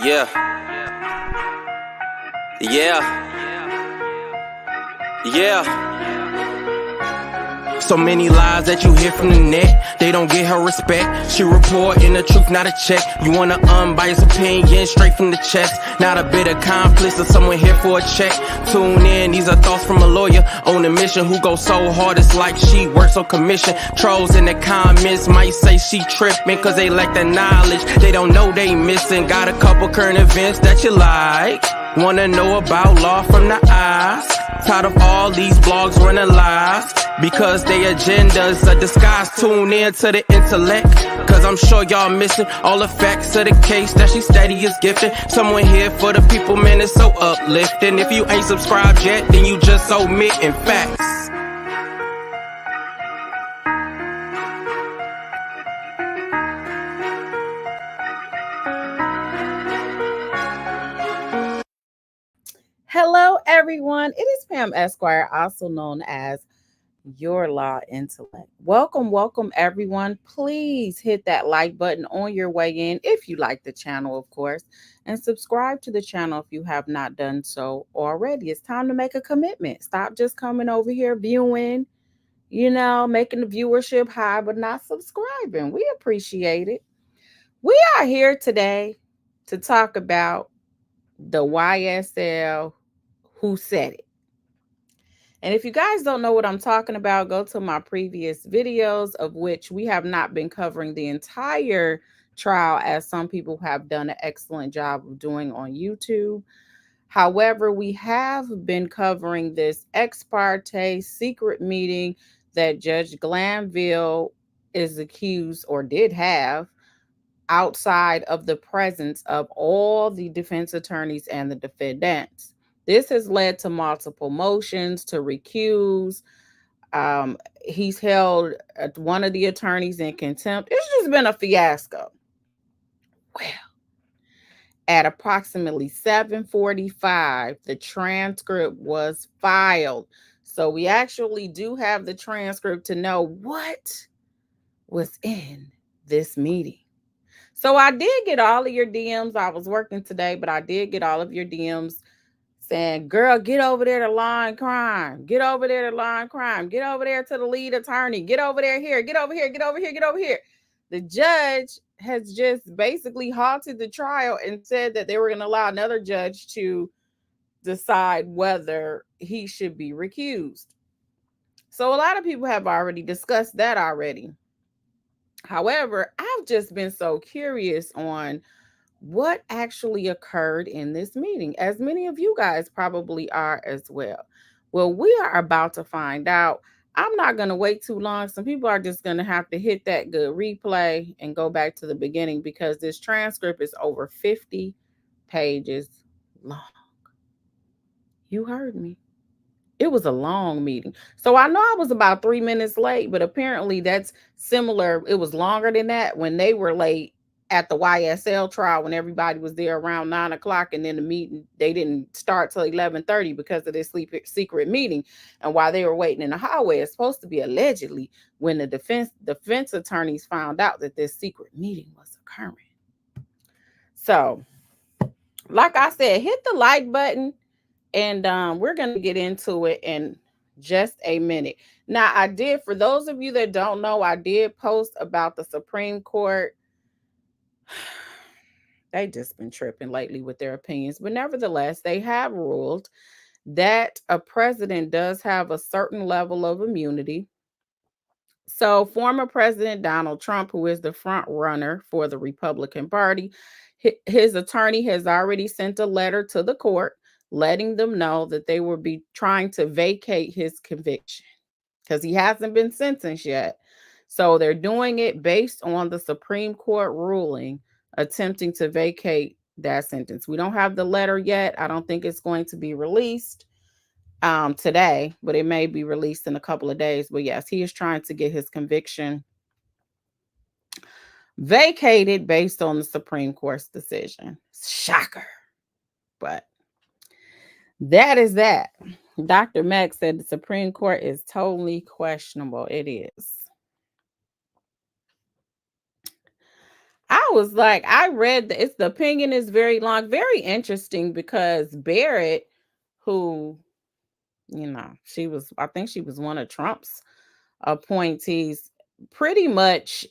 Yeah. Yeah. Yeah. So many lies that you hear from the net, they don't get her respect. She reporting the truth, not a check. You want an unbiased opinion straight from the chest, not a bit of complex or someone here for a check. Tune in, these are thoughts from a lawyer on a mission who goes so hard it's like she works on commission. Trolls in the comments might say she tripping cause they lack the knowledge. They don't know they missing. Got a couple current events that you like. Wanna know about law from the eyes. Tired of all these blogs running lies because their agendas are disguised. Tune in to the intellect, cause I'm sure y'all missing all the facts of the case that she steady is gifting. Someone here for the people, man, it's so uplifting. If you ain't subscribed yet, then you just omitting facts. Hello, everyone. It is Pam Esquire, also known as Your Law Intellect. Welcome, everyone. Please hit that like button on your way in if you like the channel, of course, and subscribe to the channel if you have not done so already. It's time to make a commitment. Stop just coming over here viewing, making the viewership high, but not subscribing. We appreciate it. We are here today to talk about the YSL Who Said It. And if you guys don't know what I'm talking about, go to my previous videos, of which we have not been covering the entire trial, as some people have done an excellent job of doing on YouTube. However, we have been covering this ex parte secret meeting that Judge Glandville is accused, or did have, outside of the presence of all the defense attorneys and the defendants. This has led to multiple motions to recuse. He's held one of the attorneys in contempt. It's just been a fiasco. Well, at approximately 7:45, the transcript was filed. So we actually do have the transcript to know what was in this meeting. So I did get all of your DMs. I was working today, but I did get all of your DMs saying, girl, get over there to line crime. Get over there to line crime. Get over there to the lead attorney. Get over there here. Get over here. Get over here. Get over here. The judge has just basically halted the trial and said that they were going to allow another judge to decide whether he should be recused. So a lot of people have already discussed that already. However, I've just been so curious on what actually occurred in this meeting, as many of you guys probably are as well. Well, we are about to find out. I'm not going to wait too long. Some people are just going to have to hit that good replay and go back to the beginning, because this transcript is over 50 pages long. You heard me. It was a long meeting. So I know I was about 3 minutes late, but apparently that's similar. It was longer than that when they were late at the YSL trial, when everybody was there around 9 o'clock, and then the meeting, they didn't start till 11:30 because of this secret meeting. And while they were waiting in the hallway, it's supposed to be allegedly when the defense attorneys found out that this secret meeting was occurring. So, like I said, hit the like button, and we're going to get into it in just a minute. Now, I did, for those of you that don't know, I did post about the Supreme Court. They just been tripping lately with their opinions, but nevertheless, they have ruled that a president does have a certain level of immunity. So former President Donald Trump, who is the front runner for the Republican Party, his attorney has already sent a letter to the court letting them know that they will be trying to vacate his conviction, because he hasn't been sentenced yet. So they're doing it based on the Supreme Court ruling, attempting to vacate that sentence. We don't have the letter yet. I don't think it's going to be released today, but it may be released in a couple of days. But yes, he is trying to get his conviction vacated based on the Supreme Court's decision. Shocker. But that is that. Dr. Mack said the Supreme Court is totally questionable. It is. I was like, I read it's the opinion is very long, very interesting because Barrett, who, I think she was one of Trump's appointees, pretty much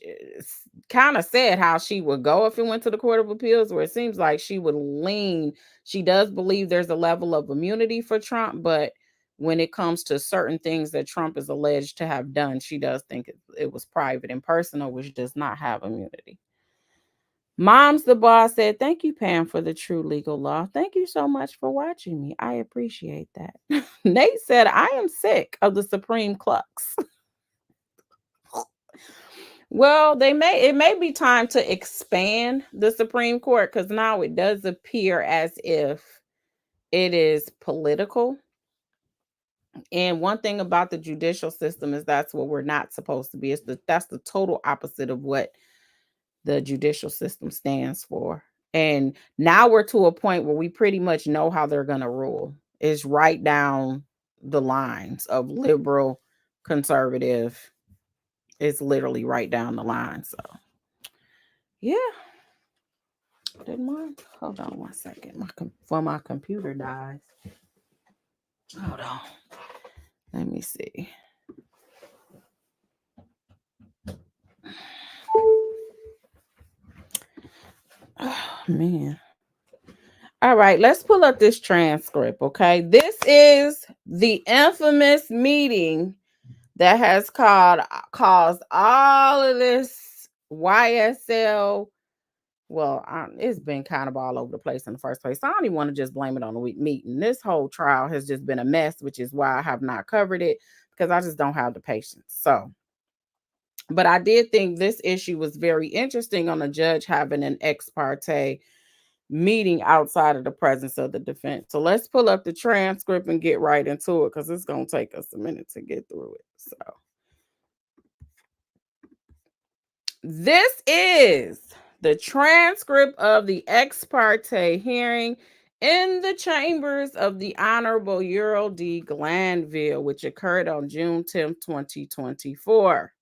kind of said how she would go if it went to the Court of Appeals, where it seems like she would lean. She does believe there's a level of immunity for Trump, but when it comes to certain things that Trump is alleged to have done, she does think it was private and personal, which does not have immunity. Mom's the Boss said, "Thank you, Pam, for the true legal law. Thank you so much for watching me. I appreciate that." Nate said, "I am sick of the Supreme Clucks." Well, it may be time to expand the Supreme Court, because now it does appear as if it is political. And one thing about the judicial system is that's what we're not supposed to be. That's the total opposite of what the judicial system stands for. And now we're to a point where we pretty much know how they're going to rule. It's right down the lines of liberal, conservative. It's literally right down the line. So, yeah. Didn't mind. Hold on 1 second. My computer dies. Hold on. Let me see. Oh, man. All right, let's pull up this transcript, okay? This is the infamous meeting that has caused all of this YSL. Well, it's been kind of all over the place in the first place. So I don't even want to just blame it on the week meeting. This whole trial has just been a mess, which is why I have not covered it, because I just don't have the patience. So, but I did think this issue was very interesting on a judge having an ex parte meeting outside of the presence of the defense. So let's pull up the transcript and get right into it, because it's going to take us a minute to get through it. So this is the transcript of the ex parte hearing in the chambers of the Honorable Earl D. Glandville, which occurred on June 10th, 2024.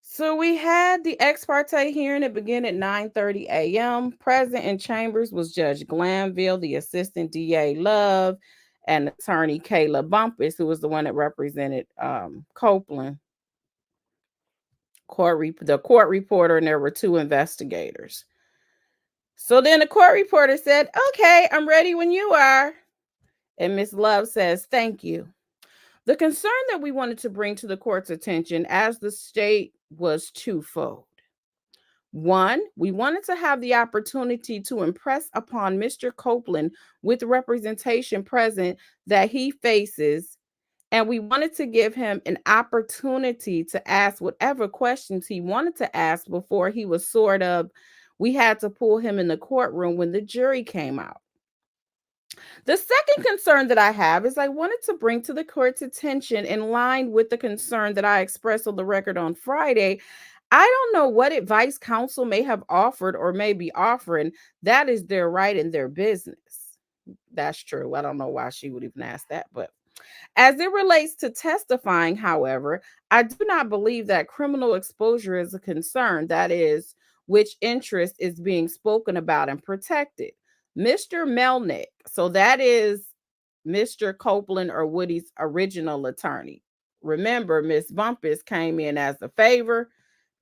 So we had the ex parte hearing. It began at 9:30 a.m. Present in chambers was Judge Glanville, the Assistant DA Love, and Attorney Kayla Bumpus, who was the one that represented Copeland, the court reporter, and there were two investigators. So then the court reporter said, "Okay, I'm ready when you are." And Ms. Love says, "Thank you. The concern that we wanted to bring to the court's attention as the state was twofold. One, we wanted to have the opportunity to impress upon Mr. Copeland with representation present that he faces, and we wanted to give him an opportunity to ask whatever questions he wanted to ask before he was we had to pull him in the courtroom when the jury came out. The second concern that I have is I wanted to bring to the court's attention, in line with the concern that I expressed on the record on Friday. I don't know what advice counsel may have offered or may be offering. That is their right and their business." That's true. I don't know why she would even ask that, but as it relates to testifying, however, I do not believe that criminal exposure is a concern. That is, which interest is being spoken about and protected. Mr. Melnick, so that is Mr. Copeland or Woody's original attorney. Remember, Ms. Bumpus came in as a favor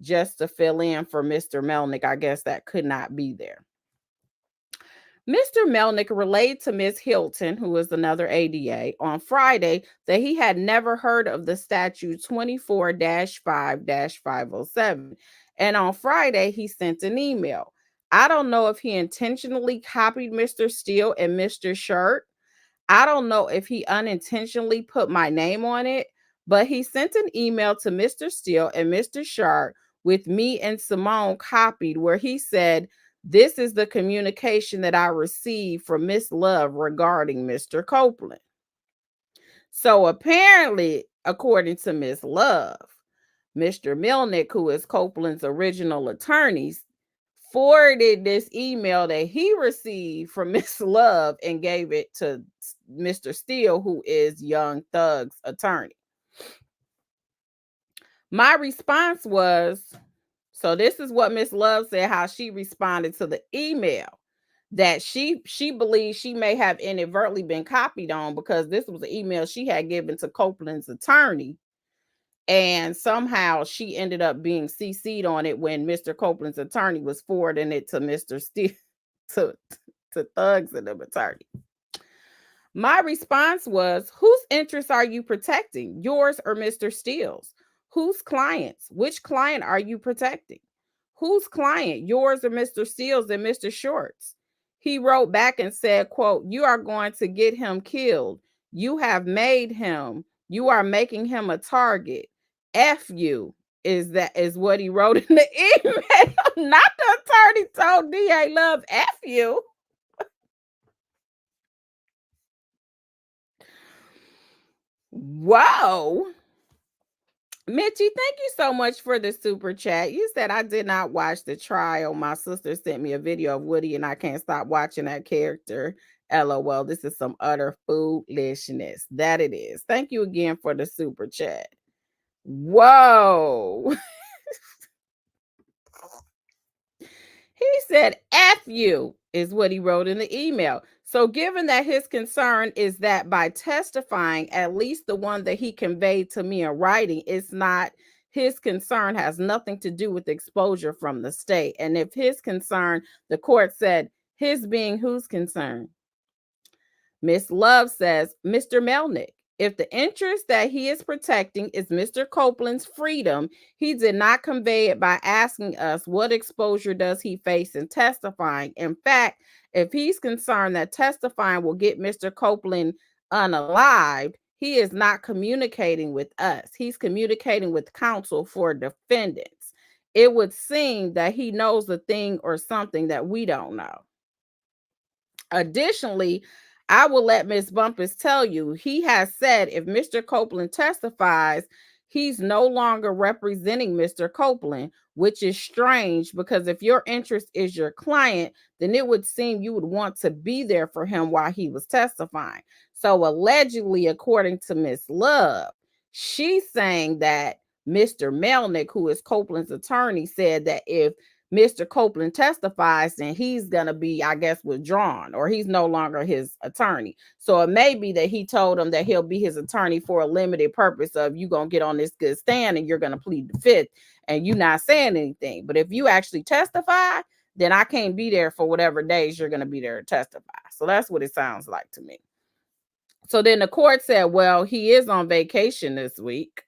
just to fill in for Mr. Melnick. I guess that could not be there. Mr. Melnick relayed to Ms. Hilton, who is another ADA, on Friday that he had never heard of the statute 24-5-507. And on Friday, he sent an email. I don't know if he intentionally copied Mr. Steele and Mr. Shirt. I don't know if he unintentionally put my name on it, but he sent an email to Mr. Steele and Mr. Sharp with me and Simone copied, where he said, "This is the communication that I received from Miss Love regarding Mr. Copeland." So apparently, according to Miss Love, Mr. Melnick, who is Copeland's original attorney, forwarded this email that he received from Miss Love and gave it to Mr. Steele, who is Young Thug's attorney. My response was, So this is what Miss Love said, how she responded to the email that she believes she may have inadvertently been copied on, because this was an email she had given to Copeland's attorney, and somehow she ended up being CC'd on it when Mr. Copeland's attorney was forwarding it to Mr. Steele, to Thugs and them attorney. My response was, whose interests are you protecting, yours or Mr. Steele's? Whose clients? Which client are you protecting? Whose client, yours or Mr. Steele's and Mr. Short's? He wrote back and said, quote, you are going to get him killed. You have made him. You are making him a target. F you is what he wrote in the email. Not the attorney told DA Love F you. Whoa. Mitchie, thank you so much for the super chat. You said I did not watch the trial. My sister sent me a video of Woody and I can't stop watching that character. LOL. This is some utter foolishness. That it is. Thank you again for the super chat. Whoa. He said, F you is what he wrote in the email. So given that his concern is that by testifying, at least the one that he conveyed to me in writing, it's not his concern, has nothing to do with exposure from the state. And if his concern, the court said, his being whose concern? Miss Love says, Mr. Melnick, if the interest that he is protecting is Mr. Copeland's freedom, he did not convey it by asking us what exposure does he face in testifying. In fact, if he's concerned that testifying will get Mr. Copeland unalived, he is not communicating with us. He's communicating with counsel for defendants. It would seem that he knows a thing or something that we don't know. Additionally, I will let Ms. Bumpus tell you, he has said if Mr. Copeland testifies, he's no longer representing Mr. Copeland, which is strange because if your interest is your client, then it would seem you would want to be there for him while he was testifying. So allegedly, according to Ms. Love, she's saying that Mr. Melnick, who is Copeland's attorney, said that if Mr. Copeland testifies, then he's going to be, I guess, withdrawn, or he's no longer his attorney. So it may be that he told him that he'll be his attorney for a limited purpose of you going to get on this good stand and you're going to plead the fifth and you not saying anything. But if you actually testify, then I can't be there for whatever days you're going to be there to testify. So that's what it sounds like to me. So then the court said, well, he is on vacation this week.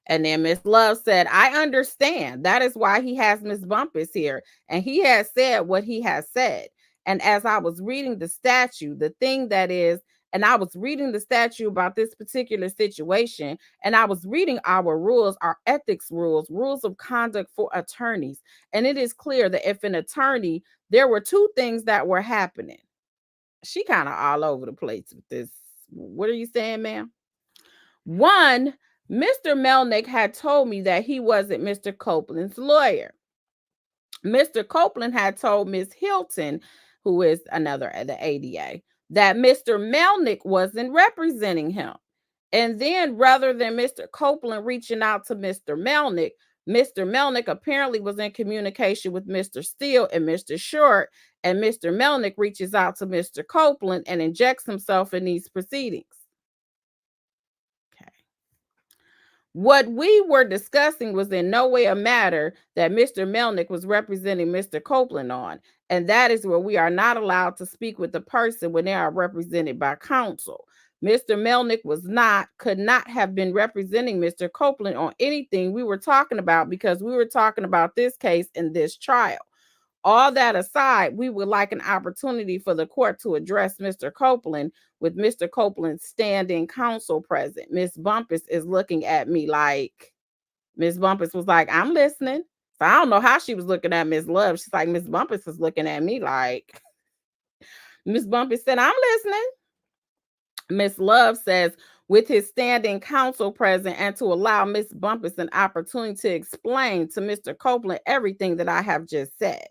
And then Miss Love said, I understand. That is why he has Miss Bumpus here. And he has said what he has said. And as I was reading the statute, the thing that is, and I was reading the statute about this particular situation, and I was reading our rules, our ethics rules, rules of conduct for attorneys. And it is clear that if an attorney, there were two things that were happening. She kind of all over the place with this. What are you saying, ma'am? One, Mr. Melnick had told me that he wasn't Mr. Copeland's lawyer. Mr. Copeland had told Ms. Hilton, who is another at the ADA, that Mr. Melnick wasn't representing him. And then rather than Mr. Copeland reaching out to Mr. Melnick apparently was in communication with Mr. Steele and Mr. Short, and Mr. Melnick reaches out to Mr. Copeland and injects himself in these proceedings. What we were discussing was in no way a matter that Mr. Melnick was representing Mr. Copeland on. And that is where we are not allowed to speak with the person when they are represented by counsel. Mr. Melnick could not have been representing Mr. Copeland on anything we were talking about because we were talking about this case and this trial. All that aside, we would like an opportunity for the court to address Mr. Copeland with Mr. Copeland's standing counsel present. Miss Bumpus is looking at me like, Miss Bumpus was like, I'm listening. So I don't know how she was looking at Miss Love. She's like, Miss Bumpus is looking at me like, Miss Bumpus said, I'm listening. Miss Love says, with his standing counsel present and to allow Miss Bumpus an opportunity to explain to Mr. Copeland everything that I have just said.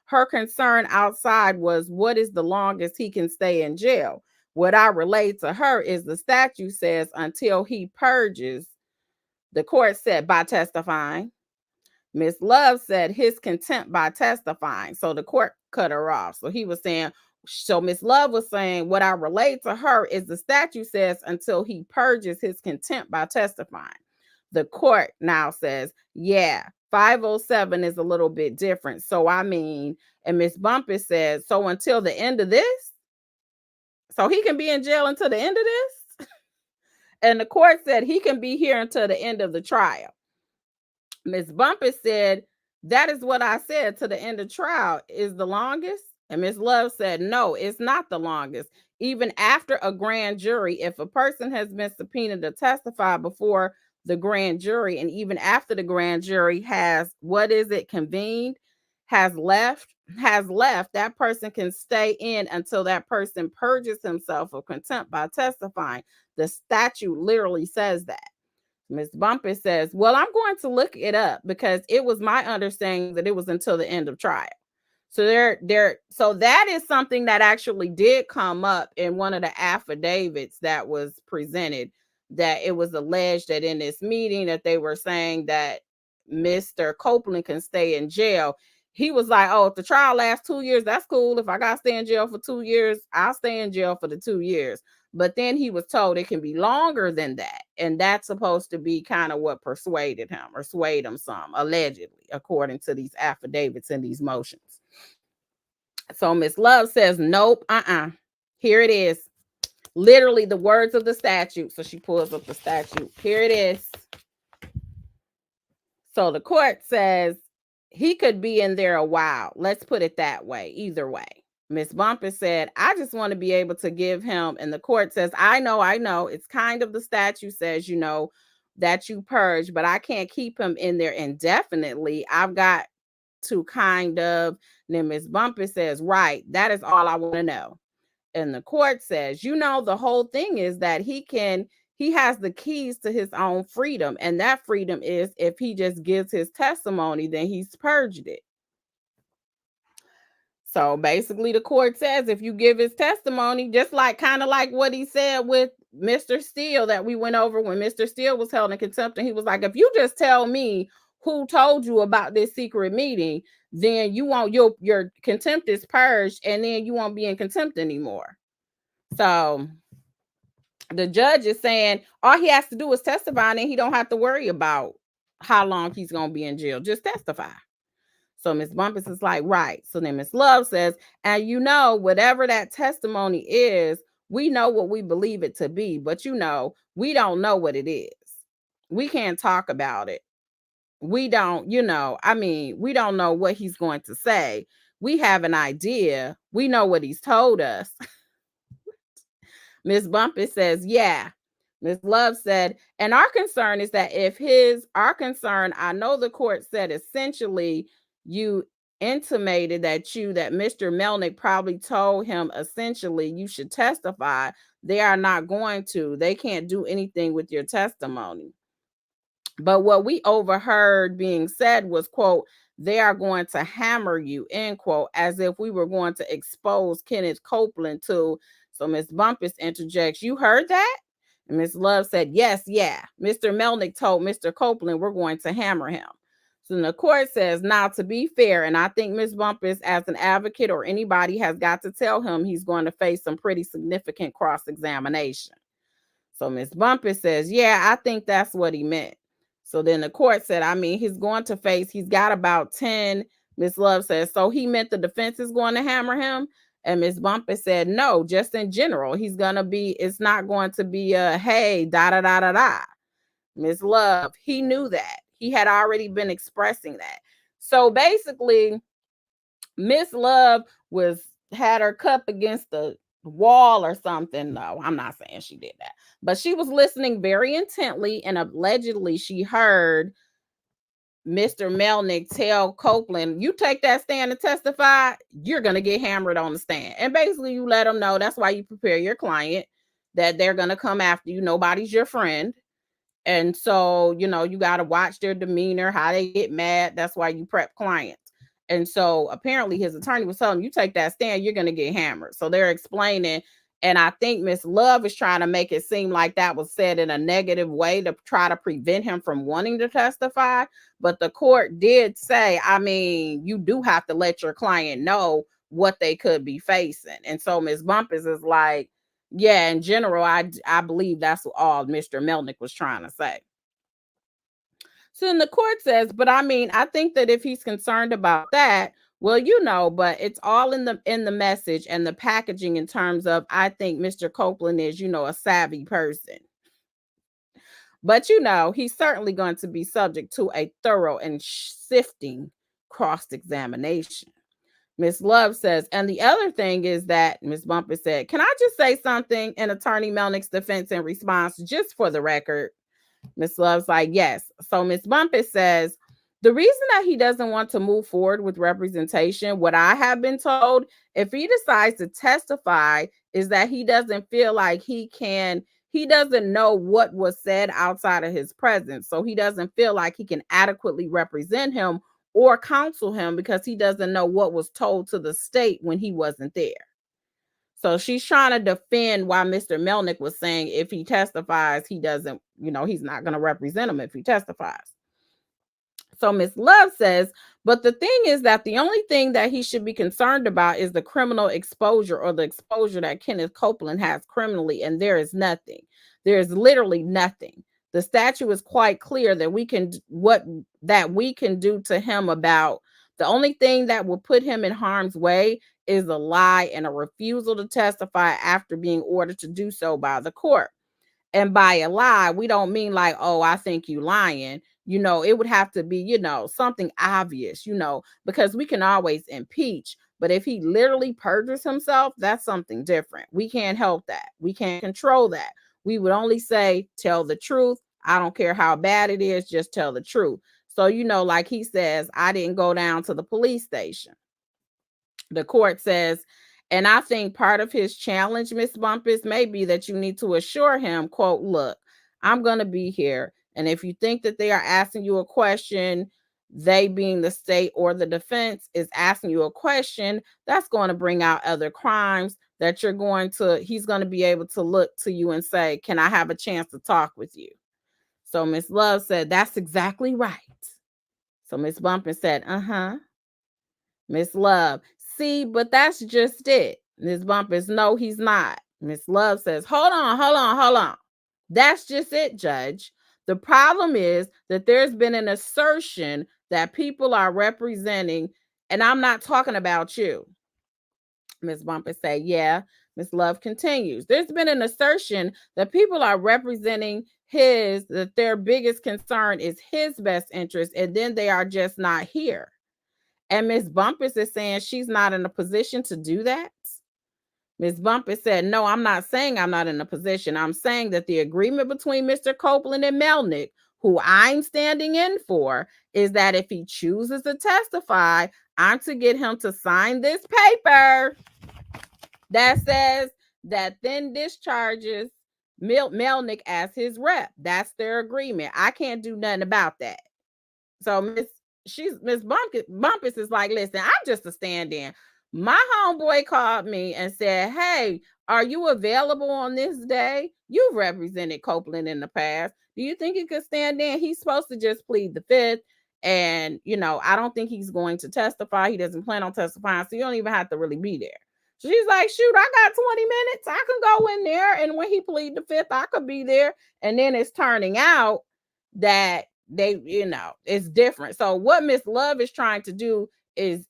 Her concern outside was what is the longest he can stay in jail. What I relayed to her is the statute says until he purges, the court said by testifying. Miss Love said his contempt by testifying. So the court cut her off. So he was saying, so Miss Love was saying, what I relate to her is the statute says until he purges his contempt by testifying. The court now says, yeah, 507 is a little bit different. So I mean, and Miss Bumpus says, so until the end of this, so he can be in jail until the end of this? And the court said he can be here until the end of the trial. Miss Bumpus said, that is what I said, to the end of trial is the longest. And Miss Love said, no, it's not the longest. Even after a grand jury, if a person has been subpoenaed to testify before the grand jury, and even after the grand jury has, convened, has left, that person can stay in until that person purges himself of contempt by testifying. The statute literally says that. Ms. Bumpus says, well, I'm going to look it up because it was my understanding that it was until the end of trial. So so that is something that actually did come up in one of the affidavits that was presented, that it was alleged that in this meeting that they were saying that Mr. Copeland can stay in jail. He was like, oh, if the trial lasts 2 years, that's cool. If I got to stay in jail for 2 years, I'll stay in jail for the 2 years. But then he was told it can be longer than that. And that's supposed to be kind of what persuaded him or swayed him some, allegedly, according to these affidavits and these motions. So Miss Love says, nope, here it is. Literally the words of the statute. So she pulls up the statute. Here it is. So the court says he could be in there a while. Let's put it that way. Either way. Miss Bumpus said, I just want to be able to give him, and the court says, I know. It's kind of the statute says, that you purge, but I can't keep him in there indefinitely. I've got to kind of, then Miss Bumpus says, right, that is all I want to know. And the court says, the whole thing is that he has the keys to his own freedom. And that freedom is if he just gives his testimony, then he's purged it. So basically the court says if you give his testimony, just like kind of like what he said with Mr. Steele that we went over when Mr. Steele was held in contempt, and he was like, if you just tell me who told you about this secret meeting, then you won't, your contempt is purged, and then you won't be in contempt anymore. So the judge is saying all he has to do is testify, and then he don't have to worry about how long he's going to be in jail. Just testify. So Miss Bumpus is like, right. So then Miss Love says, and whatever that testimony is, we know what we believe it to be, but we don't know what it is. We can't talk about it. We don't, we don't know what he's going to say. We have an idea. We know what he's told us. Miss Bumpus says, yeah. Miss Love said, and our concern is that I know the court said essentially you intimated that Mr. Melnick probably told him essentially you should testify. They are not going to. They can't do anything with your testimony. But what we overheard being said was, quote, they are going to hammer you, end quote, as if we were going to expose Kenneth Copeland to. So Miss Bumpus interjects, you heard that? And Miss Love said, yes, yeah. Mr. Melnick told Mr. Copeland we're going to hammer him. So the court says, now to be fair, and I think Miss Bumpus as an advocate or anybody has got to tell him he's going to face some pretty significant cross-examination. So Miss Bumpus says, yeah, I think that's what he meant. So then the court said, he's got about 10. Miss Love says, so he meant the defense is going to hammer him? And Miss Bumpus said, no, just in general. It's not going to be a, hey, da-da-da-da-da. Miss Love, he knew that. He had already been expressing that. So basically, Miss Love had her cup against the wall or something. No, I'm not saying she did that. But she was listening very intently, and allegedly she heard Mr. Melnick tell Copeland, you take that stand to testify, you're going to get hammered on the stand. And basically you let them know that's why you prepare your client, that they're going to come after you. Nobody's your friend. And so, you got to watch their demeanor, how they get mad. That's why you prep clients. And so apparently his attorney was telling him, you take that stand, you're going to get hammered. So they're explaining, And I think Miss Love is trying to make it seem like that was said in a negative way to try to prevent him from wanting to testify. But the court did say, I mean, you do have to let your client know what they could be facing. And so Miss Bumpus is like, yeah, in general, I believe that's all Mr. Melnick was trying to say. So then the court says, but I mean, I think that if he's concerned about that, well, but it's all in the message and the packaging in terms of I think Mr. Copeland is, a savvy person. But he's certainly going to be subject to a thorough and sifting cross-examination. Miss Love says, and the other thing is that Miss Bumpus said, can I just say something in Attorney Melnick's defense and response, just for the record? Miss Love's like, yes. So Miss Bumpus says, the reason that he doesn't want to move forward with representation, what I have been told, if he decides to testify, is that he doesn't feel like he doesn't know what was said outside of his presence. So he doesn't feel like he can adequately represent him or counsel him because he doesn't know what was told to the state when he wasn't there. So she's trying to defend why Mr. Melnick was saying if he testifies, he doesn't, he's not going to represent him if he testifies. So Miss Love says, but the thing is that the only thing that he should be concerned about is the criminal exposure or the exposure that Kenneth Copeland has criminally. And there is nothing. There is literally nothing. The statute is quite clear that we can do to him about the only thing that will put him in harm's way is a lie and a refusal to testify after being ordered to do so by the court. And by a lie, we don't mean like, oh, I think you lying. It would have to be, something obvious, because we can always impeach. But if he literally perjures himself, that's something different. We can't help that. We can't control that. We would only say, tell the truth. I don't care how bad it is, just tell the truth. So, like he says, I didn't go down to the police station. The court says, and I think part of his challenge, Miss Bumpus, may be that you need to assure him, quote, look, I'm going to be here. And if you think that they are asking you a question, they being the state or the defense is asking you a question, that's going to bring out other crimes that he's going to be able to look to you and say, can I have a chance to talk with you? So Miss Love said, that's exactly right. So Miss Bumpus said, Miss Love, see, but that's just it. Miss Bumpus, no, he's not. Miss Love says, hold on. That's just it, Judge. The problem is that there's been an assertion that people are representing, and I'm not talking about you. Miss Bumpus say, yeah. Miss Love continues. There's been an assertion that people are representing that their biggest concern is his best interest, and then they are just not here. And Miss Bumpus is saying she's not in a position to do that. Miss Bumpus said, no, I'm not saying I'm not in a position. I'm saying that the agreement between Mr. Copeland and Melnick, who I'm standing in for, is that if he chooses to testify, I'm to get him to sign this paper that says that then discharges Melnick as his rep. That's their agreement. I can't do nothing about that. So Miss Bumpus is like, listen, I'm just a stand-in. My homeboy called me and said, hey, are you available on this day? You've represented Copeland in the past. Do you think he could stand in? He's supposed to just plead the fifth. And, I don't think he's going to testify. He doesn't plan on testifying. So you don't even have to really be there. So she's like, shoot, I got 20 minutes. I can go in there. And when he plead the fifth, I could be there. And then it's turning out that it's different. So what Miss Love is trying to do is,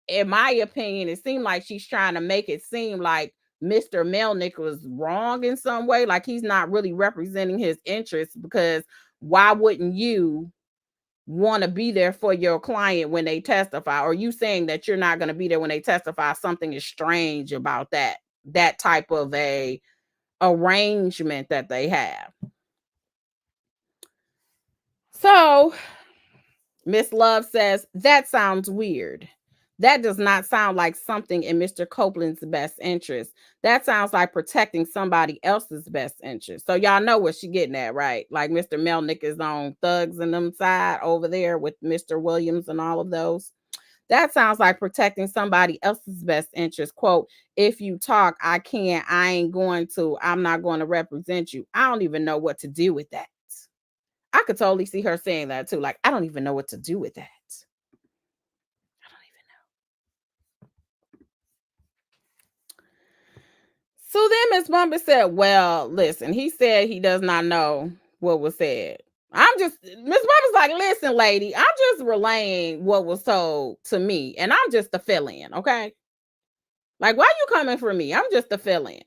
in my opinion, it seemed like she's trying to make it seem like Mr. Melnick was wrong in some way, like he's not really representing his interests, because why wouldn't you want to be there for your client when they testify? Or you saying that you're not going to be there when they testify? Something is strange about that type of a arrangement that they have. So Miss Love says, that sounds weird. That does not sound like something in Mr. Copeland's best interest. That sounds like protecting somebody else's best interest. So y'all know what she's getting at, right? Like Mr. Melnick is on Thugs and them side over there with Mr. Williams and all of those. That sounds like protecting somebody else's best interest. Quote, if you talk, I can't, I ain't going to, I'm not going to represent you. I don't even know what to do with that. I could totally see her saying that too. Like, I don't even know what to do with that. I don't even know. So then Miss Bumper said, well, listen, he said he does not know what was said. Miss Bumper's like, listen, lady, I'm just relaying what was told to me, and I'm just a fill-in, okay? Like, why you coming for me? I'm just a fill-in.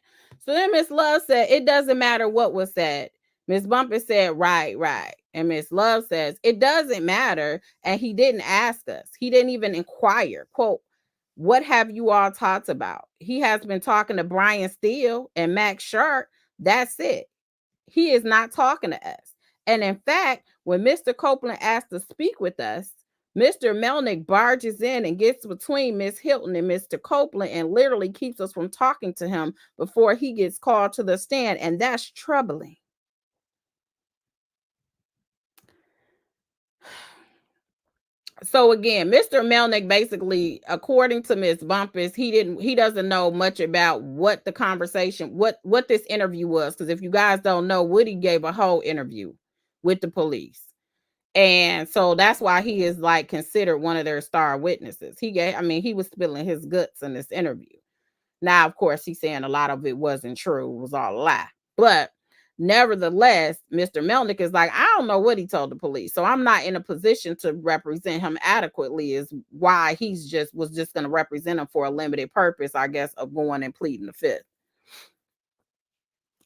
So then Miss Love said, it doesn't matter what was said. Miss Bumper said, right, right. And Miss Love says, it doesn't matter. And he didn't ask us. He didn't even inquire. Quote, what have you all talked about? He has been talking to Brian Steele and Max Sharp. That's it. He is not talking to us. And in fact, when Mr. Copeland asked to speak with us, Mr. Melnick barges in and gets between Miss Hilton and Mr. Copeland and literally keeps us from talking to him before he gets called to the stand. And that's troubling. So again, Mr. Melnick basically, according to Miss Bumpus, he doesn't know much about what the conversation, what this interview was. Because if you guys don't know, Woody gave a whole interview with the police. And so that's why he is like considered one of their star witnesses. He was spilling his guts in this interview. Now, of course, he's saying a lot of it wasn't true. It was all a lie. But nevertheless, Mr. Melnick is like, I don't know what he told the police. So I'm not in a position to represent him adequately, is why was just going to represent him for a limited purpose, I guess, of going and pleading the fifth.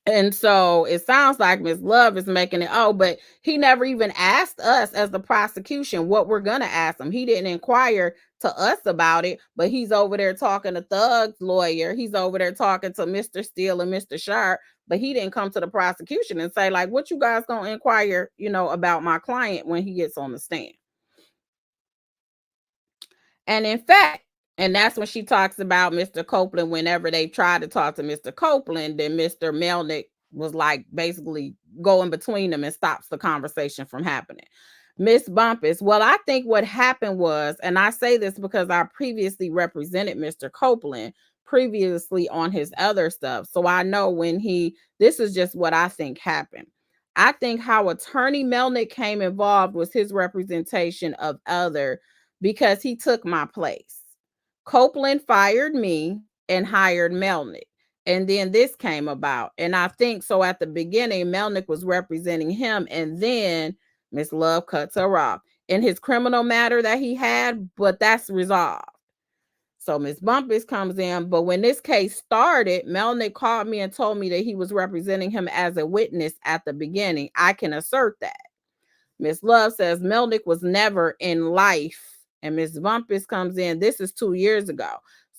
And so it sounds like Ms. Love is making it, but he never even asked us as the prosecution what we're going to ask him. He didn't inquire to us about it, but he's over there talking to Thug's lawyer. He's over there talking to Mr. Steele and Mr. Sharp, but he didn't come to the prosecution and say, like, what you guys going to inquire, about my client when he gets on the stand. And in fact, and that's when she talks about Mr. Copeland. Whenever they tried to talk to Mr. Copeland, then Mr. Melnick was like basically going between them and stops the conversation from happening. Miss Bumpus, well, I think what happened was, and I say this because I previously represented Mr. Copeland previously on his other stuff. So I know this is just what I think happened. I think how Attorney Melnick came involved was his representation of other, because he took my place. Copeland fired me and hired Melnick. And then this came about. And I think so at the beginning, Melnick was representing him. And then Miss Love cuts her off in his criminal matter that he had, but that's resolved. So Miss Bumpus comes in. But when this case started, Melnick called me and told me that he was representing him as a witness at the beginning. I can assert that. Miss Love says Melnick was never in life. And Miss Bumpus comes in. This is 2 years ago.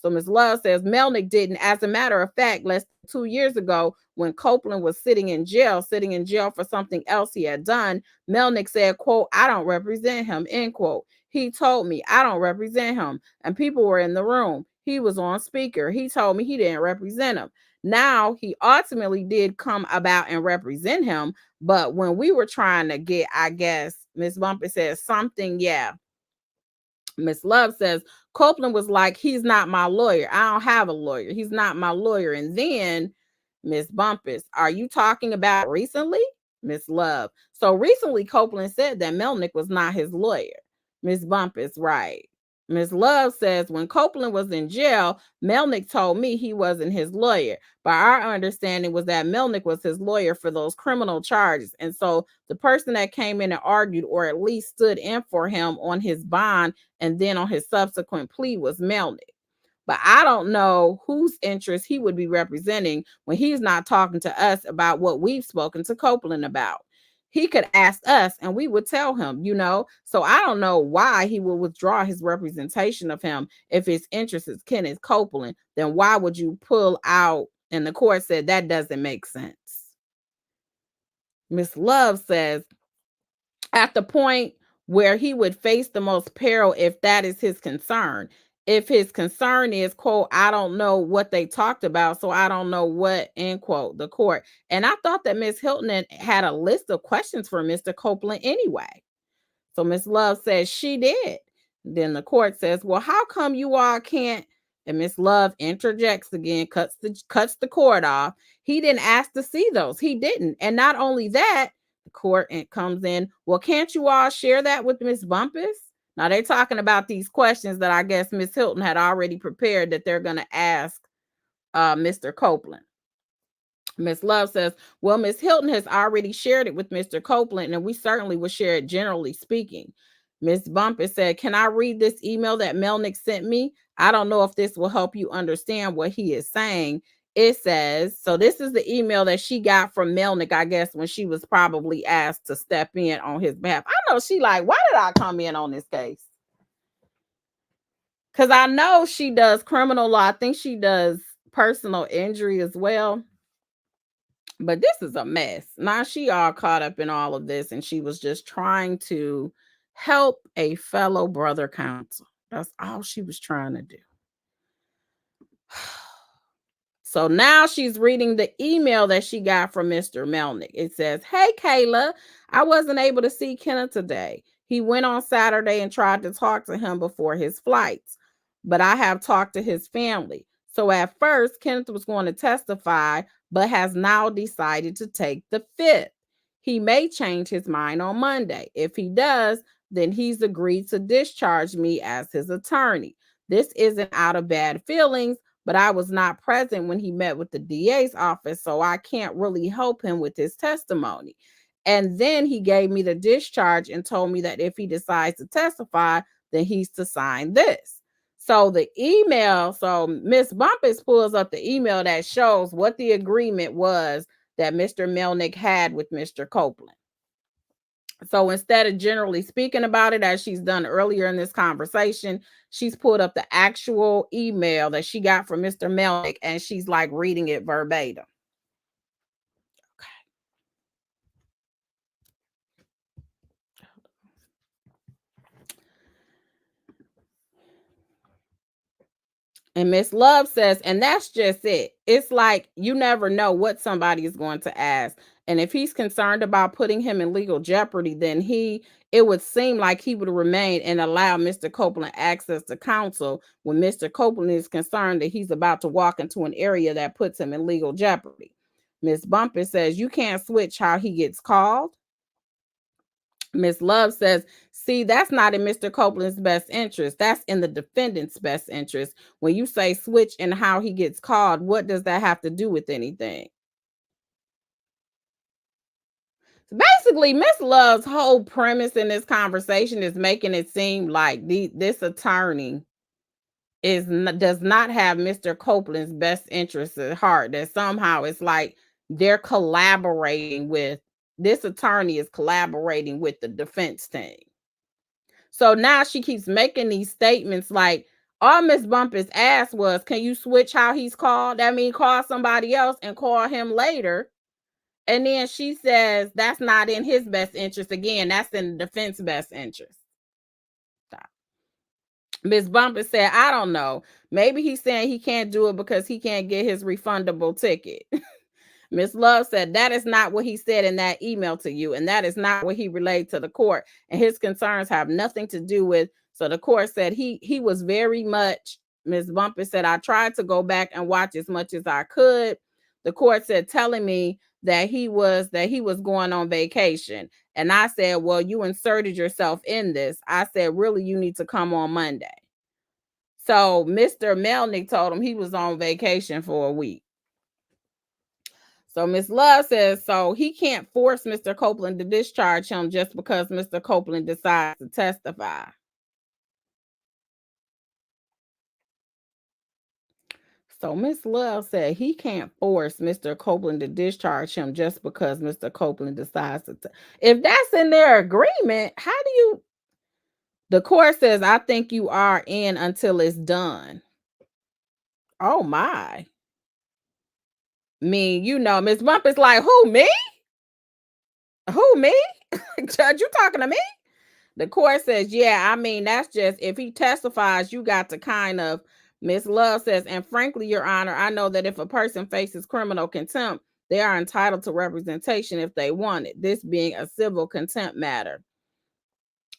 So Miss Love says Melnick didn't. As a matter of fact, less than 2 years ago, when Copeland was sitting in jail for something else he had done, Melnick said, quote, I don't represent him, end quote. He told me I don't represent him. And people were in the room. He was on speaker. He told me he didn't represent him. Now, he ultimately did come about and represent him. But when we were trying to get, I guess, Miss Bumpus says something, yeah. Miss Love says, Copeland was like, he's not my lawyer. I don't have a lawyer. He's not my lawyer. And then Miss Bumpus, are you talking about recently? Miss Love. So recently, Copeland said that Melnick was not his lawyer. Miss Bumpus, right. Miss Love says when Copeland was in jail, Melnick told me he wasn't his lawyer. But our understanding was that Melnick was his lawyer for those criminal charges. And so the person that came in and argued, or at least stood in for him on his bond and then on his subsequent plea, was Melnick. But I don't know whose interest he would be representing when he's not talking to us about what we've spoken to Copeland about. He could ask us and we would tell him, So I don't know why he would withdraw his representation of him. If his interest is Kenneth Copeland, then why would you pull out? And the court said that doesn't make sense. Miss Love says, at the point where he would face the most peril, if that is his concern. If his concern is, quote, I don't know what they talked about, so I don't know what, end quote, the court. And I thought that Miss Hilton had a list of questions for Mr. Copeland anyway. So Miss Love says she did. Then the court says, well, how come you all can't? And Miss Love interjects again, cuts the court off. He didn't ask to see those. He didn't. And not only that, the court comes in, well, can't you all share that with Miss Bumpus? Now they're talking about these questions that I guess Miss Hilton had already prepared that they're going to ask Mr. Copeland. Miss Love says, well, Miss Hilton has already shared it with Mr. Copeland, and we certainly will share it generally speaking. Miss Bumpus said, can I read this email that Melnick sent me? I don't know if this will help you understand what he is saying. It says, so this is the email that she got from Melnick, I guess, when she was probably asked to step in on his behalf. I know she like, why did I come in on this case? Because I know she does criminal law. I think she does personal injury as well. But this is a mess. Now she all caught up in all of this, and she was just trying to help a fellow brother counsel. That's all she was trying to do. So now she's reading the email that she got from Mr. Melnick. It says, hey, Kayla, I wasn't able to see Kenneth today. He went on Saturday and tried to talk to him before his flights, but I have talked to his family. So at first, Kenneth was going to testify, but has now decided to take the fifth. He may change his mind on Monday. If he does, then he's agreed to discharge me as his attorney. This isn't out of bad feelings, but I was not present when he met with the DA's office, so I can't really help him with his testimony. And then he gave me the discharge and told me that if he decides to testify, then he's to sign this. So the email, so Miss Bumpus pulls up the email that shows what the agreement was that Mr. Melnick had with Mr. Copeland. So instead of generally speaking about it, as she's done earlier in this conversation, she's pulled up the actual email that she got from Mr. Melnick, and she's like reading it verbatim. And Miss Love says, and that's just it. It's like you never know what somebody is going to ask. And if he's concerned about putting him in legal jeopardy, then it would seem like he would remain and allow Mr. Copeland access to counsel when Mr. Copeland is concerned that he's about to walk into an area that puts him in legal jeopardy. Miss Bumpus says, you can't switch how he gets called. Miss Love says, see, that's not in Mr. Copeland's best interest. That's in the defendant's best interest. When you say switch and how he gets called, what does that have to do with anything? Basically, Miss Love's whole premise in this conversation is making it seem like this attorney does not have Mr. Copeland's best interest at heart. That somehow it's like they're collaborating with this attorney is collaborating with the defense team. So now she keeps making these statements like all Miss Bumpus asked was, can you switch how he's called? That means call somebody else and call him later. And then she says that's not in his best interest. Again, that's in the defense best interest. Miss Bumpus said, I don't know. Maybe he's saying he can't do it because he can't get his refundable ticket. Miss Love said, that is not what he said in that email to you. And that is not what he relayed to the court. And his concerns have nothing to do with. So the court said he was very much, Miss Bumpus said, I tried to go back and watch as much as I could. The court said, telling me that he was going on vacation. And I said, well, you inserted yourself in this. I said, really, you need to come on Monday. So Mr. Melnick told him he was on vacation for a week. So Miss Love says, so he can't force Mr. Copeland to discharge him just because Mr. Copeland decides to testify. So Miss Love said he can't force Mr. Copeland to discharge him just because Mr. Copeland decides to. If that's in their agreement, how do you? The court says, I think you are in until it's done. Oh my. Miss Bump is like, who, me? Who, me? Judge, you talking to me? The court says, yeah, I mean, that's just, if he testifies, you got to kind of, Miss Love says, and frankly, Your Honor, I know that if a person faces criminal contempt, they are entitled to representation if they want it, this being a civil contempt matter.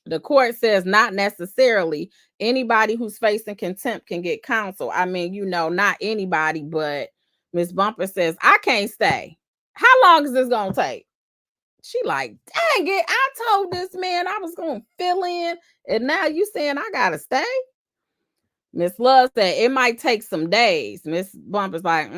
The court says not necessarily. Anybody who's facing contempt can get counsel. I mean, not anybody, but Miss Bumper says, I can't stay. How long is this going to take? She like, dang it, I told this man I was going to fill in, and now you saying I got to stay? Miss Love said, it might take some days. Miss Bumper's like,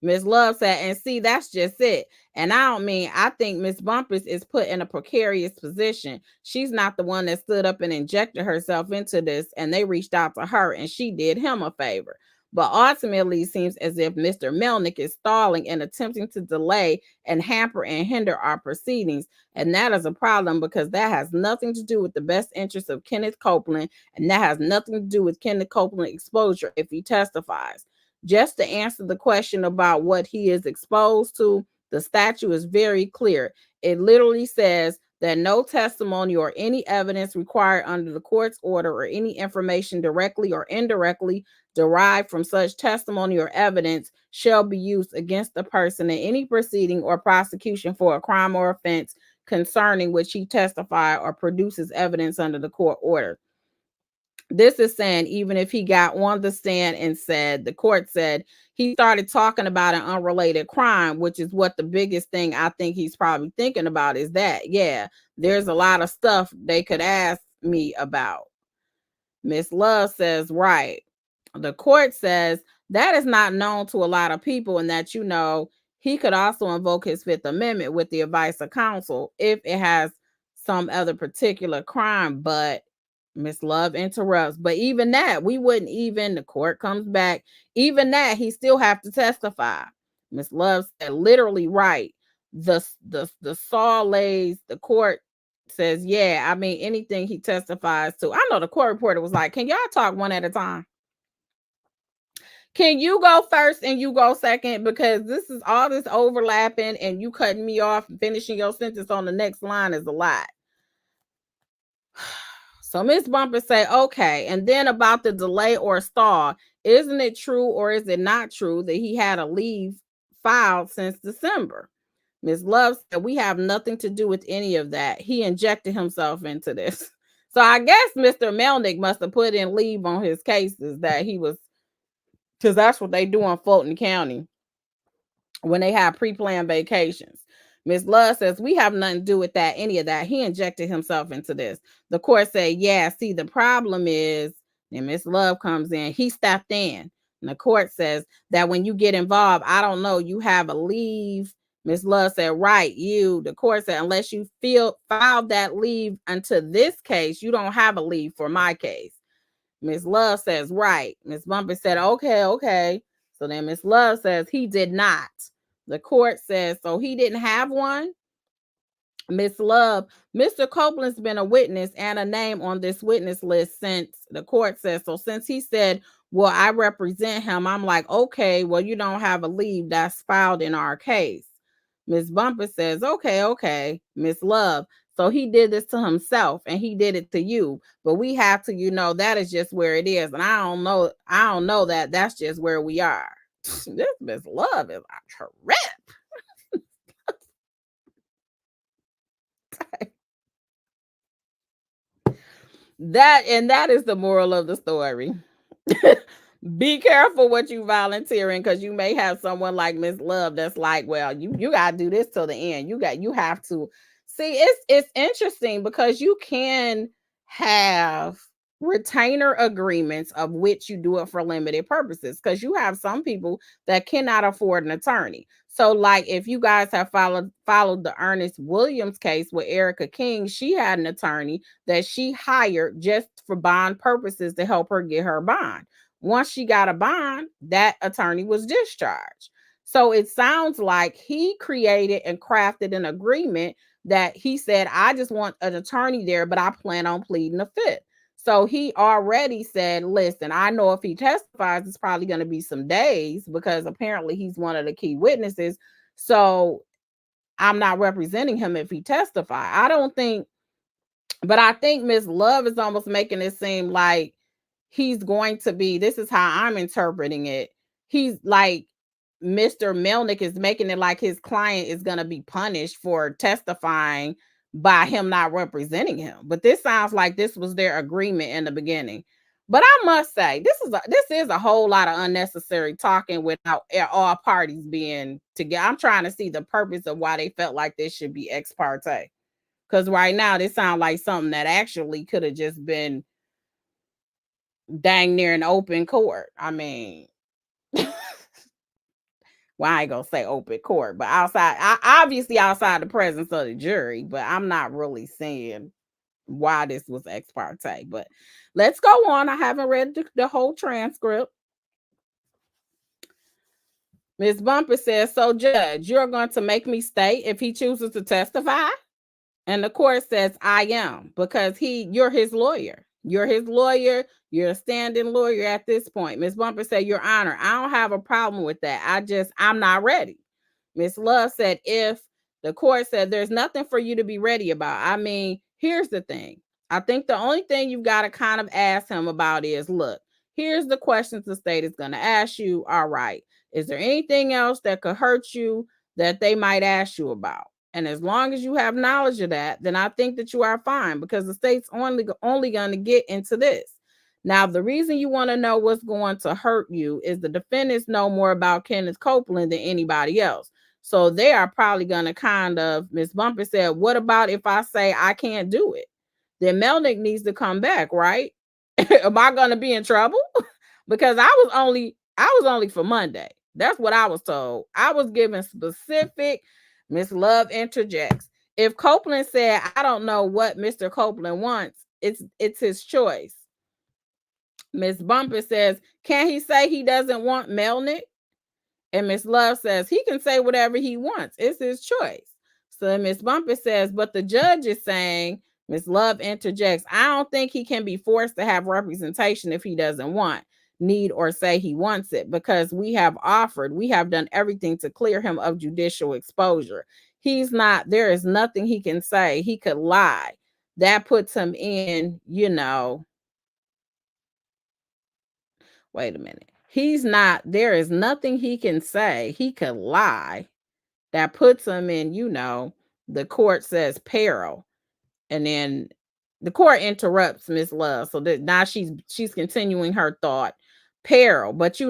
Miss Love said, and see, that's just it. And I think Miss Bumpers is put in a precarious position. She's not the one that stood up and injected herself into this, and they reached out to her and she did him a favor. But ultimately, it seems as if Mr. Melnick is stalling and attempting to delay and hamper and hinder our proceedings. And that is a problem because that has nothing to do with the best interest of Kenneth Copeland, and that has nothing to do with Kenneth Copeland exposure if he testifies. Just to answer the question about what he is exposed to, the statute is very clear. It literally says that no testimony or any evidence required under the court's order or any information directly or indirectly derived from such testimony or evidence shall be used against the person in any proceeding or prosecution for a crime or offense concerning which he testified or produces evidence under the court order. This is saying even if he got on the stand and said, the court said he started talking about an unrelated crime, which is what the biggest thing I think he's probably thinking about is that, yeah, there's a lot of stuff they could ask me about. Miss Love says, right. The court says that is not known to a lot of people, and that, he could also invoke his Fifth Amendment with the advice of counsel if it has some other particular crime. But Miss Love interrupts. But even that, we wouldn't even, the court comes back, even that, he still have to testify. Miss Love said, literally right. The saw lays, the court says, yeah, I mean, anything he testifies to. I know the court reporter was like, can y'all talk one at a time? Can you go first and you go second? Because this is all this overlapping and you cutting me off and finishing your sentence on the next line is a lot. So Miss Bumper say, okay. And then about the delay or stall, isn't it true or is it not true that he had a leave filed since December? Ms. Love said, we have nothing to do with any of that. He injected himself into this. So I guess Mr. Melnick must have put in leave on his cases that he was, because that's what they do in Fulton County when they have pre-planned vacations. Ms. Love says, we have nothing to do with that, any of that. He injected himself into this. The court said, yeah, see, the problem is, and Ms. Love comes in, he stepped in. And the court says that when you get involved, I don't know, you have a leave. Ms. Love said, right, the court said, unless you filed that leave unto this case, you don't have a leave for my case. Ms. Love says, right. Ms. Bumper said, okay. So then Ms. Love says, he did not. The court says, so he didn't have one? Ms. Love, Mr. Copeland's been a witness and a name on this witness list since, the court says, so since he said, well, I represent him, I'm like, okay, well, you don't have a leave that's filed in our case. Ms. Bumper says, okay. Ms. Love, so he did this to himself and he did it to you, but we have to, that is just where it is. And I don't know that that's just where we are. This Miss Love is a trip. That is the moral of the story. Be careful what you volunteering, because you may have someone like Miss Love that's like, well, you gotta do this till the end. You have to see. It's interesting because you can have retainer agreements of which you do it for limited purposes, because you have some people that cannot afford an attorney. So like if you guys have followed the Ernest Williams case with Erica King, she had an attorney that she hired just for bond purposes to help her get her bond. Once she got a bond, that attorney was discharged. So it sounds like he created and crafted an agreement that he said, I just want an attorney there, but I plan on pleading the fifth. So he already said, listen, I know if he testifies, it's probably going to be some days because apparently he's one of the key witnesses. So I'm not representing him if he testifies. But I think Miss Love is almost making it seem like he's going to be, this is how I'm interpreting it. He's like, Mr. Melnick is making it like his client is going to be punished for testifying by him not representing him. But this sounds like this was their agreement in the beginning. But I must say, this is a whole lot of unnecessary talking without all parties being together. I'm trying to see the purpose of why they felt like this should be ex parte. Because right now, this sounds like something that actually could have just been dang near an open court. I mean, well, I ain't gonna say open court, but obviously outside the presence of the jury. But I'm not really saying why this was ex parte. But let's go on. I haven't read the whole transcript. Ms. Bumper says, so Judge, you're going to make me stay if he chooses to testify? And the court says, I am, because you're his lawyer. You're his lawyer. You're a standing lawyer at this point. Ms. Bumper said, Your Honor, I don't have a problem with that. I'm not ready. Ms. Love said, if the court said there's nothing for you to be ready about. I mean, here's the thing. I think the only thing you've got to kind of ask him about is, look, here's the questions the state is going to ask you. All right. Is there anything else that could hurt you that they might ask you about? And as long as you have knowledge of that, then I think that you are fine, because the state's only going to get into this. Now, the reason you want to know what's going to hurt you is the defendants know more about Kenneth Copeland than anybody else. So they are probably going to kind of, Ms. Bumper said, what about if I say I can't do it? Then Melnick needs to come back, right? Am I going to be in trouble? Because I was only for Monday. That's what I was told. I was given specific. Miss Love interjects. If Copeland said, I don't know what Mr. Copeland wants, it's his choice. Miss Bumper says, can he say he doesn't want Melnick? And Miss Love says, he can say whatever he wants. It's his choice. So Miss Bumper says, but the judge is saying, Miss Love interjects, I don't think he can be forced to have representation if he doesn't need or say he wants it, because we have done everything to clear him of judicial exposure. There is nothing he can say. He could lie. That puts him in, wait a minute. There is nothing he can say. He could lie. That puts him in, the court says peril. And then the court interrupts Miss Love. So that now she's continuing her thought. Peril. But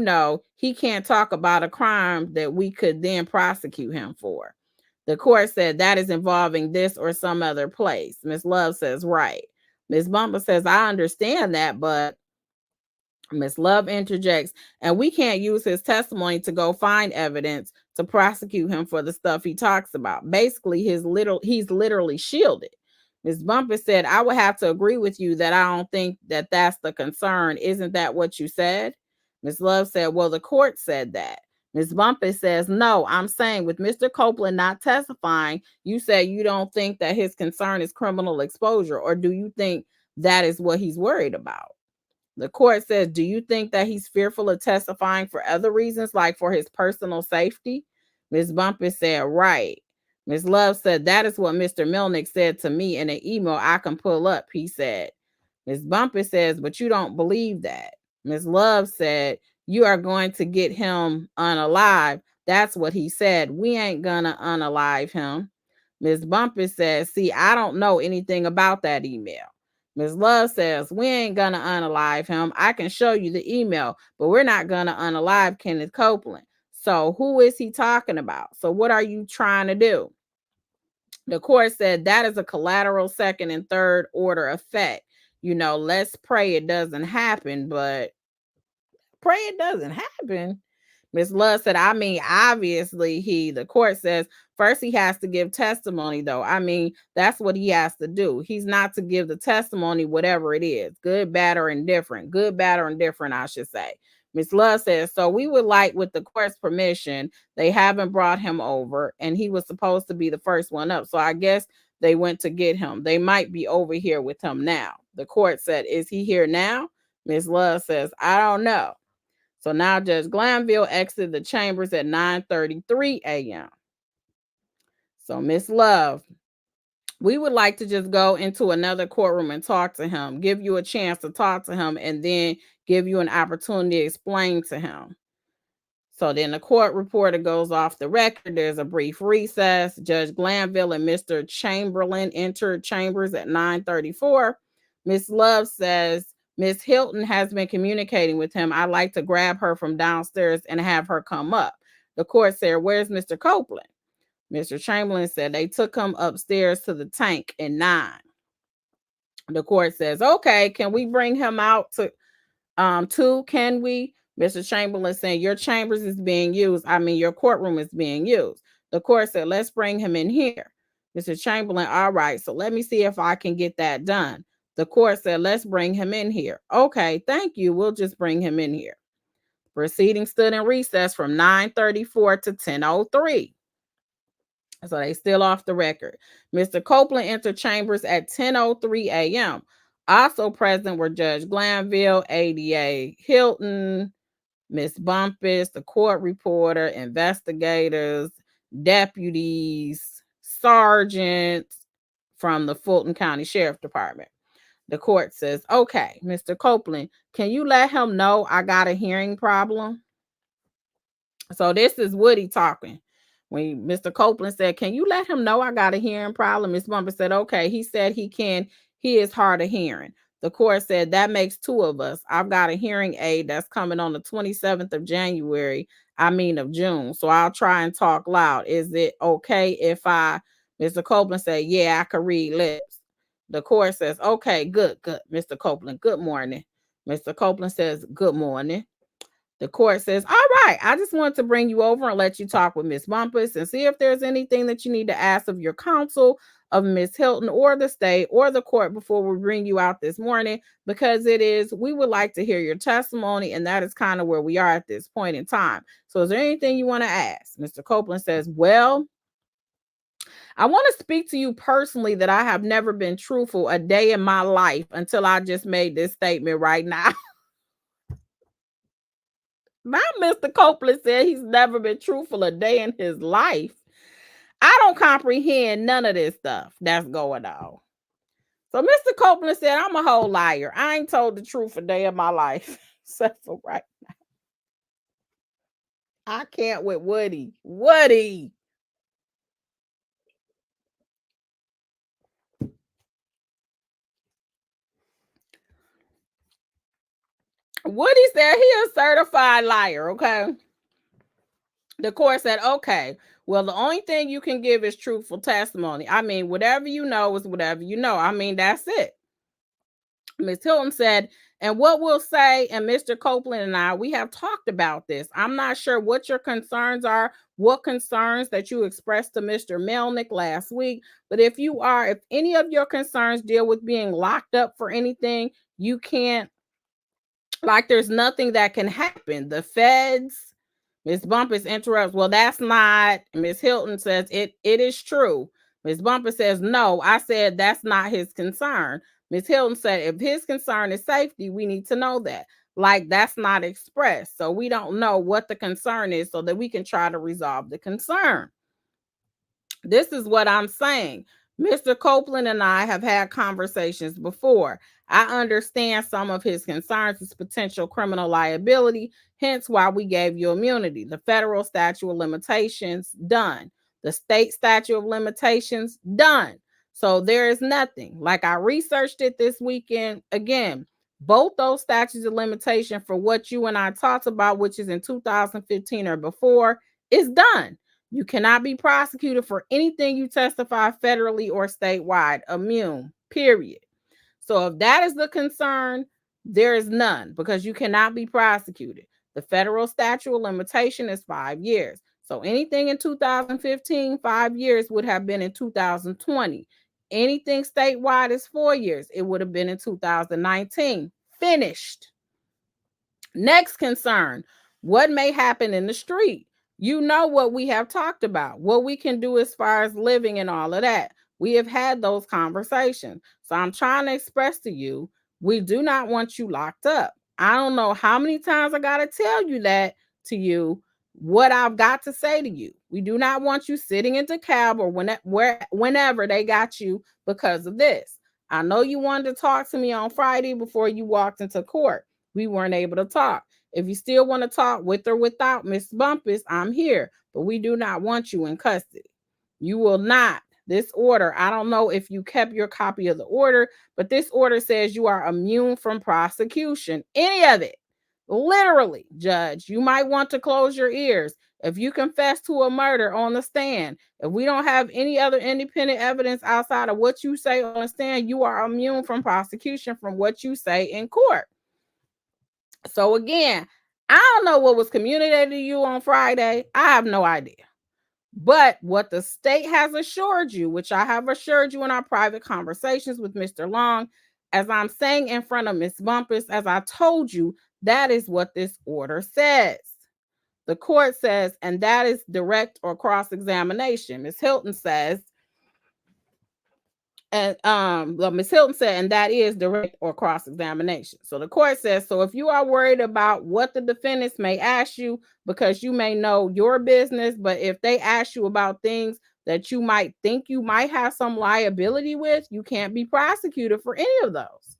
he can't talk about a crime that we could then prosecute him for. The court said that is involving this or some other place. Miss Love says, right. Miss Bumper says, I understand that, but Miss Love interjects, and we can't use his testimony to go find evidence to prosecute him for the stuff he talks about. Basically, he's literally shielded. Miss Bumper said, I would have to agree with you that I don't think that that's the concern. Isn't that what you said? Miss Love said, well, the court said that. Miss Bumper says, no, I'm saying with Mr. Copeland not testifying, you said you don't think that his concern is criminal exposure, or do you think that is what he's worried about? The court says, do you think that he's fearful of testifying for other reasons, like for his personal safety? Ms. Bumper said, right. Ms. Love said, that is what Mr. Melnick said to me in an email I can pull up, he said. Ms. Bumper says, but you don't believe that. Ms. Love said, you are going to get him unalive. That's what he said. We ain't gonna unalive him. Ms. Bumper says, see, I don't know anything about that email. Ms. Love says, we ain't gonna unalive him. I can show you the email, but we're not gonna unalive Kenneth Copeland. So who is he talking about? So what are you trying to do? The court said that is a collateral second and third order effect. Let's pray it doesn't happen, but pray it doesn't happen. Ms. Love said, I mean, obviously the court says, first he has to give testimony, though. I mean, that's what he has to do. He's not to give the testimony, whatever it is, good, bad, or indifferent. Good, bad, or indifferent, I should say. Ms. Love says, so we would like, with the court's permission, they haven't brought him over, and he was supposed to be the first one up. So I guess they went to get him. They might be over here with him now. The court said, is he here now? Ms. Love says, I don't know. So now Judge Glandville exited the chambers at 9:33 a.m. So Miss Love, we would like to just go into another courtroom and talk to him, give you a chance to talk to him, and then give you an opportunity to explain to him. So then the court reporter goes off the record. There's a brief recess. Judge Glandville and Mr. Chamberlain entered chambers at 9:34. Miss Love says Miss Hilton has been communicating with him. I'd like to grab her from downstairs and have her come up. The court said, where's Mr. Copeland? Mr. Chamberlain said they took him upstairs to the tank at 9. The court says, okay, can we bring him out to can we? Mr. Chamberlain saying your chambers is being used. I mean, your courtroom is being used. The court said, let's bring him in here. Mr. Chamberlain, all right, so let me see if I can get that done. The court said, let's bring him in here. Okay, thank you. We'll just bring him in here. Proceedings stood in recess from 9:34 to 10:03. So they still off the record. Mr. Copeland entered chambers at 10:03 a.m. Also present were Judge Glandville, ADA Hilton, Miss Bumpus, the court reporter, investigators, deputies, sergeants from the Fulton County Sheriff Department. The court says, okay, Mr. Copeland, can you let him know I got a hearing problem? So this is Woody talking. When Mr. Copeland said, can you let him know I got a hearing problem? Miss Bumper said, okay. He said he can. He is hard of hearing. The court said that makes 2 of us. I've got a hearing aid that's coming on the 27th of January. Of June. So I'll try and talk loud. Is it okay if Mr. Copeland said, yeah, I can read lips. The court says, okay, good. Mr. Copeland, good morning. Mr. Copeland says, good morning. The court says, all right, I just wanted to bring you over and let you talk with Miss Bumpus and see if there's anything that you need to ask of your counsel, of Miss Hilton or the state or the court before we bring you out this morning, because we would like to hear your testimony, and that is kind of where we are at this point in time. So is there anything you want to ask? Mr. Copeland says, well, I want to speak to you personally that I have never been truthful a day in my life until I just made this statement right now. Now, Mr. Copeland said he's never been truthful a day in his life. I don't comprehend none of this stuff that's going on. So Mr. Copeland said, I'm a whole liar. I ain't told the truth a day in my life. Except for right now. I can't with Woody. Woody said he a certified liar, okay? The court said, okay, well, the only thing you can give is truthful testimony. Whatever you know is whatever you know. That's it. Ms. Hilton said, and what we'll say, and Mr. Copeland and I, we have talked about this. I'm not sure what your concerns are, what concerns that you expressed to Mr. Melnick last week. But if any of your concerns deal with being locked up for anything, you can't, there's nothing that can happen. The feds, Ms. Bumpus interrupts. Well, that's not. Ms. Hilton says it is true. Ms. Bumpus says, no, I said that's not his concern. Ms. Hilton said, if his concern is safety, we need to know that. That's not expressed. So we don't know what the concern is so that we can try to resolve the concern. This is what I'm saying. Mr. Copeland and I have had conversations before. I understand some of his concerns is potential criminal liability, hence why we gave you immunity. The federal statute of limitations, done. The state statute of limitations, done. So there is nothing. I researched it this weekend. Again, both those statutes of limitation for what you and I talked about, which is in 2015 or before, is done. You cannot be prosecuted for anything you testify federally or statewide. Immune, period. So if that is the concern, there is none because you cannot be prosecuted. The federal statute of limitation is 5 years. So anything in 2015, 5 years would have been in 2020. Anything statewide is 4 years. It would have been in 2019. Finished. Next concern, what may happen in the street? You know what we have talked about, what we can do as far as living and all of that. We have had those conversations. So I'm trying to express to you, we do not want you locked up. I don't know how many times I got to tell you that to you, what I've got to say to you. We do not want you sitting in the cab or whenever they got you because of this. I know you wanted to talk to me on Friday before you walked into court. We weren't able to talk. If you still want to talk with or without Miss Bumpus, I'm here, but we do not want you in custody. You will not. This order, I don't know if you kept your copy of the order, but this order says you are immune from prosecution. Any of it. Literally, Judge, you might want to close your ears. If you confess to a murder on the stand, if we don't have any other independent evidence outside of what you say on the stand, you are immune from prosecution from what you say in court. So again, I don't know what was communicated to you on Friday. I have no idea. But what the state has assured you, which I have assured you in our private conversations with Mr. Long, as I'm saying in front of Miss Bumpus, as I told you, that is what this order says. The court says, and that is direct or cross-examination. Ms. Hilton says, and Ms. Hilton said, and that is direct or cross-examination. So the court says, so if you are worried about what the defendants may ask you, because you may know your business, but if they ask you about things that you might think you might have some liability with, you can't be prosecuted for any of those.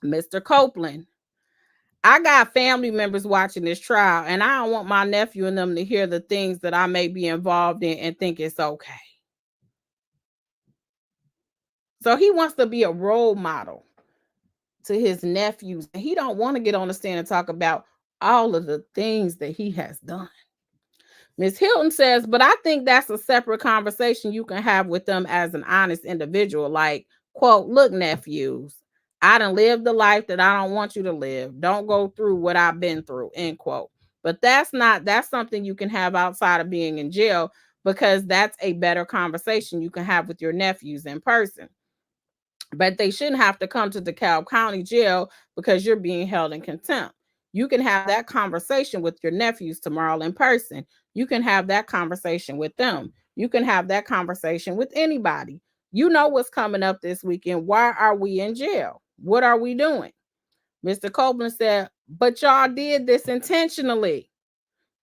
Mr. Copeland, I got family members watching this trial, and I don't want my nephew and them to hear the things that I may be involved in and think it's okay. So he wants to be a role model to his nephews. He don't want to get on the stand and talk about all of the things that he has done. Ms. Hilton says, but I think that's a separate conversation you can have with them as an honest individual. Like, quote, look, nephews, I done lived the life that I don't want you to live. Don't go through what I've been through, end quote. But that's something you can have outside of being in jail, because that's a better conversation you can have with your nephews in person. But they shouldn't have to come to DeKalb County Jail because you're being held in contempt. You can have that conversation with your nephews tomorrow in person. You can have that conversation with them. You can have that conversation with anybody. You know what's coming up this weekend. Why are we in jail? What are we doing? Mr. Copeland said, but y'all did this intentionally.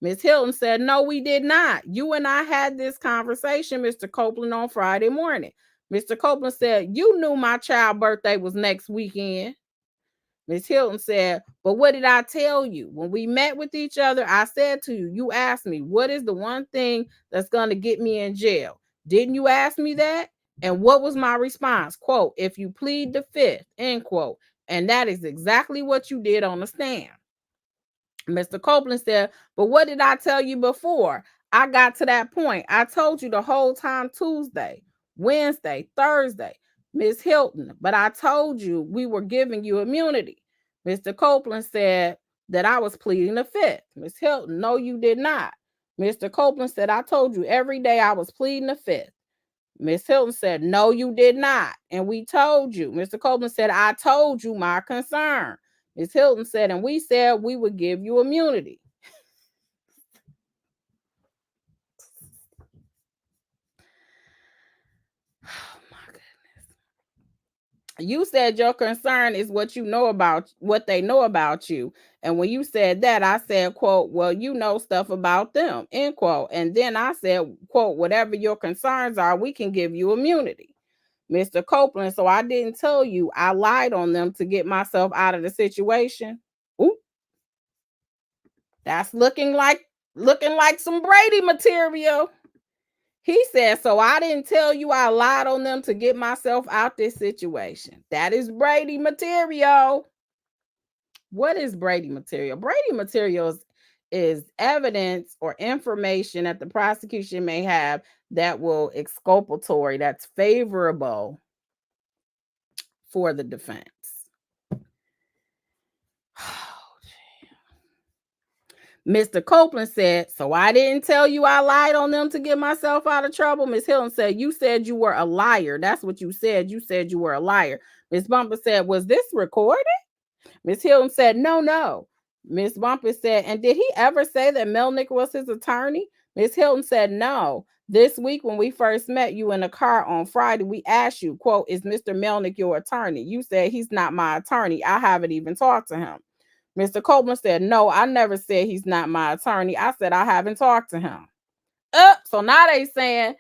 Ms. Hilton said, no, we did not. You and I had this conversation, Mr. Copeland, on Friday morning. Mr. Copeland said, you knew my child's birthday was next weekend. Ms. Hilton said, but what did I tell you? When we met with each other, I said to you, you asked me, what is the one thing that's going to get me in jail? Didn't you ask me that? And what was my response? Quote, if you plead the fifth, end quote. And that is exactly what you did on the stand. Mr. Copeland said, but what did I tell you before I got to that point? I told you the whole time Tuesday, Wednesday, Thursday, Ms. Hilton, but I told you we were giving you immunity. Mr. Copeland said that I was pleading the fifth. Ms. Hilton, no, you did not. Mr. Copeland said, I told you every day I was pleading the fifth. Ms. Hilton said, no, you did not. And we told you. Mr. Copeland said, I told you my concern. Ms. Hilton said, and we said we would give you immunity. Oh my goodness. You said your concern is what you know about, what they know about you. And when you said that, I said, quote, well, you know stuff about them, end quote. And then I said, quote, whatever your concerns are, we can give you immunity. Mr. Copeland, so I didn't tell you I lied on them to get myself out of the situation. Ooh. That's looking like some Brady material. He said, so I didn't tell you I lied on them to get myself out this situation. That is Brady material. What is Brady material? Brady material is evidence or information that the prosecution may have that will exculpatory, that's favorable for the defense. Mr. Copeland said, so I didn't tell you I lied on them to get myself out of trouble. Ms. Hilton said, you said you were a liar. That's what you said. You said you were a liar. Ms. Bumper said, was this recorded? Ms. Hilton said, no. Ms. Bumper said, and did he ever say that Melnick was his attorney? Ms. Hilton said, no. This week when we first met you in the car on Friday, we asked you, quote, is Mr. Melnick your attorney? You said, he's not my attorney. I haven't even talked to him. Mr. Copeland said, no, I never said he's not my attorney. I said, I haven't talked to him. So now he's saying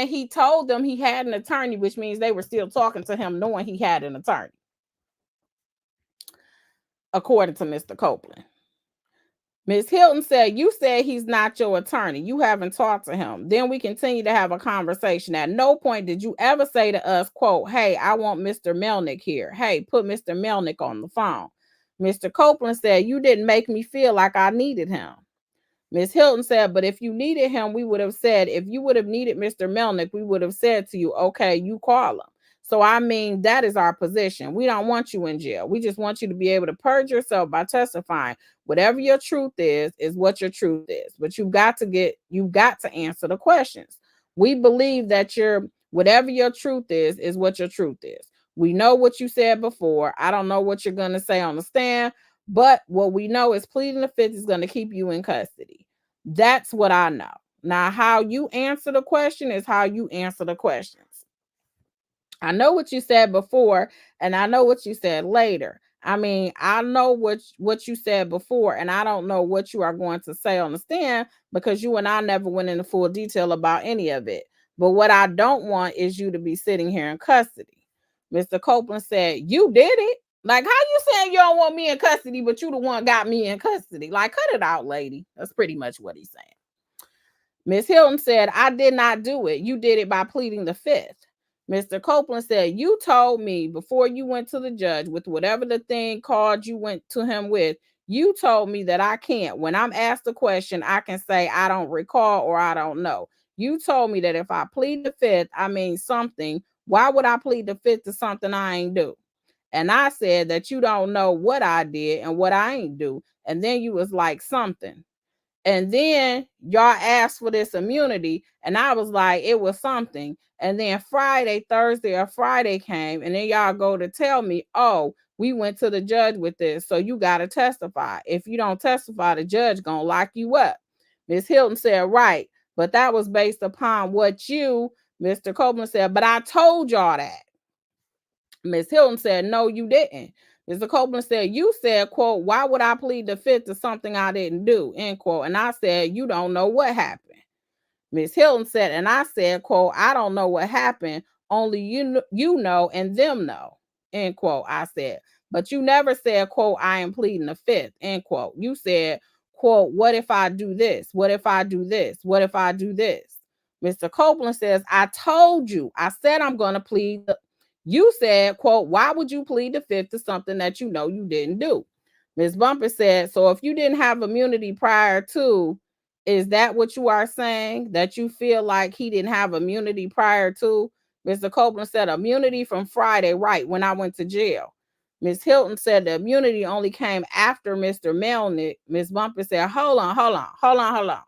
he told them he had an attorney, which means they were still talking to him knowing he had an attorney. according to Mr. Copeland. Ms. Hilton said, you said he's not your attorney. You haven't talked to him. Then we continue to have a conversation. At no point did you ever say to us, quote, hey, I want Mr. Melnick here. Hey, put Mr. Melnick on the phone. Mr. Copeland said, you didn't make me feel like I needed him. Ms. Hilton said, but if you needed him, we would have said, if you would have needed Mr. Melnick, we would have said to you, okay, you call him. So, I mean, that is our position. We don't want you in jail. We just want you to be able to purge yourself by testifying. Whatever your truth is what your truth is. But you've got to answer the questions. We believe that whatever your truth is what your truth is. We know what you said before. I don't know what you're going to say on the stand, but what we know is pleading the fifth is going to keep you in custody. That's what I know. Now, how you answer the question is how you answer the questions. I know what you said before, and I know what you said later. I mean, I know what you said before, and I don't know what you are going to say on the stand because you and I never went into full detail about any of it. But what I don't want is you to be sitting here in custody. Mr. Copeland said, you did it. Like, how you saying you don't want me in custody, but you the one got me in custody? Like, cut it out, lady. That's pretty much what he's saying. Ms. Hilton said, I did not do it. You did it by pleading the fifth. Mr. Copeland said, you told me before you went to the judge with whatever the thing called you went to him with, you told me that I can't. When I'm asked a question, I can say I don't recall or I don't know. You told me that if I plead the fifth, I mean something. Why would I plead the fifth to something I ain't do? And I said that you don't know what I did and what I ain't do. And then you was like something. And then y'all asked for this immunity, and I was like, it was something. And then Thursday or Friday came, and then y'all go to tell me, oh, we went to the judge with this, so you got to testify. If you don't testify, the judge gonna lock you up. Ms. Hilton said, right, but that was based upon what you, Mr. Copeland said, but I told y'all that. Ms. Hilton said, no, you didn't. Mr. Copeland said, you said, quote, why would I plead the fifth to something I didn't do, end quote. And I said, you don't know what happened. Ms. Hilton said, and I said, quote, I don't know what happened. Only you know and them know, end quote. I said, but you never said, quote, I am pleading the fifth, end quote. You said, quote, what if I do this? What if I do this? What if I do this? Mr. Copeland says, I told you. I said I'm going to plead the You said, quote, why would you plead the fifth to something that you know you didn't do? Ms. Bumper said, so if you didn't have immunity prior to, is that what you are saying? That you feel like he didn't have immunity prior to? Mr. Copeland said, immunity from Friday, right, when I went to jail. Ms. Hilton said the immunity only came after Mr. Melnick. Ms. Bumper said, hold on.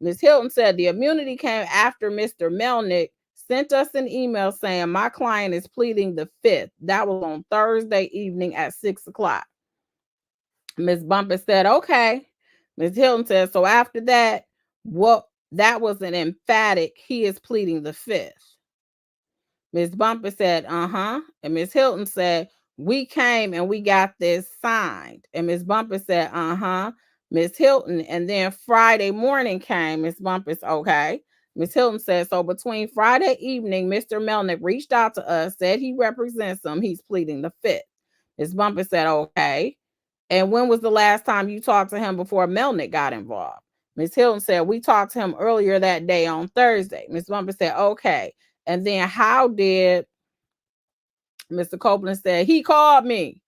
Ms. Hilton said the immunity came after Mr. Melnick sent us an email saying my client is pleading the fifth. That was on Thursday evening at 6:00. Ms. Bumper said, okay. Ms. Hilton said, so after that, that was an emphatic, he is pleading the fifth. Ms. Bumper said, uh-huh. And Ms. Hilton said, we came and we got this signed. And Ms. Bumper said, uh-huh. Ms. Hilton, and then Friday morning came. Ms. Bumper's okay. Ms. Hilton said, so between Friday evening, Mr. Melnick reached out to us, said he represents him. He's pleading the fifth. Ms. Bumper said, okay. And when was the last time you talked to him before Melnick got involved? Ms. Hilton said, we talked to him earlier that day on Thursday. Ms. Bumper said, okay. And then how did Mr. Copeland said, he called me.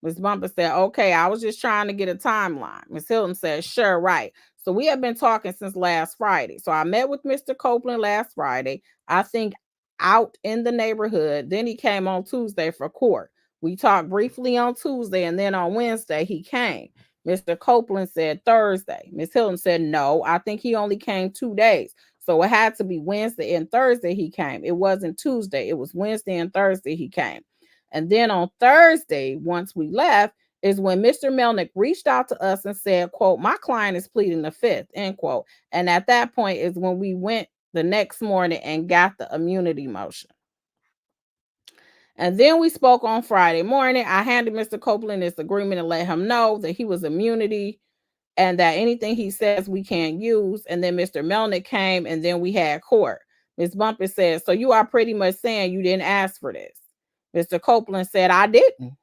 Ms. Bumper said, okay, I was just trying to get a timeline. Ms. Hilton said, sure, right. So we have been talking since last Friday. So I met with Mr. Copeland last Friday, I think out in the neighborhood. Then he came on Tuesday for court. We talked briefly on Tuesday, and then on Wednesday he came. Mr. Copeland said Thursday. Ms. Hilton said, no, I think he only came 2 days. So it had to be Wednesday and Thursday he came. It wasn't Tuesday. It was Wednesday and Thursday he came. And then on Thursday, once we left, is when Mr. Melnick reached out to us and said, quote, my client is pleading the fifth, end quote. And at that point is when we went the next morning and got the immunity motion. And then we spoke on Friday morning. I handed Mr. Copeland this agreement and let him know that he was immunity and that anything he says we can't use. And then Mr. Melnick came, and then we had court. Ms. Bumper said, so you are pretty much saying you didn't ask for this. Mr. Copeland said, I didn't.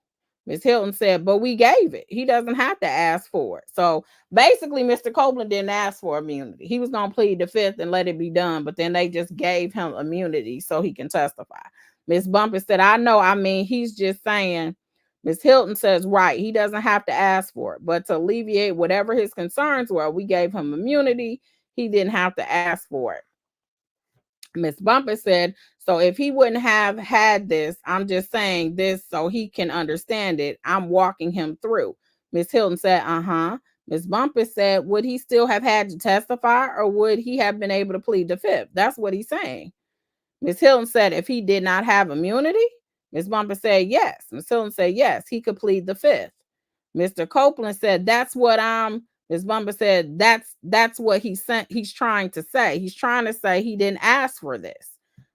Ms. Hilton said, but we gave it. He doesn't have to ask for it. So basically, Mr. Copeland didn't ask for immunity. He was going to plead the fifth and let it be done, but then they just gave him immunity so he can testify. Ms. Bumpus said, I know. I mean, he's just saying. Ms. Hilton says, right, he doesn't have to ask for it, but to alleviate whatever his concerns were, we gave him immunity. He didn't have to ask for it. Ms. Bumpus said, so if he wouldn't have had this, I'm just saying this so he can understand it. I'm walking him through. Ms. Hilton said, Ms. Bumpus said, would he still have had to testify or would he have been able to plead the fifth? That's what he's saying. Ms. Hilton said, if he did not have immunity? Ms. Bumpus said, yes. Ms. Hilton said, yes, he could plead the fifth. Mr. Copeland said, that's what Ms. Bumper said, that's what he's trying to say. He's trying to say he didn't ask for this.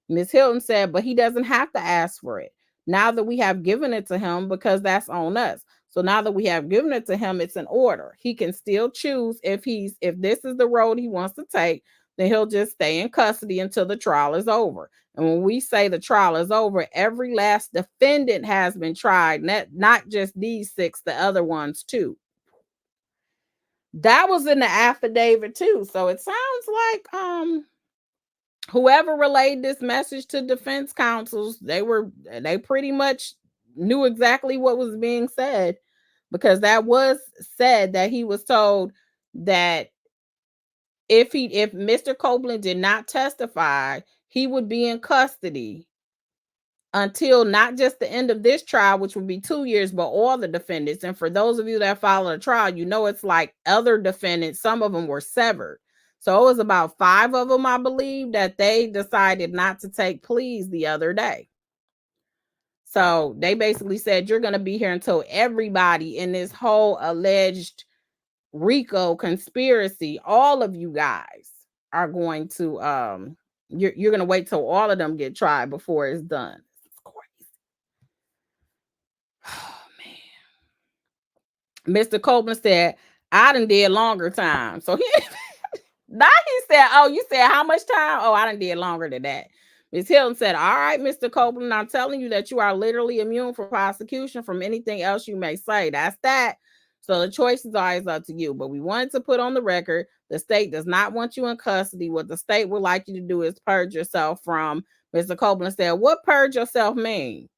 Ms. Hilton said, but he doesn't have to ask for it. Now that we have given it to him, because that's on us. So now that we have given it to him, it's an order. He can still choose if this is the road he wants to take, then he'll just stay in custody until the trial is over. And when we say the trial is over, every last defendant has been tried, not just these 6, the other ones too. That was in the affidavit too. So it sounds like whoever relayed this message to defense counsels, they pretty much knew exactly what was being said, because that was said that he was told that if Mr. Copeland did not testify, he would be in custody until not just the end of this trial, which would be 2 years, but all the defendants. And for those of you that follow the trial, you know it's like other defendants, some of them were severed. So it was about 5 of them, I believe, that they decided not to take pleas the other day. So they basically said, you're going to be here until everybody in this whole alleged RICO conspiracy, all of you guys are going to you're going to wait till all of them get tried before it's done. It's crazy. Oh man. Mr. Copeland said, I done did longer time. So he said, oh, you said how much time? Oh, I done did longer than that. Ms. Hilton said, all right, Mr. Copeland, I'm telling you that you are literally immune from prosecution from anything else you may say. That's that. So the choice is always up to you. But we wanted to put on the record, the state does not want you in custody. What the state would like you to do is purge yourself from. Mr. Copeland said, what purge yourself mean?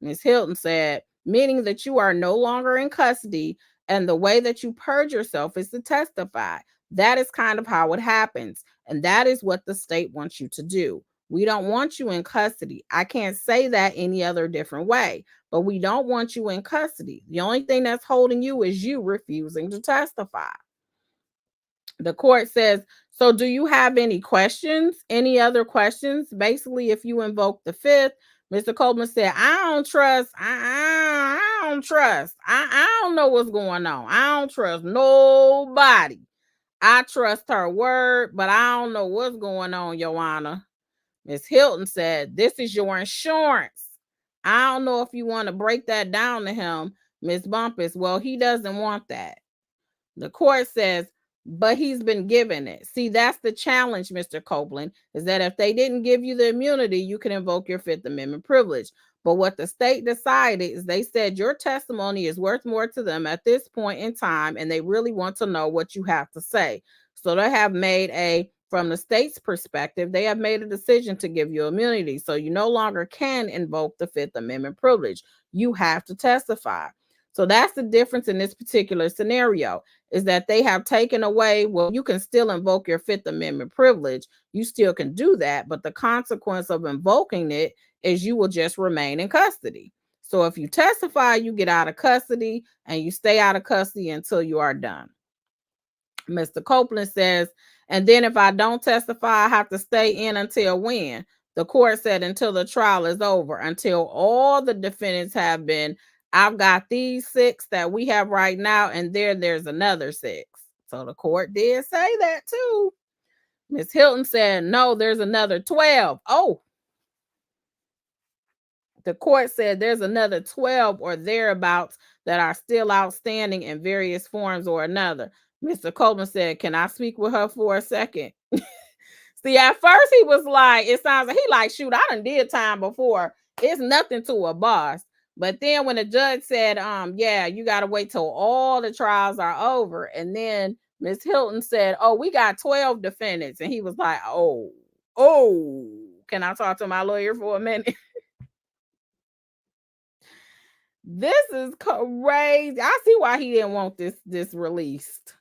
Ms. Hilton said, meaning that you are no longer in custody, and the way that you purge yourself is to testify. That is kind of how it happens. And that is what the state wants you to do. We don't want you in custody. I can't say that any other different way, but we don't want you in custody. The only thing that's holding you is you refusing to testify. The court says, so do you have any questions? Any other questions? Basically, if you invoke the fifth, Mr. Copeland said, I don't trust. I don't know what's going on. I don't trust nobody. I trust her word, but I don't know what's going on, Your Honor. Ms. Hilton said, this is your insurance. I don't know if you want to break that down to him, Ms. Bumpus. Well, he doesn't want that. The court says, but he's been given it. See, that's the challenge, Mr. Copeland, is that if they didn't give you the immunity, you can invoke your Fifth Amendment privilege. But what the state decided is they said your testimony is worth more to them at this point in time, and they really want to know what you have to say. So they have made from the state's perspective, they have made a decision to give you immunity. So you no longer can invoke the Fifth Amendment privilege. You have to testify. So that's the difference in this particular scenario, is that they have taken away, well, you can still invoke your Fifth Amendment privilege. You still can do that, but the consequence of invoking it is you will just remain in custody. So if you testify, you get out of custody and you stay out of custody until you are done. Mr. Copeland says, and then if I don't testify, I have to stay in until when? The court said until the trial is over, until all the defendants have been. I've got these 6 that we have right now, and there's another 6. So the court did say that too. Ms. Hilton said, no, there's another 12. Oh, the court said there's another 12 or thereabouts that are still outstanding in various forms or another. Mr. Coleman said, can I speak with her for a second? See, at first he was like, it sounds like he like, shoot, I done did time before. It's nothing to a boss. But then when the judge said, yeah, you got to wait till all the trials are over. And then Miss Hilton said, oh, we got 12 defendants. And he was like, oh, can I talk to my lawyer for a minute? This is crazy. I see why he didn't want this released.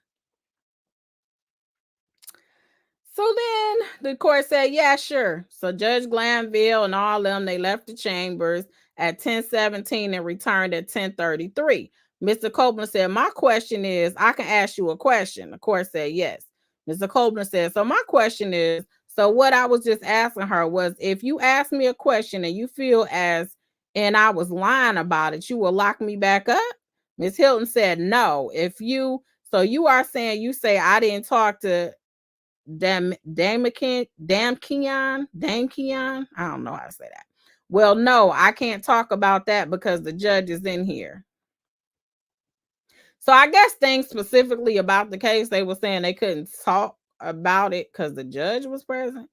So then the court said, yeah, sure. So Judge Glandville and all them, they left the chambers at 10:17 and returned at 10:33. Mr. Copeland said, my question is, I can ask you a question. The court said, yes. Mr. Copeland said, so my question is, so what I was just asking her was, if you ask me a question and you feel as, and I was lying about it, you will lock me back up? Ms. Hilton said, no. So you are saying, you say I didn't talk to Dame Keon. I don't know how to say that. Well, no, I can't talk about that because the judge is in here. So I guess things specifically about the case, they were saying they couldn't talk about it because the judge was present.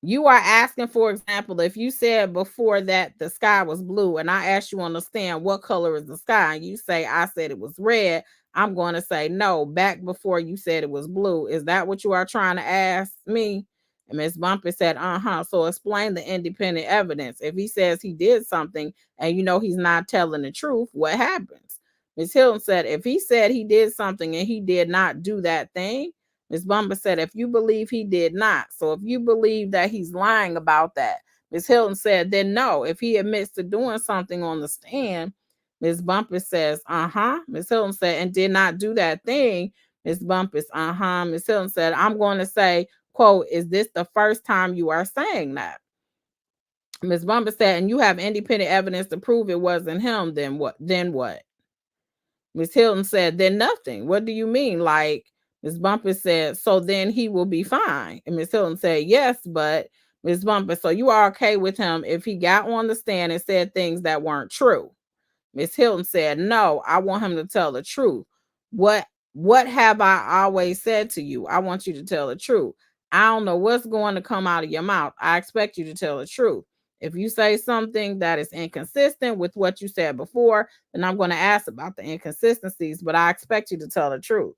You are asking, for example, if you said before that the sky was blue and I asked you on the stand, what color is the sky? And you say, I said it was red. I'm going to say, no, back before you said it was blue. Is that what you are trying to ask me? And Ms. Bumpy said, so explain the independent evidence. If he says he did something and you know he's not telling the truth, what happens? Ms. Hilton said, if he said he did something and he did not do that thing, Ms. Bumper said, if you believe he did not, so if you believe that he's lying about that, Ms. Hilton said, then no. If he admits to doing something on the stand, Ms. Bumper says, Ms. Hilton said, and did not do that thing. Ms. Bumpus, Ms. Hilton said, I'm going to say, quote, is this the first time you are saying that? Ms. Bumper said, and you have independent evidence to prove it wasn't him, then what? Ms. Hilton said, then nothing. What do you mean? Like, Ms. Bumper said, so then he will be fine. And Ms. Hilton said, yes, but Ms. Bumper, so you are okay with him if he got on the stand and said things that weren't true? Ms. Hilton said, no, I want him to tell the truth. What have I always said to you? I want you to tell the truth. I don't know what's going to come out of your mouth. I expect you to tell the truth. If you say something that is inconsistent with what you said before, then I'm going to ask about the inconsistencies, but I expect you to tell the truth.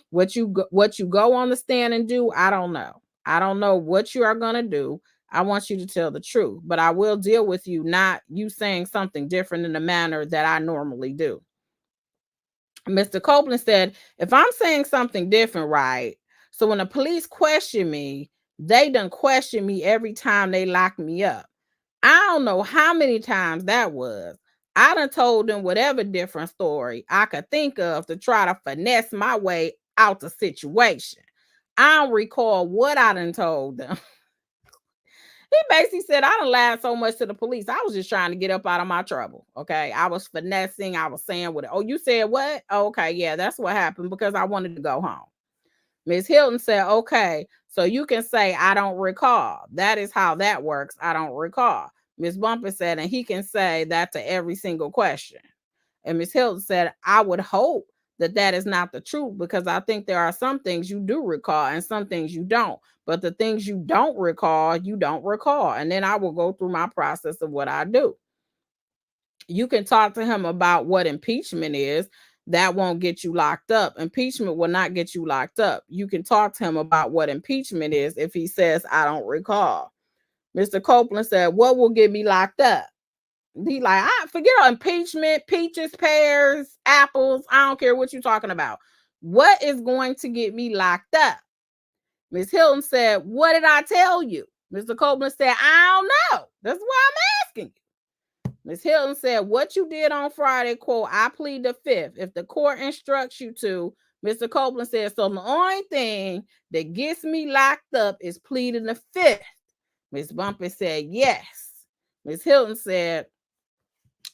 What you go on the stand and do, I don't know. I don't know what you are going to do. I want you to tell the truth, but I will deal with you, not you saying something different in the manner that I normally do. Mr. Copeland said, if I'm saying something different, right? So when the police question me, they done question me every time they lock me up. I don't know how many times that was. I done told them whatever different story I could think of to try to finesse my way out the situation. I don't recall what I done told them. He basically said, I done lied so much to the police. I was just trying to get up out of my trouble. Okay. I was finessing. I was saying what, oh, you said what? Oh, okay. Yeah, that's what happened because I wanted to go home. Ms. Hilton said, okay, so you can say, I don't recall. That is how that works. I don't recall. Ms. Bumper said, and he can say that to every single question. And Ms. Hilton said, I would hope that that is not the truth because I think there are some things you do recall and some things you don't. But the things you don't recall, you don't recall. And then I will go through my process of what I do. You can talk to him about what impeachment is. That won't get you locked up. Impeachment will not get you locked up. You can talk to him about what impeachment is if he says, I don't recall. Mr. Copeland said, what will get me locked up? He like, I forget impeachment, peaches, pears, apples. I don't care what you're talking about. What is going to get me locked up? Ms. Hilton said, what did I tell you? Mr. Copeland said, I don't know. That's why I'm asking you. Ms. Hilton said, what you did on Friday, quote, I plead the fifth. If the court instructs you to, Mr. Copeland said, so the only thing that gets me locked up is pleading the fifth. Ms. Bumper said, yes. Ms. Hilton said,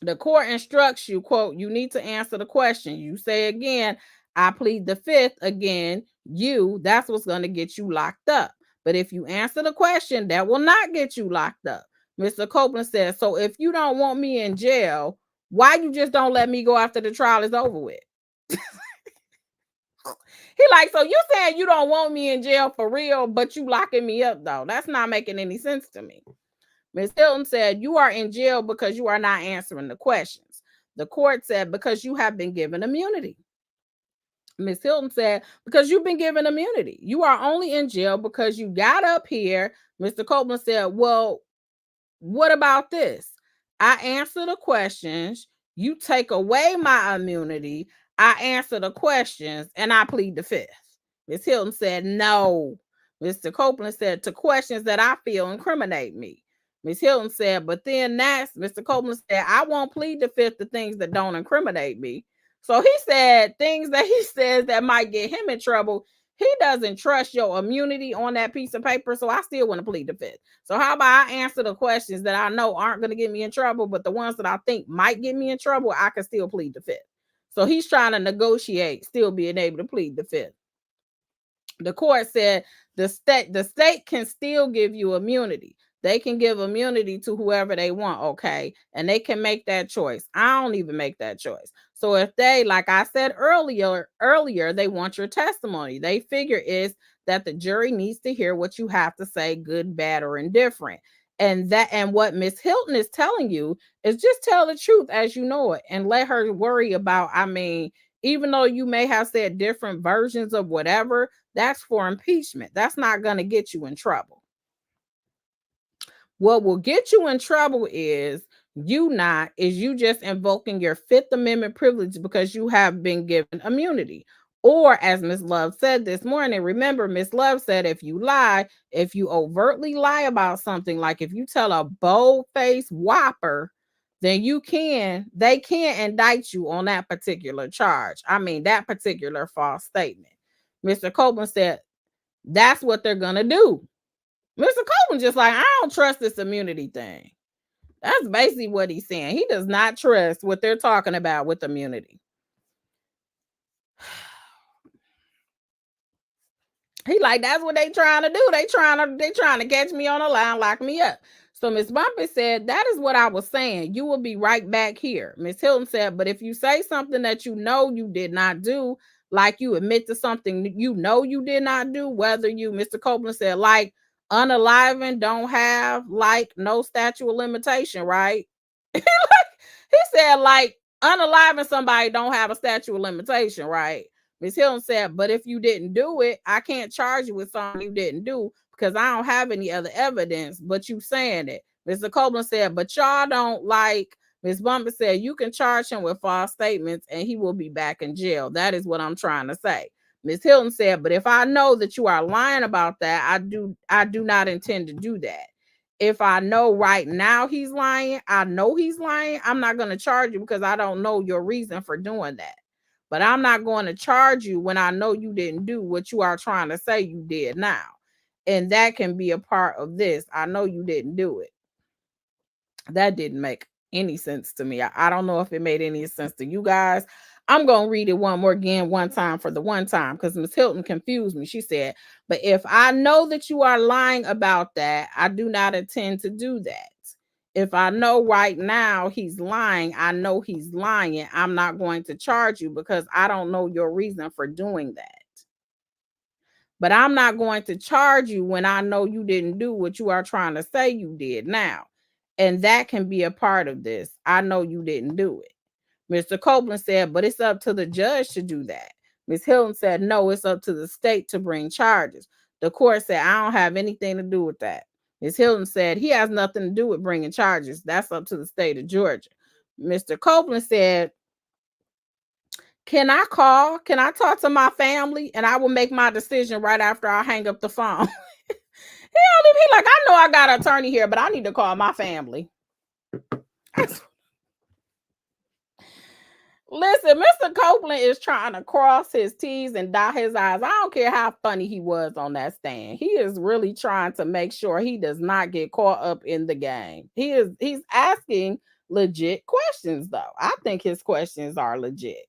the court instructs you, quote, you need to answer the question. You say again, I plead the fifth again, that's what's going to get you locked up. But if you answer the question, that will not get you locked up. Mr. Copeland says, so if you don't want me in jail, why you just don't let me go after the trial is over with? He like, so you saying you don't want me in jail for real, but you locking me up though. That's not making any sense to me. Ms. Hilton said, you are in jail because you are not answering the questions. The court said, because you have been given immunity. Ms. Hilton said, because you've been given immunity. You are only in jail because you got up here. Mr. Copeland said, well, what about this? I answer the questions. You take away my immunity. I answer the questions and I plead the fifth. Ms. Hilton said, no. Mr. Copeland said, to questions that I feel incriminate me. Ms. Hilton said, but then next, Mr. Copeland said, I won't plead the fifth to things that don't incriminate me. So he said things that he says that might get him in trouble. He doesn't trust your immunity on that piece of paper, so I still want to plead the fifth. So how about I answer the questions that I know aren't going to get me in trouble, but the ones that I think might get me in trouble, I can still plead the fifth. So he's trying to negotiate, still being able to plead the fifth. The court said the state can still give you immunity. They can give immunity to whoever they want, okay? And they can make that choice. I don't even make that choice. So if they, like I said earlier, they want your testimony. They figure is that the jury needs to hear what you have to say, good, bad, or indifferent. And what Miss Hilton is telling you is just tell the truth as you know it and let her worry about, even though you may have said different versions of whatever, that's for impeachment. That's not going to get you in trouble. What will get you in trouble is you just invoking your Fifth Amendment privilege because you have been given immunity. Or as Ms. Love said this morning, remember Ms. Love said if you overtly lie about something, like if you tell a bold-faced whopper, then they can indict you on that particular charge. That particular false statement. Mr. Copeland said that's what they're going to do. Mr. Copeland just like, I don't trust this immunity thing. That's basically what he's saying. He does not trust what they're talking about with immunity. He like, that's what they trying to do. They trying to catch me on the line, lock me up. So Miss Bumpy said, that is what I was saying. You will be right back here. Miss Hilton said, but if you say something that you know you did not do, like you admit to something you know you did not do, whether you, Mr. Copeland said, like unaliving don't have like no statute of limitation, right? He said like unaliving somebody don't have a statute of limitation, right? Ms. Hilton said, but if you didn't do it, I can't charge you with something you didn't do because I don't have any other evidence, but you saying it. Mr. Copeland said, but y'all don't like, Ms. Bumper said, you can charge him with false statements and he will be back in jail. That is what I'm trying to say. Ms. Hilton said, but if I know that you are lying about that, I do not intend to do that. If I know right now he's lying, I'm not going to charge you because I don't know your reason for doing that. But I'm not going to charge you when I know you didn't do what you are trying to say you did now. And that can be a part of this. I know you didn't do it. That didn't make any sense to me. I don't know if it made any sense to you guys. I'm going to read it one time for the one time because Ms. Hilton confused me. She said, but if I know that you are lying about that, I do not intend to do that. If I know right now he's lying, I know he's lying. I'm not going to charge you because I don't know your reason for doing that. But I'm not going to charge you when I know you didn't do what you are trying to say you did now. And that can be a part of this. I know you didn't do it. Mr. Copeland said, but it's up to the judge to do that. Ms. Hilton said, no, it's up to the state to bring charges. The court said, I don't have anything to do with that. Ms. Hilton said, he has nothing to do with bringing charges. That's up to the state of Georgia. Mr. Copeland said, can I talk to my family and I will make my decision right after I hang up the phone? He like, I know I got an attorney here, but I need to call my family. Listen, Mr. Copeland is trying to cross his T's and dot his I's. I don't care how funny he was on that stand. He is really trying to make sure he does not get caught up in the game. He's asking legit questions, though. I think his questions are legit.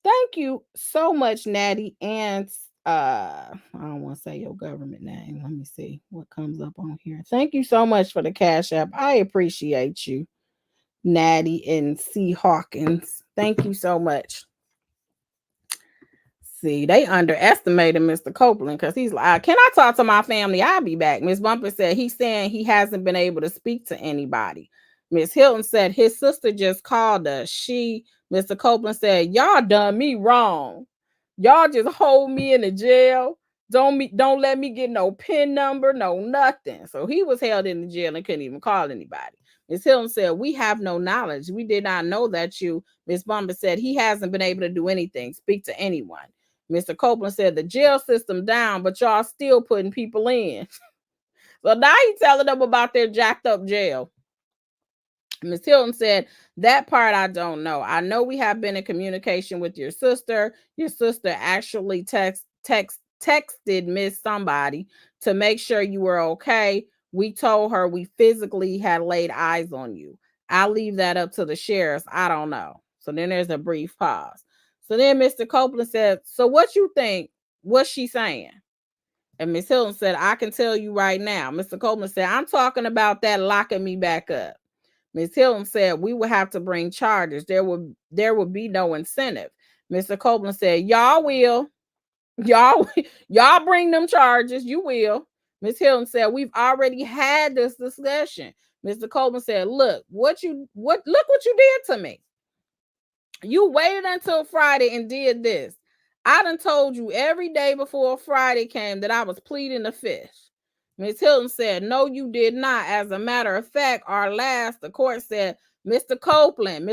Thank you so much, Natty. And I don't want to say your government name. Let me see what comes up on here. Thank you so much for the Cash App. I appreciate you, Natty and C. Hawkins. Thank you so much. See, they underestimated Mr. Copeland because he's like, can I talk to my family? I'll be back. Ms. Bumper said he's saying he hasn't been able to speak to anybody. Miss Hilton said his sister just called us. Mr. Copeland said, y'all done me wrong. Y'all just hold me in the jail. Don't let me get no PIN number, no nothing. So he was held in the jail and couldn't even call anybody. Miss Hilton said, we have no knowledge. We did not know that you. Miss Bumper said, he hasn't been able to do anything, speak to anyone. Mr. Copeland said, the jail system down, but y'all still putting people in. So now he's telling them about their jacked up jail. Ms. Hilton said, that part I don't know. I know we have been in communication with your sister. Your sister actually texted Miss somebody to make sure you were okay. We told her we physically had laid eyes on you. I'll leave that up to the sheriffs. I don't know. So then there's a brief pause. So then Mr. Copeland said, so what you think? What's she saying? And Ms. Hilton said, I can tell you right now. Mr. Copeland said, I'm talking about that locking me back up. Ms. Hilton said, we would have to bring charges. There would be no incentive. Mr. Copeland said, y'all will. Y'all bring them charges. You will. Ms. Hilton said, we've already had this discussion. Mr. Copeland said, look what you did to me. You waited until Friday and did this. I done told you every day before Friday came that I was pleading the fifth. Ms. Hilton said, no, you did not. As a matter of fact, the court said, Mr. Copeland,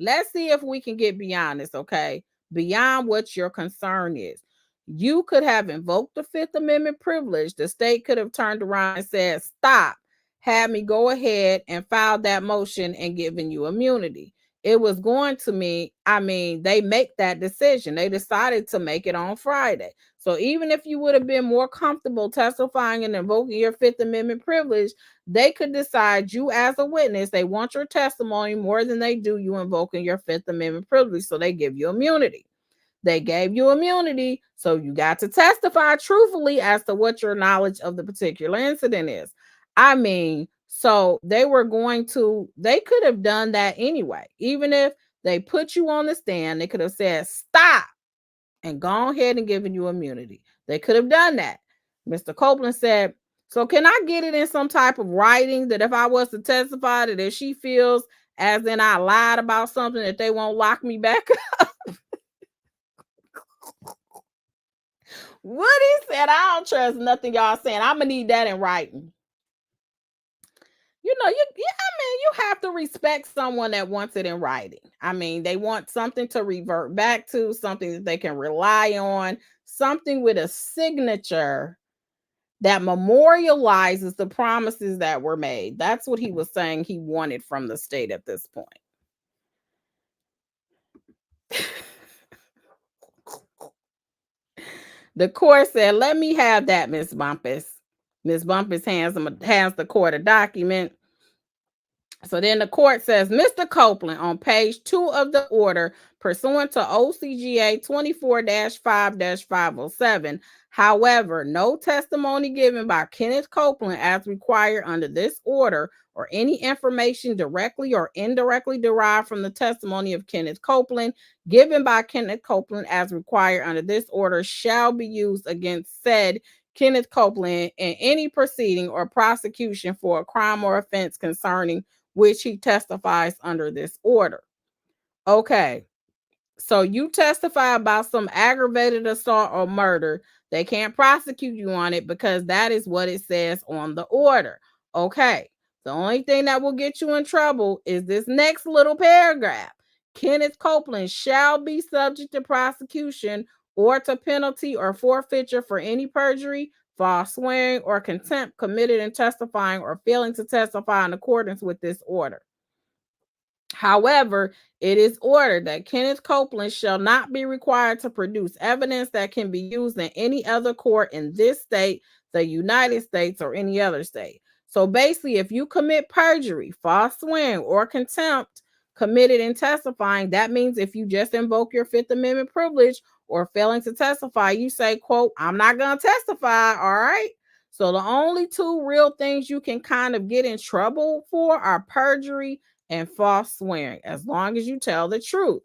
let's see if we can get beyond this, okay? Beyond what your concern is. You could have invoked the Fifth Amendment privilege. The state could have turned around and said, stop, had me go ahead and file that motion and given you immunity. It was going to me, they make that decision. They decided to make it on Friday. So even if you would have been more comfortable testifying and invoking your Fifth Amendment privilege, they could decide you as a witness, they want your testimony more than they do you invoking your Fifth Amendment privilege. So they give you immunity. They gave you immunity, so you got to testify truthfully as to what your knowledge of the particular incident is. So they could have done that anyway. Even if they put you on the stand, they could have said, stop, and gone ahead and given you immunity. They could have done that. Mr. Copeland said, so can I get it in some type of writing that if I was to testify that if she feels as in I lied about something that they won't lock me back up? Woody said, I don't trust nothing y'all saying. I'm going to need that in writing. You have to respect someone that wants it in writing. They want something to revert back to, something that they can rely on, something with a signature that memorializes the promises that were made. That's what he was saying he wanted from the state at this point. The court said, let me have that, Miss Bumpus. Miss Bumpus hands the court a document. So then the court says, Mr. Copeland, on page 2 of the order, pursuant to OCGA 24-5-507, however, no testimony given by Kenneth Copeland as required under this order or any information directly or indirectly derived from the testimony of Kenneth Copeland given by Kenneth Copeland as required under this order shall be used against said Kenneth Copeland in any proceeding or prosecution for a crime or offense concerning which he testifies under this order. Okay, so you testify about some aggravated assault or murder. They can't prosecute you on it because that is what it says on the order. Okay, the only thing that will get you in trouble is this next little paragraph. Kenneth Copeland shall be subject to prosecution or to penalty or forfeiture for any perjury, false swearing, or contempt committed in testifying or failing to testify in accordance with this order. However, it is ordered that Kenneth Copeland shall not be required to produce evidence that can be used in any other court in this state, the United States, or any other state. So basically, if you commit perjury, false swearing, or contempt committed in testifying, that means if you just invoke your Fifth Amendment privilege or failing to testify, you say, quote, I'm not going to testify, all right? So the only two real things you can kind of get in trouble for are perjury and false swearing, as long as you tell the truth.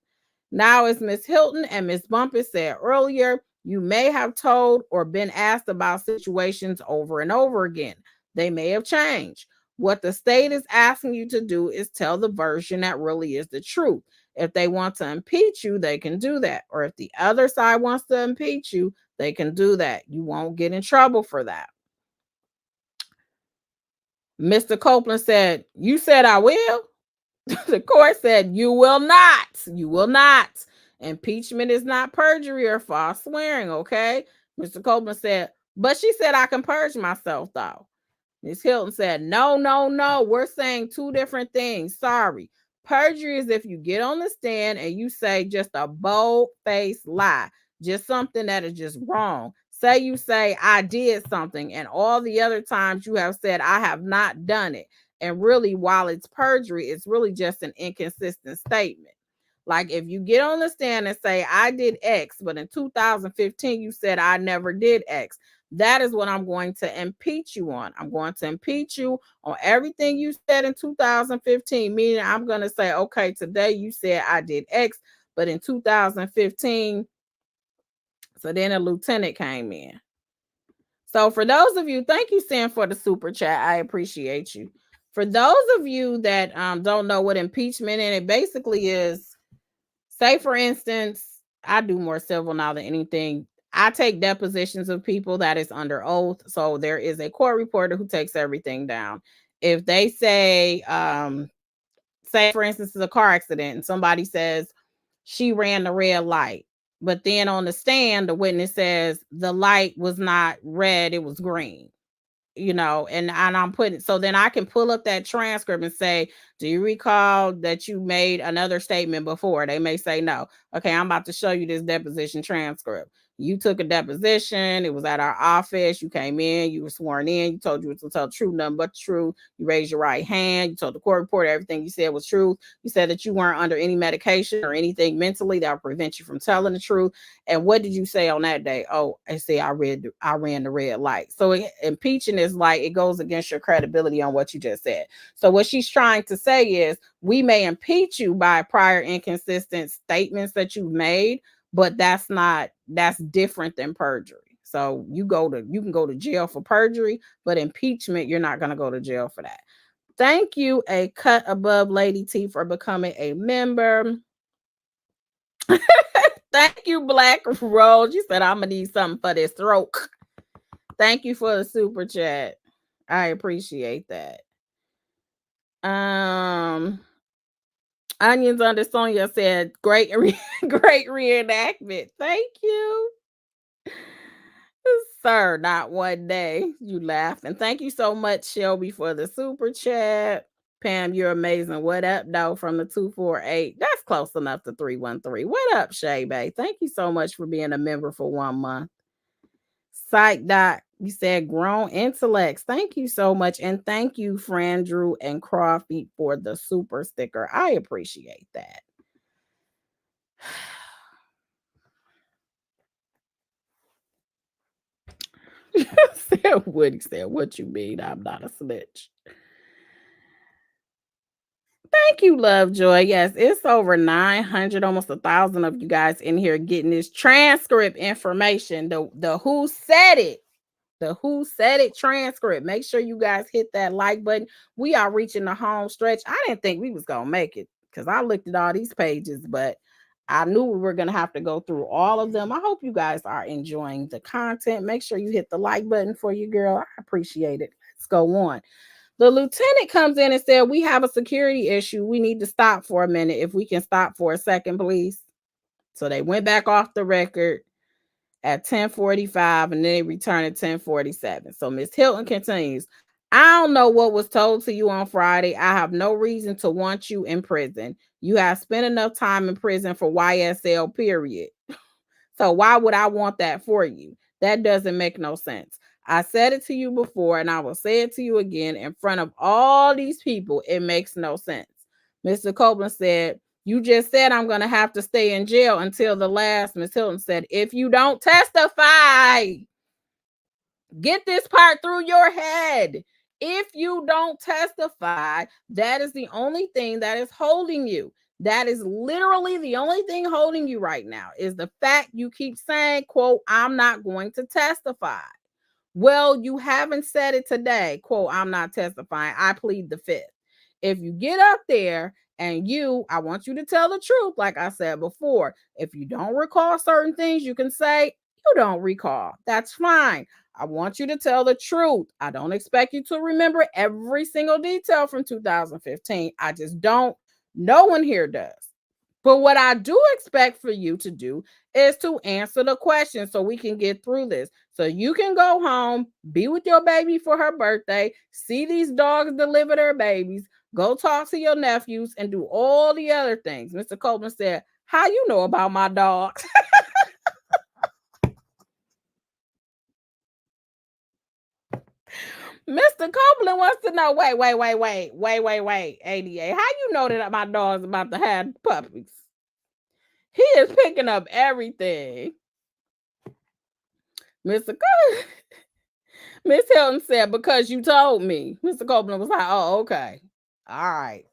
Now, as Ms. Hilton and Ms. Bumpus said earlier, you may have told or been asked about situations over and over again. They may have changed. What the state is asking you to do is tell the version that really is the truth. If they want to impeach you, they can do that. Or if the other side wants to impeach you, they can do that. You won't get in trouble for that. Mr. Copeland said, "You said I will." The court said, "You will not. You will not. Impeachment is not perjury or false swearing." Okay. Mr. Copeland said, "But she said I can purge myself, though." Ms. Hilton said, "No, no, no. We're saying two different things. Sorry. Perjury is if you get on the stand and you say just a bold-faced lie, just something that is just wrong. Say you say, I did something, and all the other times you have said, I have not done it. And really, while it's perjury, it's really just an inconsistent statement. Like if you get on the stand and say, I did X, but in 2015, you said, I never did X. That is what I'm going to impeach you on. I'm going to impeach you on everything you said in 2015, meaning I'm going to say, okay, today you said I did X, but in 2015, so then a lieutenant came in. So for those of you, thank you, Sam, for the super chat. I appreciate you. For those of you that don't know what impeachment, and it basically is, say for instance, I do more civil now than anything. I take depositions of people that is under oath. So there is a court reporter who takes everything down. If they say, say for instance, it's a car accident and somebody says she ran the red light, but then on the stand, the witness says the light was not red, it was green. And I'm putting, so then I can pull up that transcript and say, do you recall that you made another statement before? They may say no. Okay, I'm about to show you this deposition transcript. You took a deposition, it was at our office, you came in, you were sworn in, you told you to tell the truth, nothing but the truth. You raised your right hand, you told the court reporter everything you said was truth. You said that you weren't under any medication or anything mentally that would prevent you from telling the truth. And what did you say on that day? Oh, I say I ran the red light. So impeaching is like it goes against your credibility on what you just said. So what she's trying to say is we may impeach you by prior inconsistent statements that you've made, but that's different than perjury. So you can go to jail for perjury, but impeachment, you're not going to go to jail for that. Thank you, a cut above Lady T, for becoming a member. Thank you, Black Rose. You said I'm gonna need something for this throat. Thank you for the super chat. I appreciate that. Onions under Sonia said, great reenactment. Thank you. Sir, not one day. You laugh. And thank you so much, Shelby, for the super chat. Pam, you're amazing. What up, though, from the 248? That's close enough to 313. What up, Shay Bay? Thank you so much for being a member for 1 month. Psych Doc, you said grown intellects. Thank you so much. And thank you, Frandrew and Crawford, for the super sticker. I appreciate that. Woody said, what you mean? I'm not a snitch. Thank you, Lovejoy. Yes, it's over 900, almost 1,000 of you guys in here getting this transcript information. The who said it. The who said it transcript. Make sure you guys hit that like button. We are reaching the home stretch. I didn't think we was going to make it because I looked at all these pages, but I knew we were going to have to go through all of them. I hope you guys are enjoying the content. Make sure you hit the like button for you, girl. I appreciate it. Let's go on. The lieutenant comes in and said, we have a security issue. We need to stop for a minute. If we can stop for a second, please. So they went back off the record at 10:45 and then they returned at 10:47. So Miss Hilton continues, I don't know what was told to you on Friday. I have no reason to want you in prison. You have spent enough time in prison for YSL, period. So why would I want that for you? That doesn't make no sense. I said it to you before and I will say it to you again in front of all these people. It makes no sense. Mr. Copeland said, you just said I'm going to have to stay in jail until the last. Ms. Hilton said, if you don't testify, get this part through your head. If you don't testify, that is the only thing that is holding you. That is literally the only thing holding you right now is the fact you keep saying, quote, I'm not going to testify. Well, you haven't said it today. Quote, I'm not testifying. I plead the fifth. If you get up there and I want you to tell the truth, like I said before. If you don't recall certain things, you can say you don't recall. That's fine. I want you to tell the truth. I don't expect you to remember every single detail from 2015. I just don't. No one here does. But what I do expect for you to do is to answer the question so we can get through this. So you can go home, be with your baby for her birthday, see these dogs deliver their babies, go talk to your nephews, and do all the other things. Mr. Copeland said, how you know about my dogs? Mr. Copeland wants to know, wait, ADA, how you know that my dog's about to have puppies? He is picking up everything. Mr. Miss Hilton said, because you told me. Mr. Copeland was like, oh, okay. All right.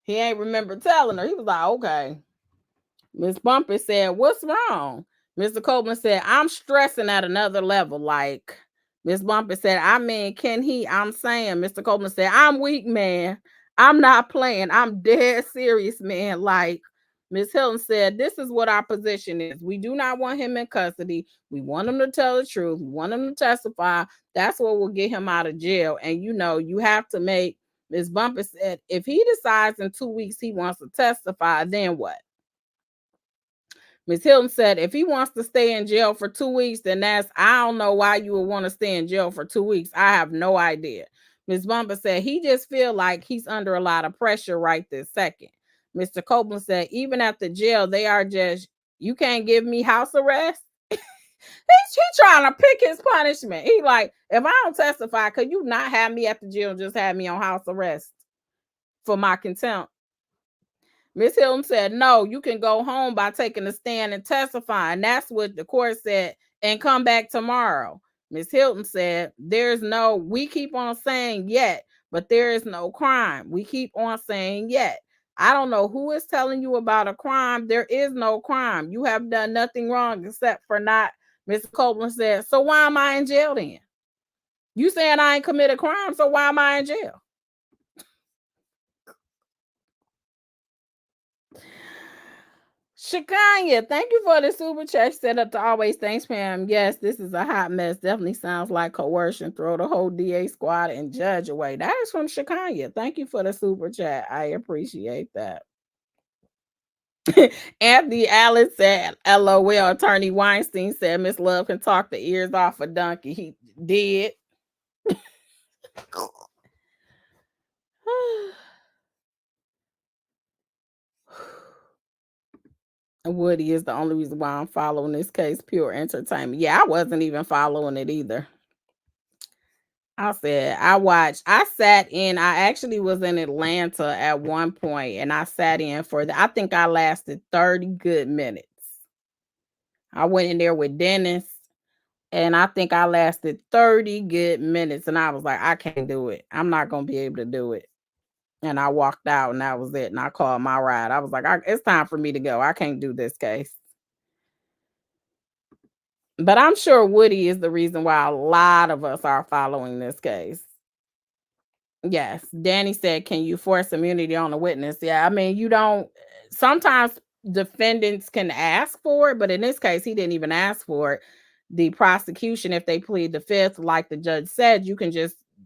He ain't remember telling her. He was like, okay. Miss Bumpy said, what's wrong? Mr. Copeland said, I'm stressing at another level. Like Miss Bumpy said, I mean, I'm saying, Mr. Copeland said, I'm weak, man. I'm not playing. I'm dead serious, man. Like Miss Hilton said, this is what our position is. We do not want him in custody. We want him to tell the truth. We want him to testify. That's what will get him out of jail. And you have to make, Miss Bumpy said, if he decides in 2 weeks he wants to testify, then what? Ms. Hilton said, if he wants to stay in jail for 2 weeks, then I don't know why you would want to stay in jail for 2 weeks. I have no idea. Ms. Bumper said, he just feel like he's under a lot of pressure right this second. Mr. Copeland said, even at the jail, they are just, you can't give me house arrest? He's trying to pick his punishment. He like, if I don't testify, could you not have me at the jail and just have me on house arrest for my contempt? Miss Hilton said, no, you can go home by taking a stand and testifying. That's what the court said, and come back tomorrow. Miss Hilton said, we keep on saying yet, but there is no crime. We keep on saying yet. I don't know who is telling you about a crime. There is no crime. You have done nothing wrong except for not. Mr. Copeland said, so why am I in jail then? You saying I ain't committed a crime, so why am I in jail? Shakanya, thank you for the super chat set up to always. Thanks, Pam. Yes, this is a hot mess. Definitely sounds like coercion. Throw the whole DA squad and judge away. That is from Shakanya. Thank you for the super chat. I appreciate that. Anthony Allen said, LOL. Attorney Weinstein said Miss Love can talk the ears off a donkey. He did. Woody is the only reason why I'm following this case. Pure entertainment. Yeah, I wasn't even following it either. I actually was in Atlanta at one point, and I sat in I think I lasted 30 good minutes. I went in there with Dennis, and I think I lasted 30 good minutes, and I was like, I can't do it. I'm not going to be able to do it. And I walked out, and that was it. And I called my ride. I was like, it's time for me to go. I can't do this case. But I'm sure Woody is the reason why a lot of us are following this case. Yes. Danny said, can you force immunity on a witness? Yeah. I mean, sometimes defendants can ask for it, but in this case, he didn't even ask for it. The prosecution, if they plead the fifth, like the judge said,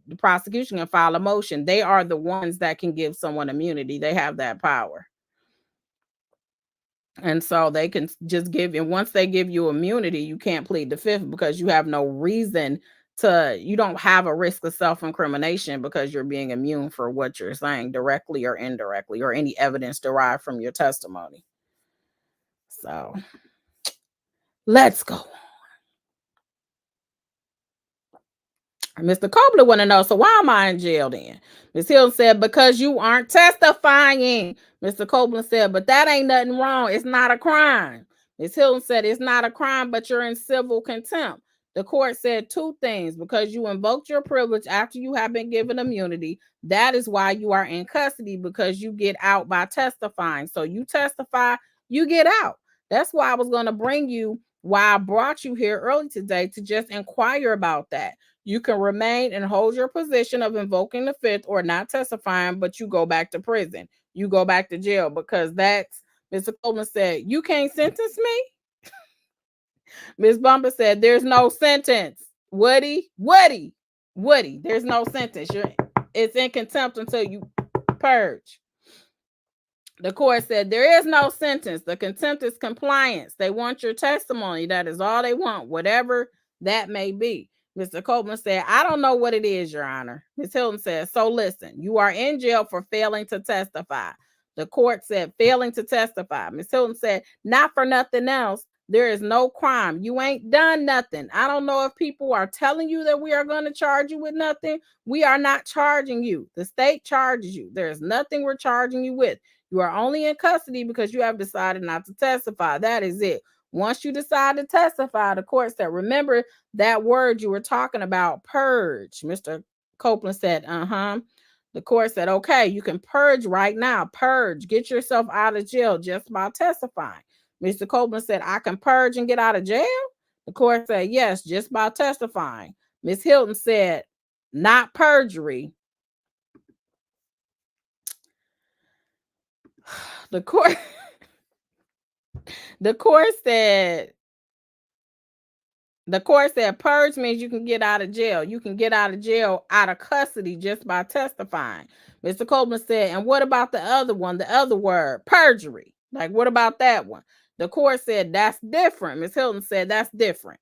the prosecution can file a motion. They are the ones that can give someone immunity. They have that power. And so they can just and once they give you immunity, you can't plead the fifth because you have no reason you don't have a risk of self-incrimination because you're being immune for what you're saying directly or indirectly or any evidence derived from your testimony. So let's go. Mr. Copeland want to know, so why am I in jail then? Ms. Hill said, because you aren't testifying. Mr. Copeland said, but that ain't nothing wrong. It's not a crime. Ms. Hill said, it's not a crime, but you're in civil contempt. The court said two things. Because you invoked your privilege after you have been given immunity, that is why you are in custody, because you get out by testifying. So you testify, you get out. That's why I was going to bring you why I brought you here early today to just inquire about that. You can remain and hold your position of invoking the fifth or not testifying, but you go back to prison. You go back to jail because that's Mr. Coleman said, you can't sentence me. Ms. Bumper said, there's no sentence. Woody, there's no sentence. It's in contempt until you purge. The court said there is no sentence. The contempt is compliance. They want your testimony. That is all they want, whatever that may be. Mr. Copeland said, I don't know what it is, Your Honor. Ms. Hilton said, so listen, you are in jail for failing to testify. The court said, failing to testify. Ms. Hilton said, not for nothing else. There is no crime. You ain't done nothing. I don't know if people are telling you that we are going to charge you with nothing. We are not charging you. The state charges you. There is nothing we're charging you with. You are only in custody because you have decided not to testify. That is it. Once you decide to testify, the court said, remember that word you were talking about, purge. Mr. Copeland said, The court said, okay, you can purge right now. Purge. Get yourself out of jail just by testifying. Mr. Copeland said, I can purge and get out of jail? The court said, yes, just by testifying. Ms. Hilton said, not perjury. The court said purge means you can get out of jail. You can get out of jail out of custody just by testifying. Mr. Copeland said, and what about the other one, the other word, perjury? Like, what about that one? The court said, that's different. Ms. Hilton said, that's different.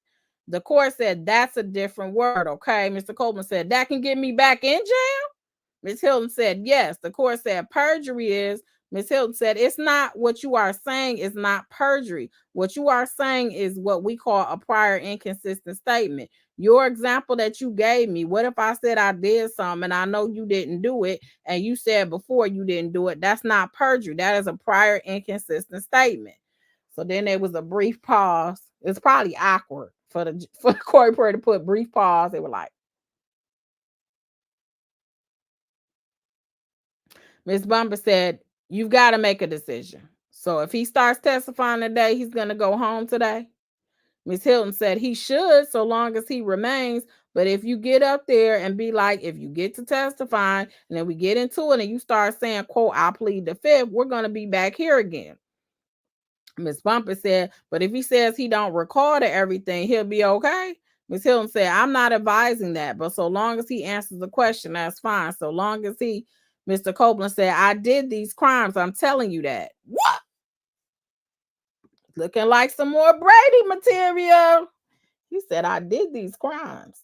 The court said, that's a different word, okay? Mr. Copeland said, that can get me back in jail? Ms. Hilton said, yes. The court said, perjury is, Ms. Hilton said, it's not what you are saying is not perjury. What you are saying is what we call a prior inconsistent statement. Your example that you gave me, what if I said I did something and I know you didn't do it and you said before you didn't do it? That's not perjury. That is a prior inconsistent statement. So then there was a brief pause. It's probably awkward for the court reporter to put brief pause. They were like, Ms. Bumper said, you've got to make a decision. So if he starts testifying today, he's going to go home today. Ms. Hilton said he should, so long as he remains. But if you get up there and be like, if you get to testifying and then we get into it and you start saying, quote, I plead the fifth, we're going to be back here again. Ms. Bumper said, but if he says he don't record everything, he'll be okay. Ms. Hilton said, I'm not advising that, but so long as he answers the question, that's fine. So long as he, Mr. Copeland said, I did these crimes. I'm telling you that. What? Looking like some more Brady material. He said, I did these crimes.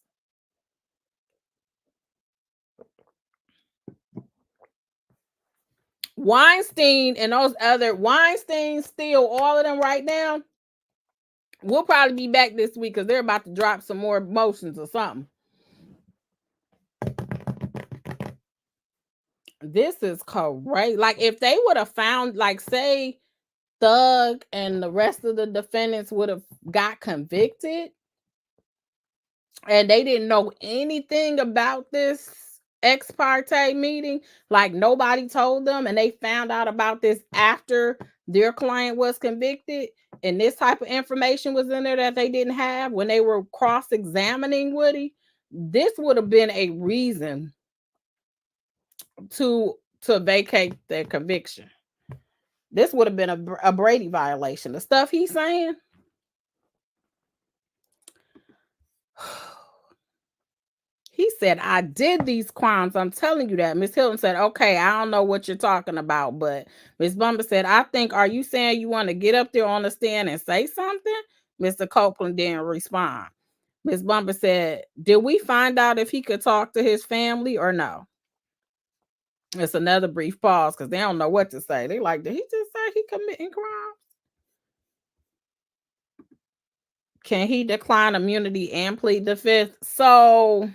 Weinstein and those other, Weinstein, Steele, all of them right now, we'll probably be back this week because they're about to drop some more motions or something. This is correct. Like, if they would have found, like, say, Thug and the rest of the defendants would have got convicted and they didn't know anything about this ex parte meeting, like nobody told them, and they found out about this after their client was convicted, and this type of information was in there that they didn't have when they were cross-examining Woody, this would have been a reason to vacate their conviction. This would have been a Brady violation. The stuff he's saying. He said, I did these crimes. I'm telling you that. Miss Hilton said, okay, I don't know what you're talking about. But Miss Bumper said, I think, are you saying you want to get up there on the stand and say something? Mr. Copeland didn't respond. Miss Bumper said, did we find out if he could talk to his family or no? It's another brief pause because they don't know what to say. They like, did he just say he committing crimes? Can he decline immunity and plead the fifth? So,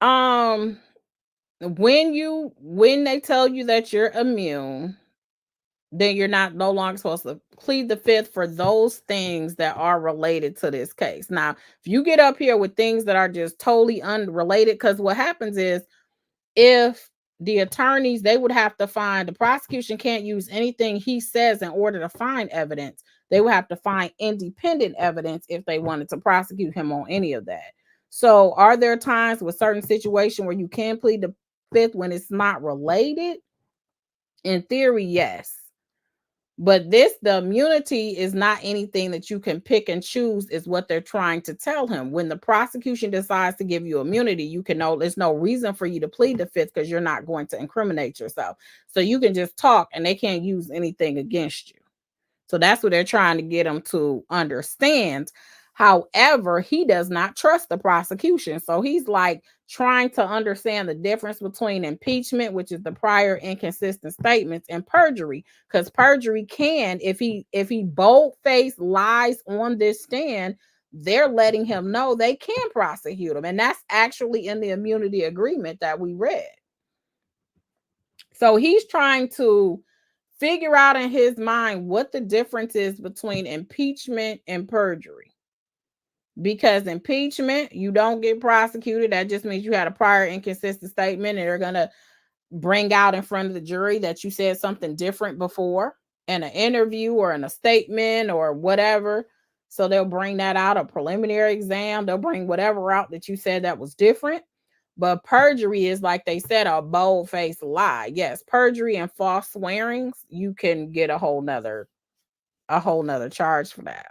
when they tell you that you're immune, then you're no longer supposed to plead the fifth for those things that are related to this case. Now, if you get up here with things that are just totally unrelated, because what happens is if the attorneys, they would have to find, the prosecution can't use anything he says in order to find evidence. They would have to find independent evidence if they wanted to prosecute him on any of that. So are there times with certain situation where you can plead the fifth when it's not related? In theory, yes. But the immunity is not anything that you can pick and choose, is what they're trying to tell him. When the prosecution decides to give you immunity, you can know there's no reason for you to plead the fifth because you're not going to incriminate yourself. So you can just talk and they can't use anything against you. So that's what they're trying to get him to understand. However, he does not trust the prosecution. So he's like trying to understand the difference between impeachment, which is the prior inconsistent statements, and perjury. Because perjury can, if he bold-faced lies on this stand, they're letting him know they can prosecute him. And that's actually in the immunity agreement that we read. So he's trying to figure out in his mind what the difference is between impeachment and perjury. Because impeachment, you don't get prosecuted. That just means you had a prior inconsistent statement and they're going to bring out in front of the jury that you said something different before in an interview or in a statement or whatever. So they'll bring that out, a preliminary exam. They'll bring whatever out that you said that was different. But perjury is, like they said, a bold-faced lie. Yes, perjury and false swearings, you can get a whole nother charge for that.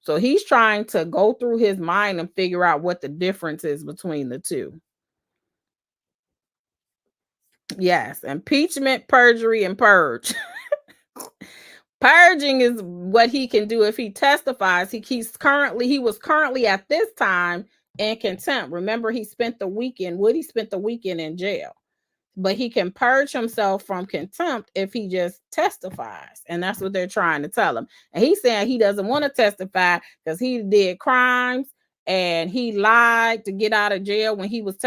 So he's trying to go through his mind and figure out what the difference is between the two. Yes, impeachment, perjury, and purge. Purging is what he can do if he testifies. He was currently at this time in contempt. Remember, he spent the weekend. Woody spent the weekend in jail. But he can purge himself from contempt if he just testifies. And that's what they're trying to tell him. And he's saying he doesn't want to testify because he did crimes and he lied to get out of jail. When he was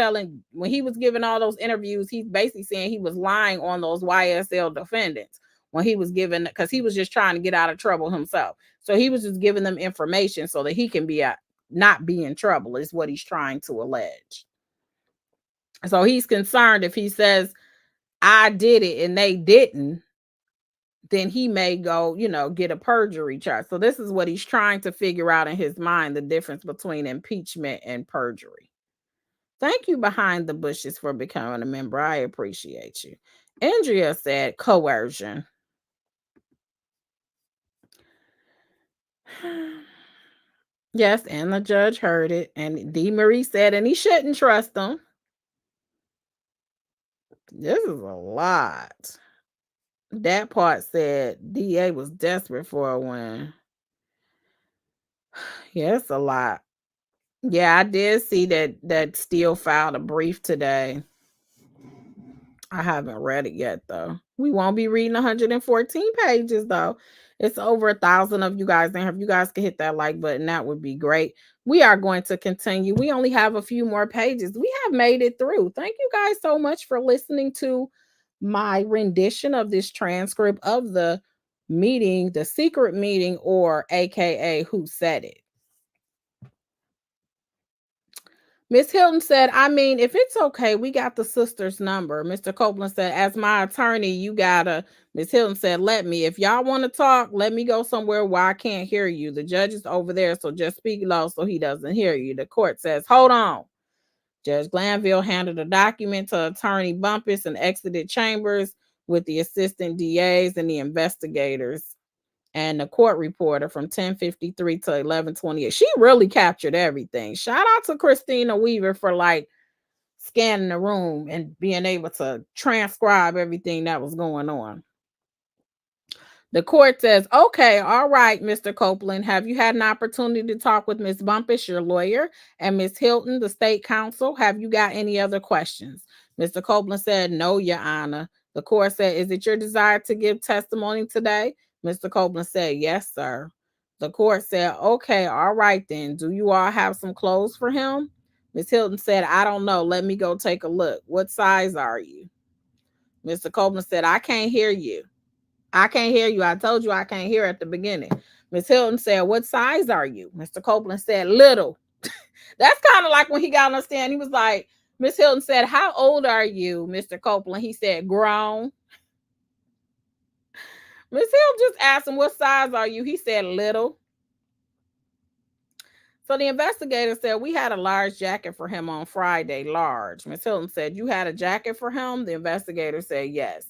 giving all those interviews, he's basically saying he was lying on those YSL defendants when he was given, because he was just trying to get out of trouble himself. So he was just giving them information so that he can not be in trouble, is what he's trying to allege. So he's concerned if he says, I did it and they didn't, then he may go, get a perjury charge. So this is what he's trying to figure out in his mind, the difference between impeachment and perjury. Thank you, Behind the Bushes, for becoming a member. I appreciate you. Andrea said coercion. Yes, and the judge heard it. And D. Marie said, and he shouldn't trust them. This is a lot. That part said DA was desperate for a win. Yeah, it's a lot. Yeah, I did see that Steele filed a brief today. I haven't read it yet, though. We won't be reading 114 pages, though. It's over 1,000 of you guys. And if you guys can hit that like button, that would be great. We are going to continue. We only have a few more pages. We have made it through. Thank you guys so much for listening to my rendition of this transcript of the meeting, the secret meeting, or AKA Who Said It. Miss Hilton said, I mean, if it's okay, we got the sister's number. Mr. Copeland said, as my attorney, you gotta. Miss Hilton said, let me. If y'all want to talk, let me go somewhere where I can't hear you. The judge is over there, so just speak low so he doesn't hear you. The court says, hold on. Judge Glandville handed a document to Attorney Bumpus and exited chambers with the assistant DAs and the investigators and the court reporter from 10:53 to 11:28. She really captured everything. Shout out to Christina Weaver for scanning the room and being able to transcribe everything that was going on. The court says, okay, all right, Mr. Copeland, have you had an opportunity to talk with Ms. Bumpus, your lawyer, and Ms. Hilton, the state counsel? Have you got any other questions? Mr. Copeland said, no, Your Honor. The court said, is it your desire to give testimony today? Mr. Copeland said, yes, sir. The court said, okay, all right then. Do you all have some clothes for him? Ms. Hilton said, I don't know. Let me go take a look. What size are you? Mr. Copeland said, I can't hear you. I can't hear you. I told you I can't hear at the beginning. Ms. Hilton said, what size are you? Mr. Copeland said, little. That's kind of like when he got on the stand. He was like, Miss Hilton said, "How old are you, Mr. Copeland?" He said, "Grown." Miss Hill just asked him, "What size are you?" He said, "Little." So the investigator said, "We had a large jacket for him on Friday, large." Miss Hilton said, "You had a jacket for him?" The investigator said, "Yes."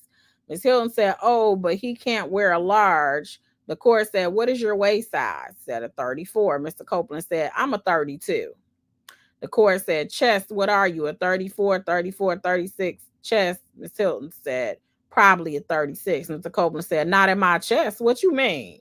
Miss Hilton said, "Oh, but he can't wear a large." The court said, "What is your waist size?" Said a 34. Mr. Copeland said, "I'm a 32." The court said, "Chest, what are you? A 34, 34, 36 chest?" Miss Hilton said, "Probably a 36." Mr. Copeland said, "Not in my chest. What you mean?"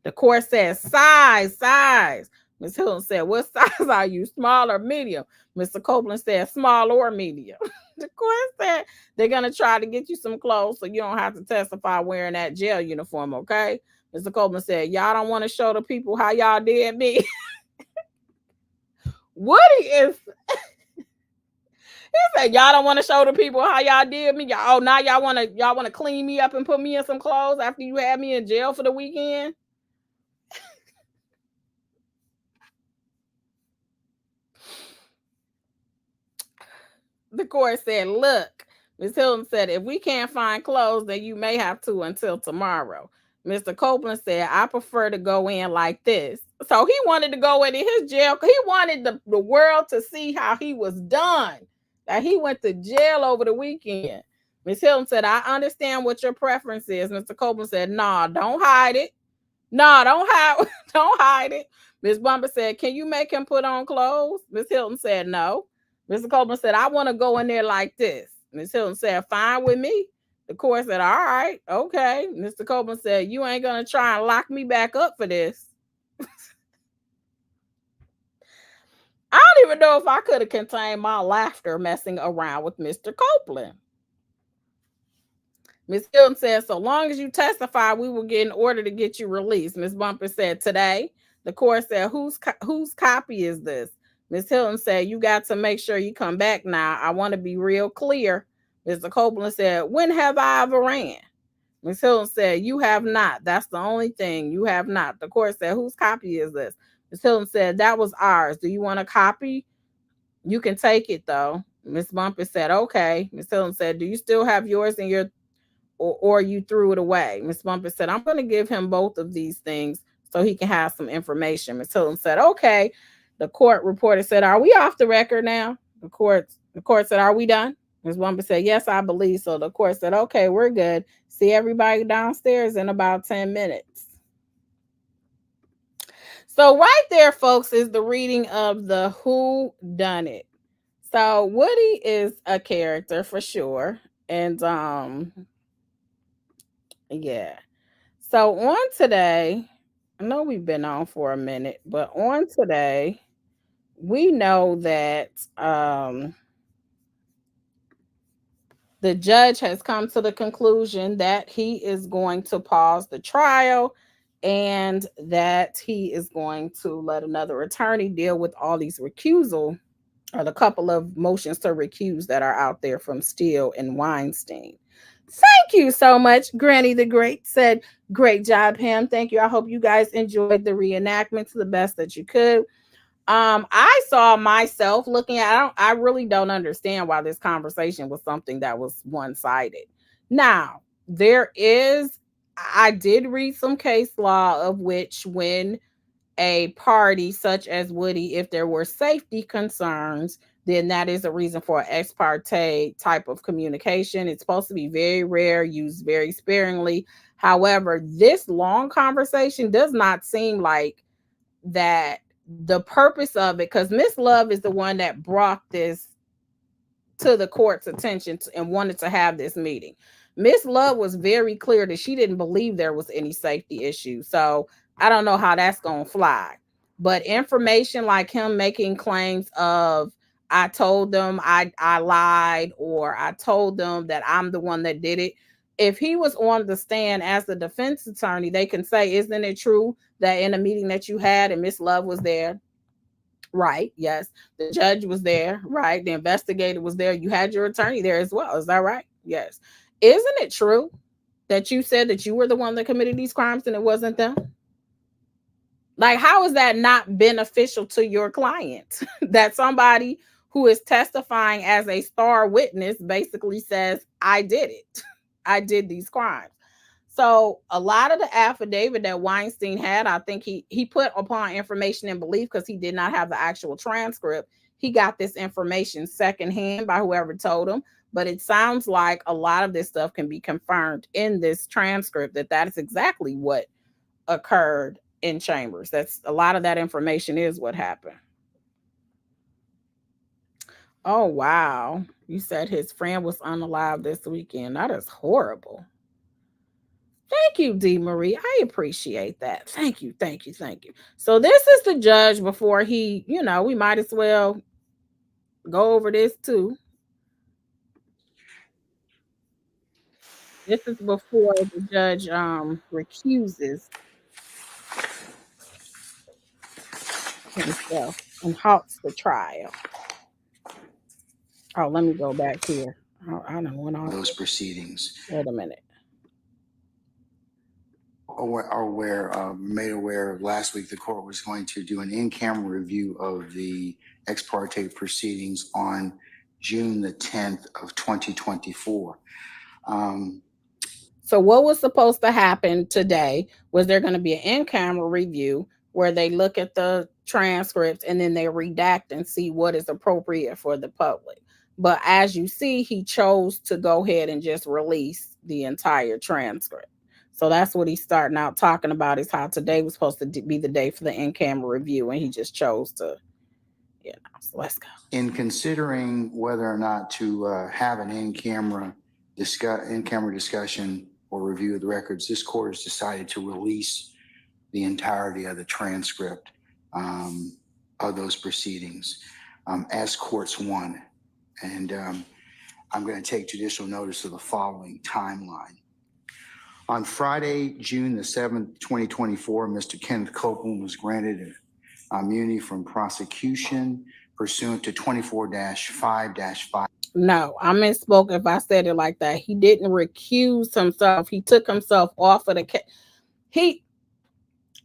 The court said, "Size, size." Miss Hilton said, "What size are you? Small or medium?" Mr. Copeland said, "Small or medium." The court said, "They're going to try to get you some clothes so you don't have to testify wearing that jail uniform, okay?" Mr. Copeland said, "Y'all don't want to show the people how y'all did me." Woody is, he said, "Y'all don't want to show the people how y'all did me. Y'all, oh, now y'all want to clean me up and put me in some clothes after you had me in jail for the weekend?" The court said, "Look," Miss Hilton said, "if we can't find clothes, then you may have to until tomorrow." Mr. Copeland said, "I prefer to go in like this." So he wanted to go into his jail. He wanted the world to see how he was done, that he went to jail over the weekend. Miss Hilton said, "I understand what your preference is." Mr. Copeland said, "Nah, don't hide it. Nah, don't hide, don't hide it." Miss Bumper said, "Can you make him put on clothes?" Miss Hilton said, "No." Mr. Copeland said, "I want to go in there like this." Miss Hilton said, "Fine with me." The court said, "All right, okay." Mr. Copeland said, "You ain't gonna try and lock me back up for this." I don't even know if I could have contained my laughter messing around with Mr. Copeland. Miss Hilton said, "So long as you testify, we will get an order to get you released." Miss Bumper said, "Today?" The court said, whose copy is this?" Miss Hilton said, "You got to make sure you come back now. I want to be real clear." Mr. Copeland said, "When have I ever ran?" Miss Hilton said, "You have not. That's the only thing. You have not." The court said, "Whose copy is this?" Miss Hilton said, "That was ours. Do you want a copy? You can take it though." Miss Bumper said, "Okay." Miss Hilton said, "Do you still have yours in your, or you threw it away?" Miss Bumper said, "I'm going to give him both of these things so he can have some information." Miss Hilton said, "Okay." The court reporter said, "Are we off the record now?" The court said, "Are we done?" Miss Bumper said, "Yes, I believe so." The court said, "Okay, we're good. See everybody downstairs in about 10 minutes. So right there, folks, is the reading of the Who Done It. So Woody is a character for sure. And yeah. So on today, I know we've been on for a minute, but on today, we know that the judge has come to the conclusion that he is going to pause the trial and that he is going to let another attorney deal with all these recusal, or the couple of motions to recuse that are out there from Steele and Weinstein. Thank you so much. Granny the Great said, "Great job, Pam. Thank you. I hope you guys enjoyed the reenactment to the best that you could." I saw myself looking at, I really don't understand why this conversation was something that was one-sided. Now, I did read some case law of which, when a party such as Woody, if there were safety concerns, then that is a reason for an ex parte type of communication. It's supposed to be very rare, used very sparingly. However, this long conversation does not seem like that the purpose of it, because Miss Love is the one that brought this to the court's attention and wanted to have this meeting. Miss Love was very clear that she didn't believe there was any safety issue. So I don't know how that's going to fly. But information like him making claims of, "I told them I lied," or "I told them that I'm the one that did it." If he was on the stand as the defense attorney, they can say, "Isn't it true that in a meeting that you had and Miss Love was there?" Right. Yes. The judge was there. Right. The investigator was there. You had your attorney there as well. Is that right? Yes. Isn't it true that you said that you were the one that committed these crimes and it wasn't them? Like, how is that not beneficial to your client? That somebody who is testifying as a star witness, basically says, I did it. I did these crimes. So a lot of the affidavit that Weinstein had, I think he put upon information and belief because he did not have the actual transcript. He got this information secondhand by whoever told him. But it sounds like a lot of this stuff can be confirmed in this transcript that is exactly what occurred in chambers. That's a lot of that information is what happened. Oh, wow. You said his friend was unalive this weekend. That is horrible. Thank you, D. Marie. I appreciate that. Thank you, thank you, thank you. So this is the judge before he, we might as well go over this too. This is before the judge recuses himself and halts the trial. Oh, let me go back here. I don't want all those proceedings. Wait a minute. Made aware last week the court was going to do an in-camera review of the ex parte proceedings on June the 10th of 2024. So what was supposed to happen today was there going to be an in-camera review where they look at the transcripts and then they redact and see what is appropriate for the public. But as you see, he chose to go ahead and just release the entire transcript. So that's what he's starting out talking about, is how today was supposed to be the day for the in-camera review, and he just chose to, so let's go. In considering whether or not to have an in-camera discussion or review of the records, this court has decided to release the entirety of the transcript of those proceedings as courts one. And I'm going to take judicial notice of the following timeline. On Friday, June the 7th, 2024, Mr. Kenneth Copeland was granted immunity from prosecution pursuant to 24-5-5. No, I misspoke if I said it like that. He didn't recuse himself. He took himself off of the case.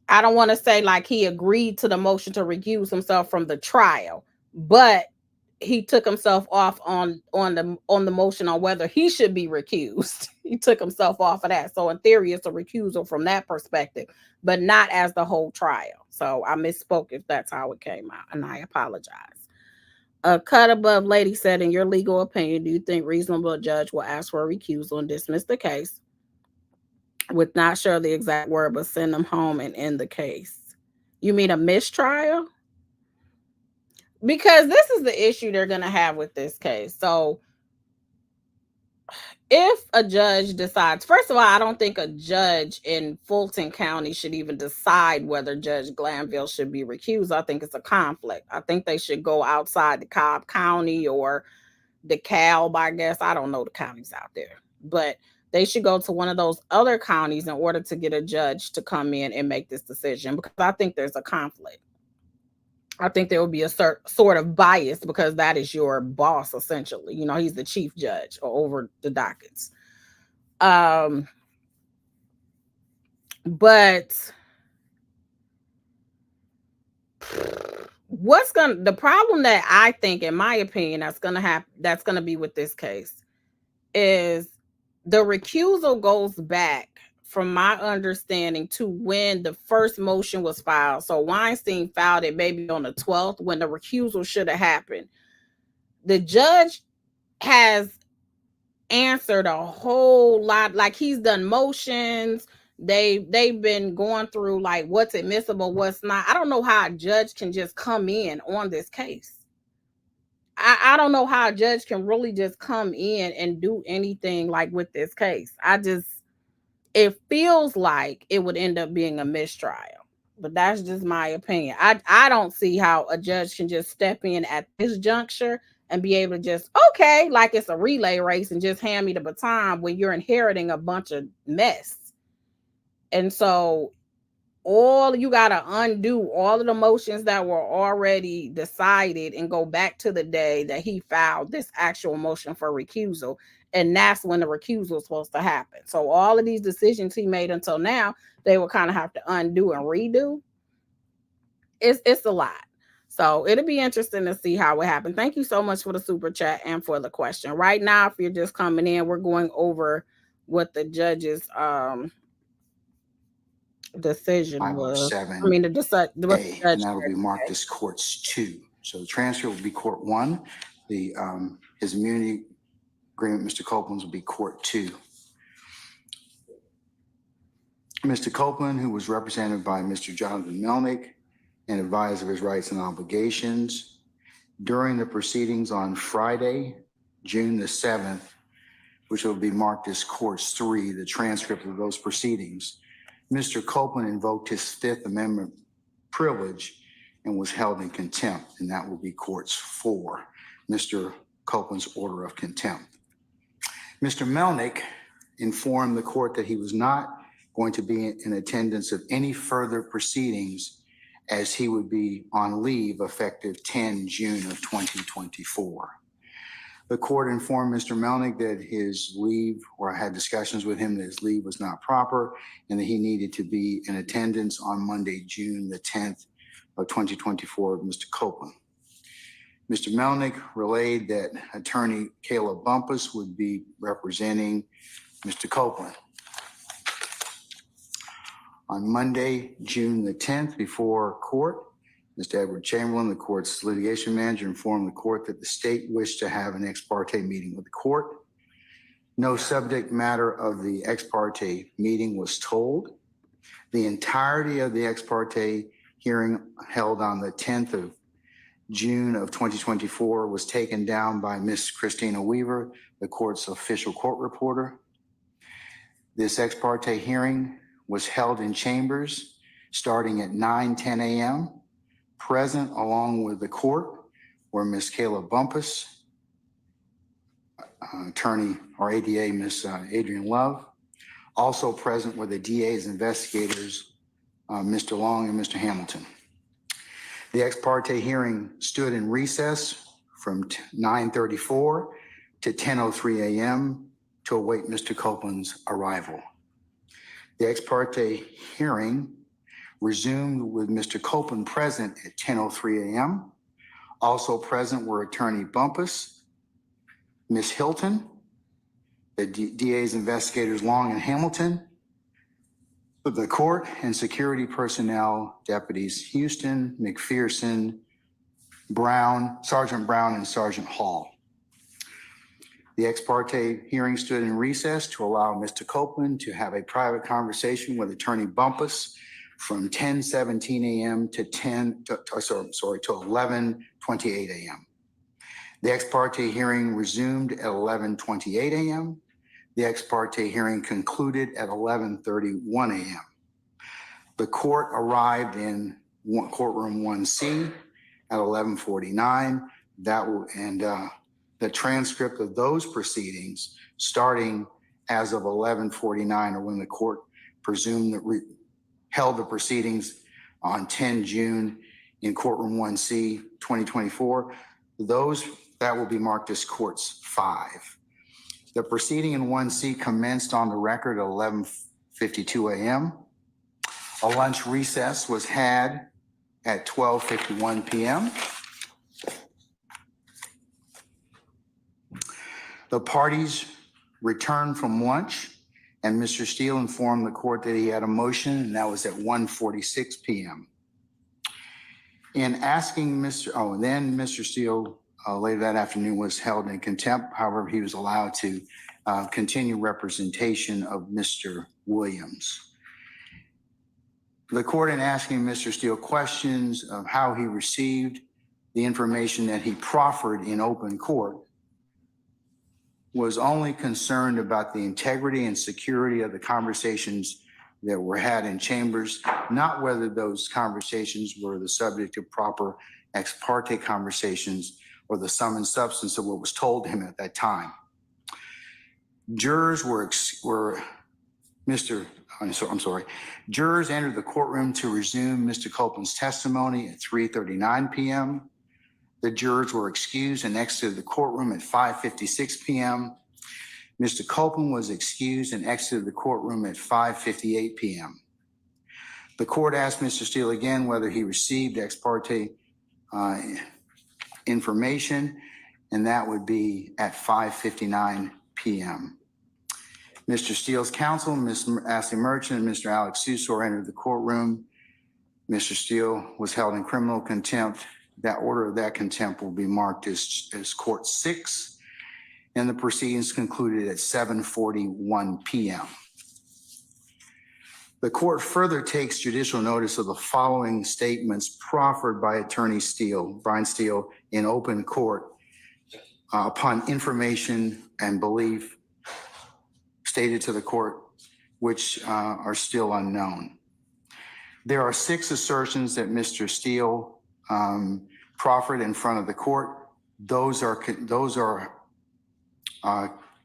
I don't want to say like he agreed to the motion to recuse himself from the trial, but he took himself off on the motion on whether he should be recused. He took himself off of that. So in theory, it's a recusal from that perspective, but not as the whole trial. So I misspoke if that's how it came out, and I apologize. A cut above lady said, in your legal opinion, do you think reasonable judge will ask for a recusal and dismiss the case with not sure the exact word, but send them home and end the case? You mean a mistrial? Because this is the issue they're going to have with this case. So if a judge decides, first of all, I don't think a judge in Fulton County should even decide whether Judge Glandville should be recused. I think it's a conflict. I think they should go outside the Cobb County or DeKalb, I guess. I don't know the counties out there, but they should go to one of those other counties in order to get a judge to come in and make this decision, because I think there's a conflict. I think there will be a sort of bias because that is your boss, essentially. He's the chief judge over the dockets. But the problem that I think, in my opinion, that's going to be with this case is the recusal goes back, from my understanding, to when the first motion was filed. So Weinstein filed it maybe on the 12th when the recusal should have happened. The judge has answered a whole lot. Like, he's done motions. They've been going through like what's admissible, what's not. I don't know how a judge can just come in on this case. I don't know how a judge can really just come in and do anything like with this case. It feels like it would end up being a mistrial, but that's just my opinion. I don't see how a judge can just step in at this juncture and be able to just, okay, like it's a relay race, and just hand me the baton when you're inheriting a bunch of mess. And so you got to undo all of the motions that were already decided and go back to the day that he filed this actual motion for recusal. And that's when the recusal is supposed to happen. So all of these decisions he made until now, they will kind of have to undo and redo. It's a lot. So it'll be interesting to see how it happens. Thank you so much for the super chat and for the question. Right now, if you're just coming in, we're going over what the judge's decision was. 507 I mean, the judge and that'll be said. marked as courts 2. So the transcript will be court 1. The his immunity agreement, Mr. Copeland's, will be court 2. Mr. Copeland, who was represented by Mr. Jonathan Melnick and advised of his rights and obligations during the proceedings on Friday, June the 7th, which will be marked as courts 3, the transcript of those proceedings. Mr. Copeland invoked his Fifth Amendment privilege and was held in contempt, and that will be courts 4, Mr. Copeland's order of contempt. Mr. Melnick informed the court that he was not going to be in attendance of any further proceedings as he would be on leave effective 10 June of 2024. The court informed Mr. Melnick that his leave, or had discussions with him that his leave was not proper and that he needed to be in attendance on Monday, June the 10th of 2024 with Mr. Copeland. Mr. Melnick relayed that attorney Caleb Bumpus would be representing Mr. Copeland. On Monday, June the 10th, before court, Mr. Edward Chamberlain, the court's litigation manager, informed the court that the state wished to have an ex parte meeting with the court. No subject matter of the ex parte meeting was told. The entirety of the ex parte hearing held on the 10th of June of 2024 was taken down by Ms. Christina Weaver, the court's official court reporter. This ex parte hearing was held in chambers starting at 9:10 a.m. Present along with the court were Ms. Kayla Bumpus, attorney or ADA, Ms. Adrian Love. Also present were the DA's investigators, Mr. Long and Mr. Hamilton. The ex parte hearing stood in recess from 9:34 to 10:03 a.m. to await Mr. Copeland's arrival. The ex parte hearing resumed with Mr. Copeland present at 10:03 a.m. Also present were attorney Bumpus, Ms. Hilton, the DA's investigators Long and Hamilton, the court and security personnel, deputies Houston, McPherson, Brown, Sergeant Brown, and Sergeant Hall. The ex parte hearing stood in recess to allow Mr. Copeland to have a private conversation with attorney Bumpus from 10:17 a.m. to 11:28 a.m. The ex parte hearing resumed at 11:28 a.m. The ex parte hearing concluded at 11:31 a.m. The court arrived in courtroom 1C at 11:49. The transcript of those proceedings, starting as of 11:49, or when the court presumed that held the proceedings on 10 June in courtroom 1C 2024, that will be marked as courts 5. The proceeding in 1C commenced on the record at 11:52 a.m. A lunch recess was had at 12:51 p.m. The parties returned from lunch, and Mr. Steele informed the court that he had a motion, and that was at 1:46 p.m. In asking then Mr. Steele later that afternoon was held in contempt. However, he was allowed to continue representation of Mr. Williams. The court, in asking Mr. Steele questions of how he received the information that he proffered in open court, was only concerned about the integrity and security of the conversations that were had in chambers, not whether those conversations were the subject of proper ex parte conversations or the sum and substance of what was told to him at that time. Jurors Jurors entered the courtroom to resume Mr. Copeland's testimony at 3:39 p.m. The jurors were excused and exited the courtroom at 5:56 p.m. Mr. Copeland was excused and exited the courtroom at 5:58 p.m. The court asked Mr. Steele again whether he received ex parte information, and that would be at 5:59 p.m. Mr. Steele's counsel, Ms. Ashley Merchant, and Mr. Alex Susor entered the courtroom. Mr. Steele was held in criminal contempt. That order of that contempt will be marked as Court 6, and the proceedings concluded at 7:41 p.m. The court further takes judicial notice of the following statements proffered by Attorney Steele, Brian Steele, in open court upon information and belief stated to the court, which are still unknown. There are 6 assertions that Mr. Steele proffered in front of the court. Those are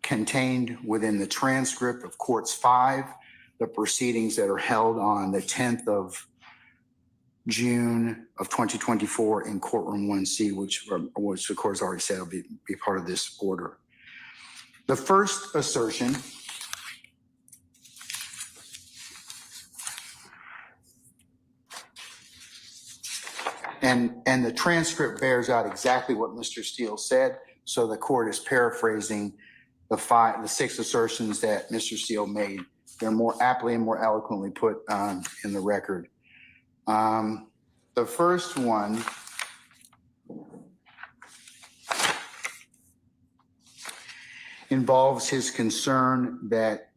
contained within the transcript of Courts 5, the proceedings that are held on the 10th of June of 2024 in courtroom 1C, which the court has already said will be part of this order. The first assertion and the transcript bears out exactly what Mr. Steele said, so the court is paraphrasing the 6 assertions that Mr. Steele made. They're more aptly and more eloquently put in the record. The first one involves his concern that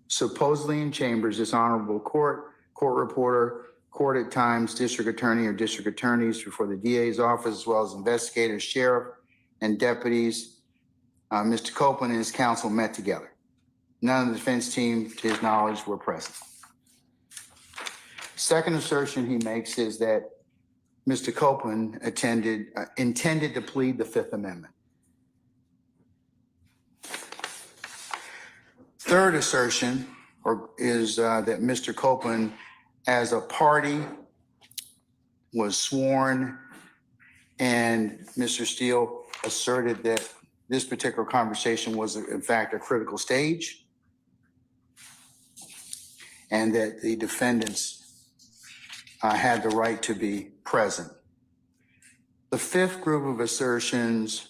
supposedly in chambers, this honorable court reporter, court at times, district attorney or district attorneys before the DA's office, as well as investigators, sheriff, and deputies, Mr. Copeland and his counsel met together. None of the defense team, to his knowledge, were present. Second assertion he makes is that Mr. Copeland intended to plead the Fifth Amendment. Third assertion is that Mr. Copeland, as a party, was sworn, and Mr. Steele asserted that this particular conversation was, in fact, a critical stage, and that the defendants had the right to be present. The fifth group of assertions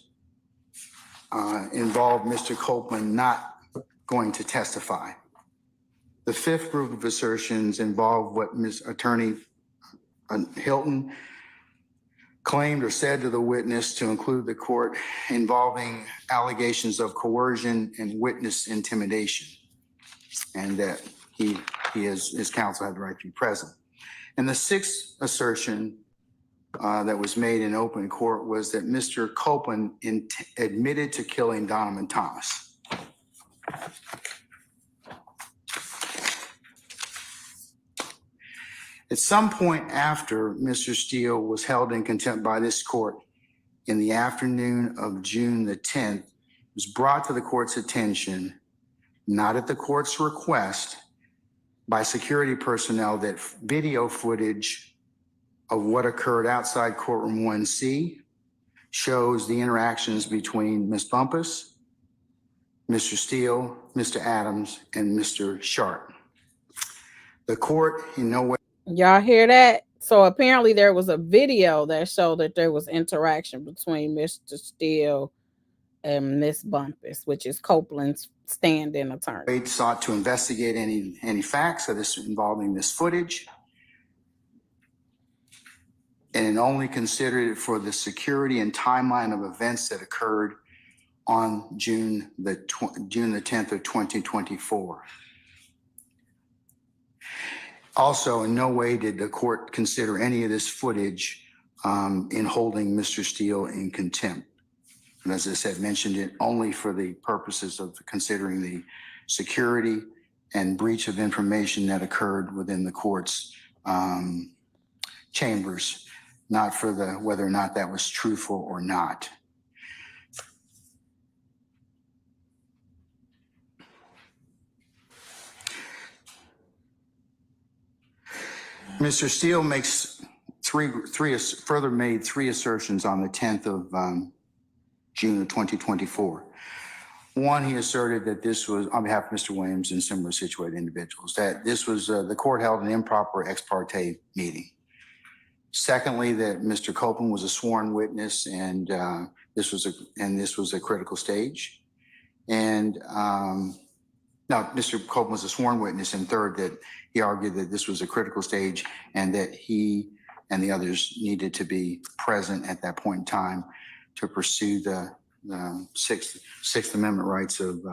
involved Mr. Copeland not going to testify. The fifth group of assertions involved what Ms. Attorney Hilton claimed or said to the witness, to include the court, involving allegations of coercion and witness intimidation, and that his counsel had the right to be present. And the sixth assertion that was made in open court was that Mr. Copeland admitted to killing Donovan Thomas. At some point after Mr. Steele was held in contempt by this court in the afternoon of June the 10th, it was brought to the court's attention, not at the court's request, by security personnel, that video footage of what occurred outside courtroom 1C shows the interactions between Ms. Bumpus, Mr. Steele, Mr. Adams, and Mr. Sharp. The court in no way. Y'all hear that? So apparently there was a video that showed that there was interaction between Mr. Steele and Miss Bumpus, which is Copeland's stand-in attorney. They sought to investigate any facts of this involving this footage, and it only considered it for the security and timeline of events that occurred on June the 10th of 2024. Also, in no way did the court consider any of this footage in holding Mr. Steele in contempt. And as I said, mentioned it only for the purposes of considering the security and breach of information that occurred within the court's chambers, not for whether or not that was truthful or not. Mr. Steele makes further made three assertions on the 10th of June of 2024. One, he asserted that this was, on behalf of Mr. Williams and similar situated individuals, that this was the court held an improper ex parte meeting. Secondly, that Mr. Copeland was a sworn witness, and this was a critical stage. And no, Mr. Copeland was a sworn witness. And third, that he argued that this was a critical stage and that he and the others needed to be present at that point in time to pursue the Sixth Amendment rights of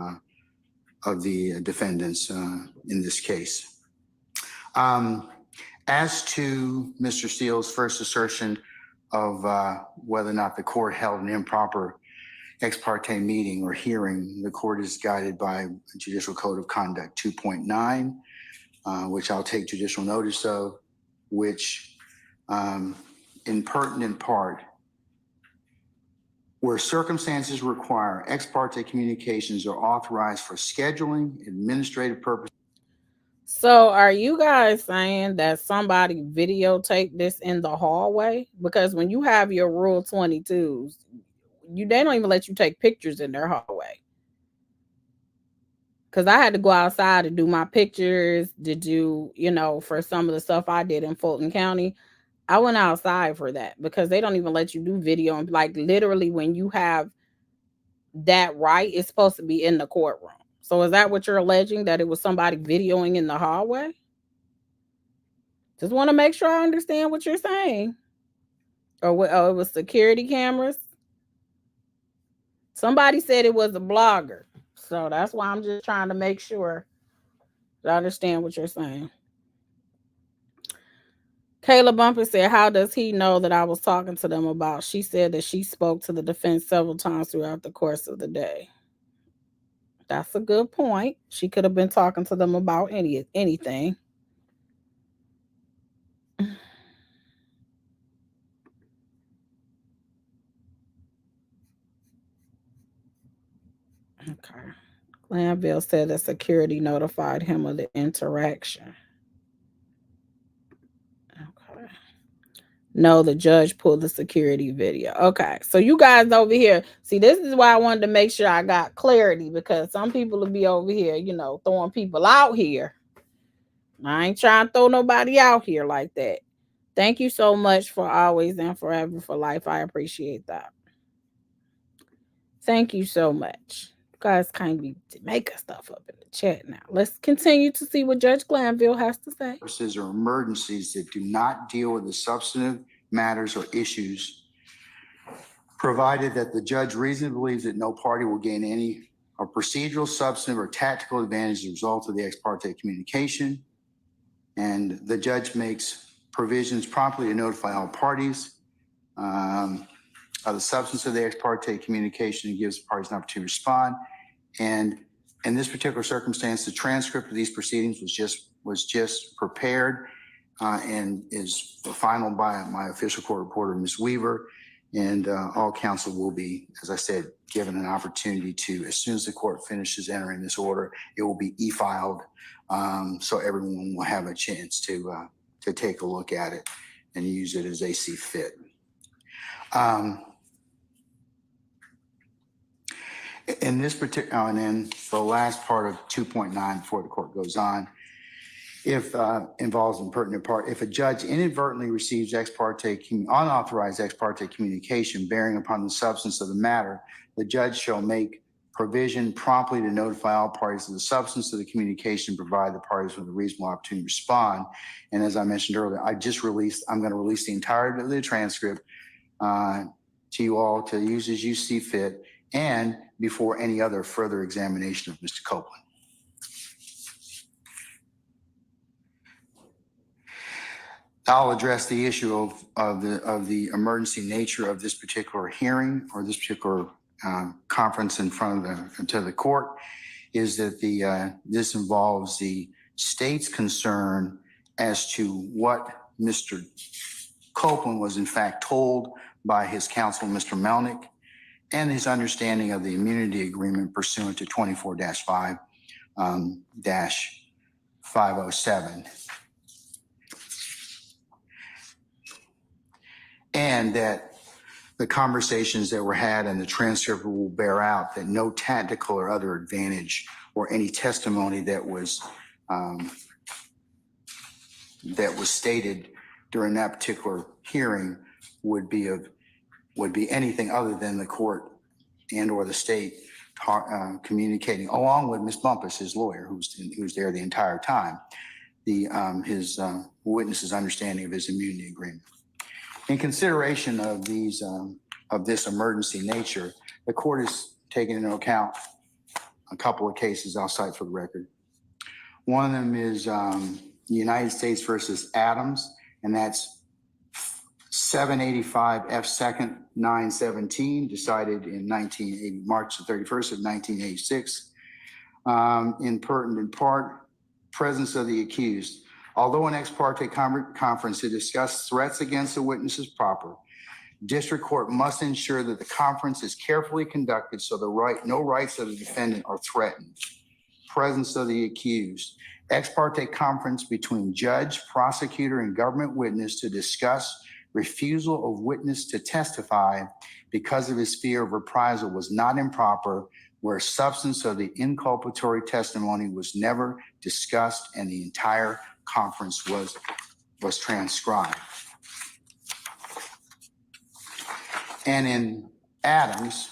the defendants in this case. As to Mr. Steele's first assertion of whether or not the court held an improper ex parte meeting or hearing, the court is guided by Judicial Code of Conduct 2.9, which I'll take judicial notice of, which in pertinent part, where circumstances require ex parte communications are authorized for scheduling, administrative purposes. So are you guys saying that somebody videotaped this in the hallway? Because when you have your Rule 22s, they don't even let you take pictures in their hallway. Because I had to go outside to do my pictures, to do, for some of the stuff I did in Fulton County. I went outside for that because they don't even let you do video. And like literally when you have that right, it's supposed to be in the courtroom. So is that what you're alleging, that it was somebody videoing in the hallway? Just want to make sure I understand what you're saying. Or it was security cameras. Somebody said it was a blogger. So that's why I'm just trying to make sure I understand what you're saying. Kayla Bumper said, how does he know that I was talking to them about? She said that she spoke to the defense several times throughout the course of the day. That's a good point. She could have been talking to them about anything. Okay. Glandville said that security notified him of the interaction. Okay. No, the judge pulled the security video. Okay. So you guys over here, see, this is why I wanted to make sure I got clarity, because some people will be over here, throwing people out here. I ain't trying to throw nobody out here like that. Thank you so much for always and forever for life. I appreciate that. Thank you so much. You guys kindly make stuff up in the chat now. Let's continue to see what Judge Glandville has to say. Or emergencies that do not deal with the substantive matters or issues, provided that the judge reasonably believes that no party will gain any procedural, substantive, or tactical advantage as a result of the ex parte communication. And the judge makes provisions promptly to notify all parties of the substance of the ex parte communication and gives the parties an opportunity to respond. And in this particular circumstance, the transcript of these proceedings was just prepared and is final by my official court reporter, Ms. Weaver. And all counsel will be, as I said, given an opportunity to, as soon as the court finishes entering this order, it will be e-filed, so everyone will have a chance to take a look at it and use it as they see fit. In this particular, and then the last part of 2.9 before the court goes on, if involves in pertinent part, if a judge inadvertently receives unauthorized ex parte communication bearing upon the substance of the matter, the judge shall make provision promptly to notify all parties of the substance of the communication, provide the parties with a reasonable opportunity to respond. And as I mentioned earlier, I'm going to release the entirety of the transcript to you all to use as you see fit, and before any other further examination of Mr. Copeland. I'll address the issue of the emergency nature of this particular hearing, or this particular conference in front of the court, is that this involves the state's concern as to what Mr. Copeland was in fact told by his counsel, Mr. Melnick, and his understanding of the immunity agreement pursuant to 24-5-507. And that the conversations that were had and the transcript will bear out that no tactical or other advantage or any testimony that was stated during that particular hearing would be anything other than the court and or the state communicating, along with Ms. Bumpus, his lawyer, who's there the entire time, his witness's understanding of his immunity agreement. In consideration of this emergency nature, the court has taken into account a couple of cases I'll cite for the record. One of them is United States versus Adams, and that's 785 F. 2nd 917, decided in March the 31st of 1986. In pertinent part, presence of the accused. Although an ex parte conference to discuss threats against the witness is proper, district court must ensure that the conference is carefully conducted so no rights of the defendant are threatened. Presence of the accused. Ex parte conference between judge, prosecutor, and government witness to discuss refusal of witness to testify because of his fear of reprisal was not improper, where substance of the inculpatory testimony was never discussed and the entire conference was transcribed. And in Adams,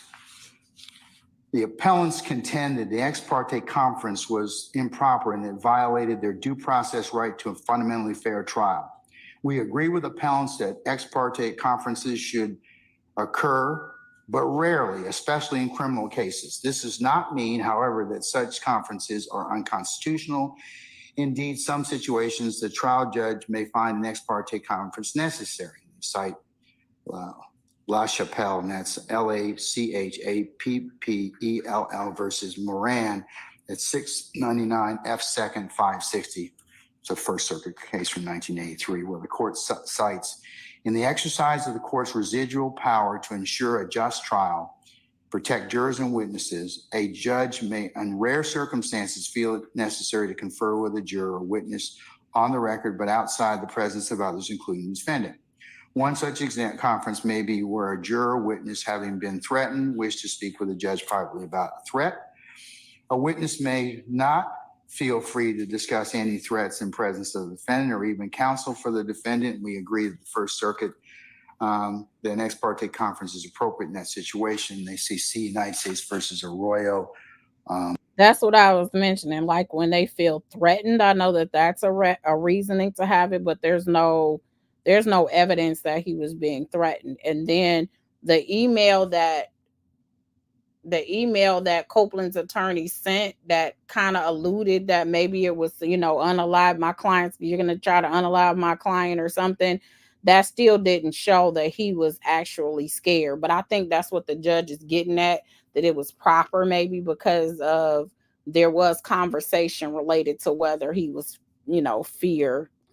the appellants contend that the ex parte conference was improper and it violated their due process right to a fundamentally fair trial. We agree with appellants that ex parte conferences should occur, but rarely, especially in criminal cases. This does not mean, however, that such conferences are unconstitutional. Indeed, some situations the trial judge may find an ex parte conference necessary. Cite La Chapelle, and that's LACHAPPELL versus Moran at 699 F. 2nd 560. It's a First Circuit case from 1983, where the court cites, in the exercise of the court's residual power to ensure a just trial, protect jurors and witnesses, a judge may, in rare circumstances, feel it necessary to confer with a juror or witness on the record, but outside the presence of others, including the defendant. One such conference may be where a juror or witness, having been threatened, wish to speak with a judge privately about a threat. A witness may not feel free to discuss any threats in presence of the defendant or even counsel for the defendant. We agree that the First Circuit, that an ex parte conference is appropriate in that situation. They see United States versus Arroyo. That's what I was mentioning. Like when they feel threatened, I know that that's a reasoning to have it, but there's no evidence that he was being threatened. And then the email that Copeland's attorney sent that kind of alluded that maybe it was, unalive my clients, you're going to try to unalive my client or something, that still didn't show that he was actually scared. But I think that's what the judge is getting at, that it was proper maybe because of there was conversation related to whether he was,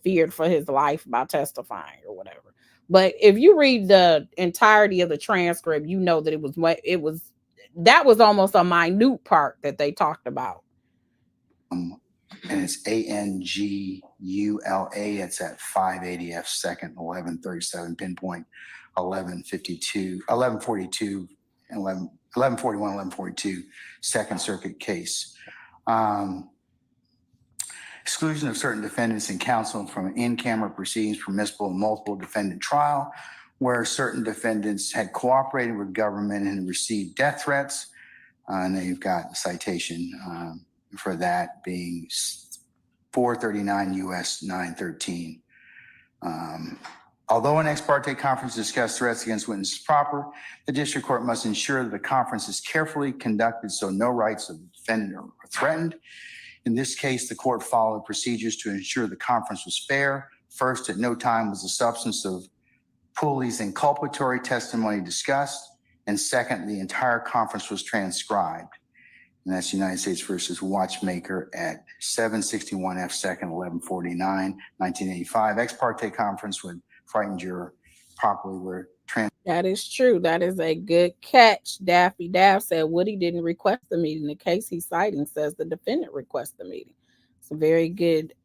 feared for his life by testifying or whatever. But if you read the entirety of the transcript, you know that that was almost a minute part that they talked about. And it's ANGULA. It's at 580 F. 2nd 1137, pinpoint 1142, 1142, and 1141, 1142, Second Circuit case. Exclusion of certain defendants and counsel from in-camera proceedings permissible in multiple defendant trial, where certain defendants had cooperated with government and received death threats. And they've got a citation for that being 439 U.S. 913. Although an ex parte conference discussed threats against witnesses proper, the district court must ensure that the conference is carefully conducted so no rights of the defendant are threatened. In this case, the court followed procedures to ensure the conference was fair. First, at no time was the substance of Pooley's inculpatory testimony discussed. And second, the entire conference was transcribed. And that's United States versus Watchmaker at 761 F. 2nd 1149, 1985. Ex parte conference with frightened juror properly were transcribed. That is true. That is a good catch. Daffy Daff said Woody didn't request the meeting. The case he's citing says the defendant requested the meeting. It's a very good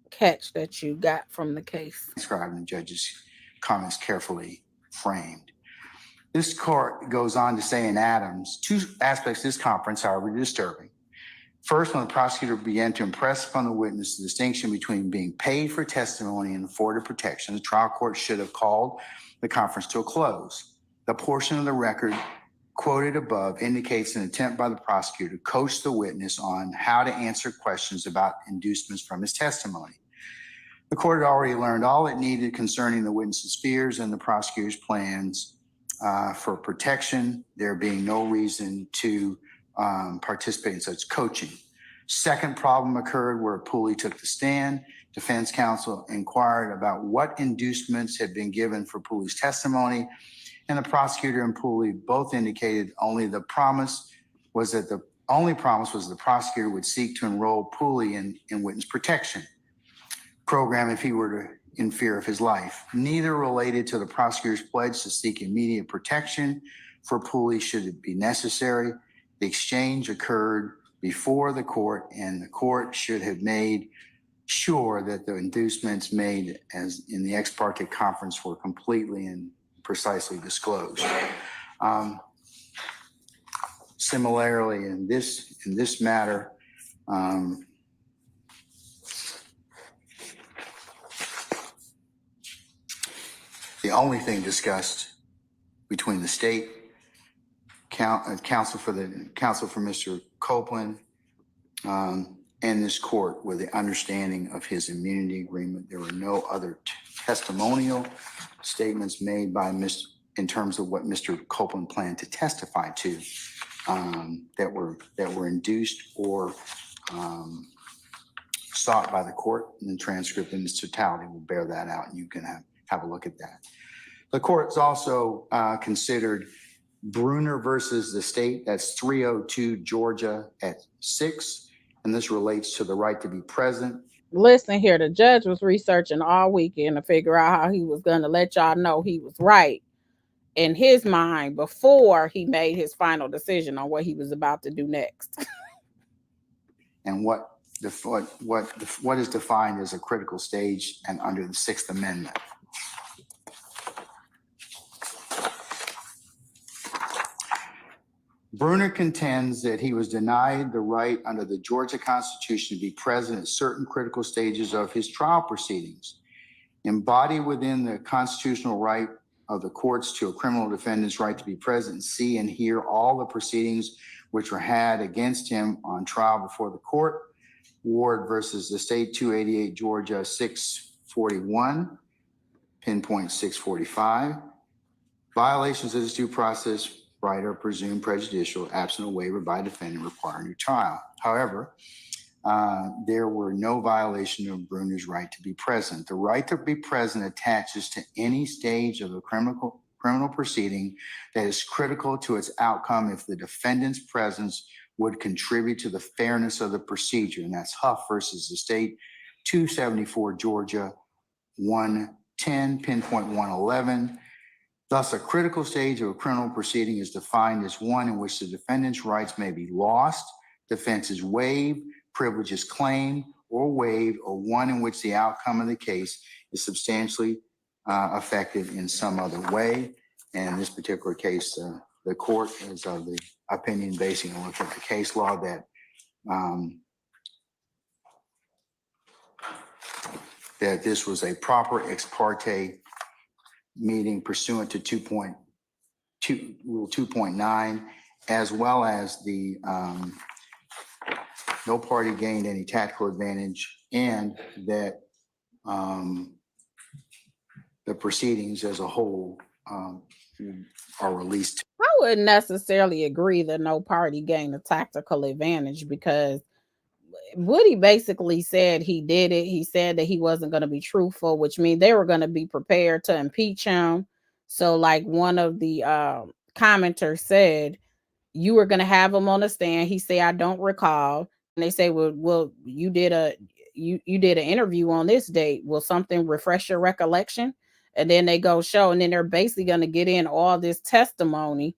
catch that you got from the case. Transcribed and judge's comments carefully framed. This court goes on to say in Adams, two aspects of this conference, however disturbing. First, when the prosecutor began to impress upon the witness the distinction between being paid for testimony and afforded protection, the trial court should have called the conference to a close. The portion of the record quoted above indicates an attempt by the prosecutor to coach the witness on how to answer questions about inducements from his testimony. The court had already learned all it needed concerning the witness's fears and the prosecutor's plans for protection, there being no reason to participate in such coaching. Second problem occurred where Pooley took the stand. Defense counsel inquired about what inducements had been given for Pooley's testimony, and the prosecutor and Pooley both indicated the promise was the prosecutor would seek to enroll Pooley in witness protection program if he were in fear of his life. Neither related to the prosecutor's pledge to seek immediate protection for Pooley should it be necessary. The exchange occurred before the court, and the court should have made sure that the inducements made as in the ex parte conference were completely and precisely disclosed. Similarly, in this matter, the only thing discussed between the state counsel for Mr. Copeland and this court were the understanding of his immunity agreement. There were no other testimonial statements made by in terms of what Mr. Copeland planned to testify to that were induced or sought by the court. And the transcript in its totality will bear that out, and you can have a look at that. The court's also considered Bruner versus the state. That's 302 Georgia at 6, and this relates to the right to be present. Listen here, the judge was researching all weekend to figure out how he was going to let y'all know he was right in his mind before he made his final decision on what he was about to do next. And what is defined as a critical stage and under the Sixth Amendment. Bruner contends that he was denied the right under the Georgia Constitution to be present at certain critical stages of his trial proceedings. Embodied within the constitutional right of the courts to a criminal defendant's right to be present and see and hear all the proceedings which were had against him on trial before the court. Ward versus the state, 288 Georgia 641, pinpoint 645. Violations of this due process right are presumed prejudicial, absent a waiver by defendant requiring a new trial. However, there were no violation of Bruner's right to be present. The right to be present attaches to any stage of a criminal proceeding that is critical to its outcome if the defendant's presence would contribute to the fairness of the procedure. And that's Huff versus the state, 274 Georgia 110, pinpoint 111. Thus, a critical stage of a criminal proceeding is defined as one in which the defendant's rights may be lost, defense is waived, privileges claimed or waived, or one in which the outcome of the case is substantially affected in some other way. And in this particular case, the court is of the opinion, basing on look at the case law, that this was a proper ex parte meeting pursuant to Rule 2.9, as well as the no party gained any tactical advantage, and that the proceedings as a whole are released. I wouldn't necessarily agree that no party gained a tactical advantage, because Woody basically said he did it. He said that he wasn't going to be truthful, which means they were going to be prepared to impeach him. So like one of the commenters said, you were going to have him on the stand. He said, I don't recall. And they say, well, you did an interview on this date. Will something refresh your recollection? And then they go show, and then they're basically going to get in all this testimony,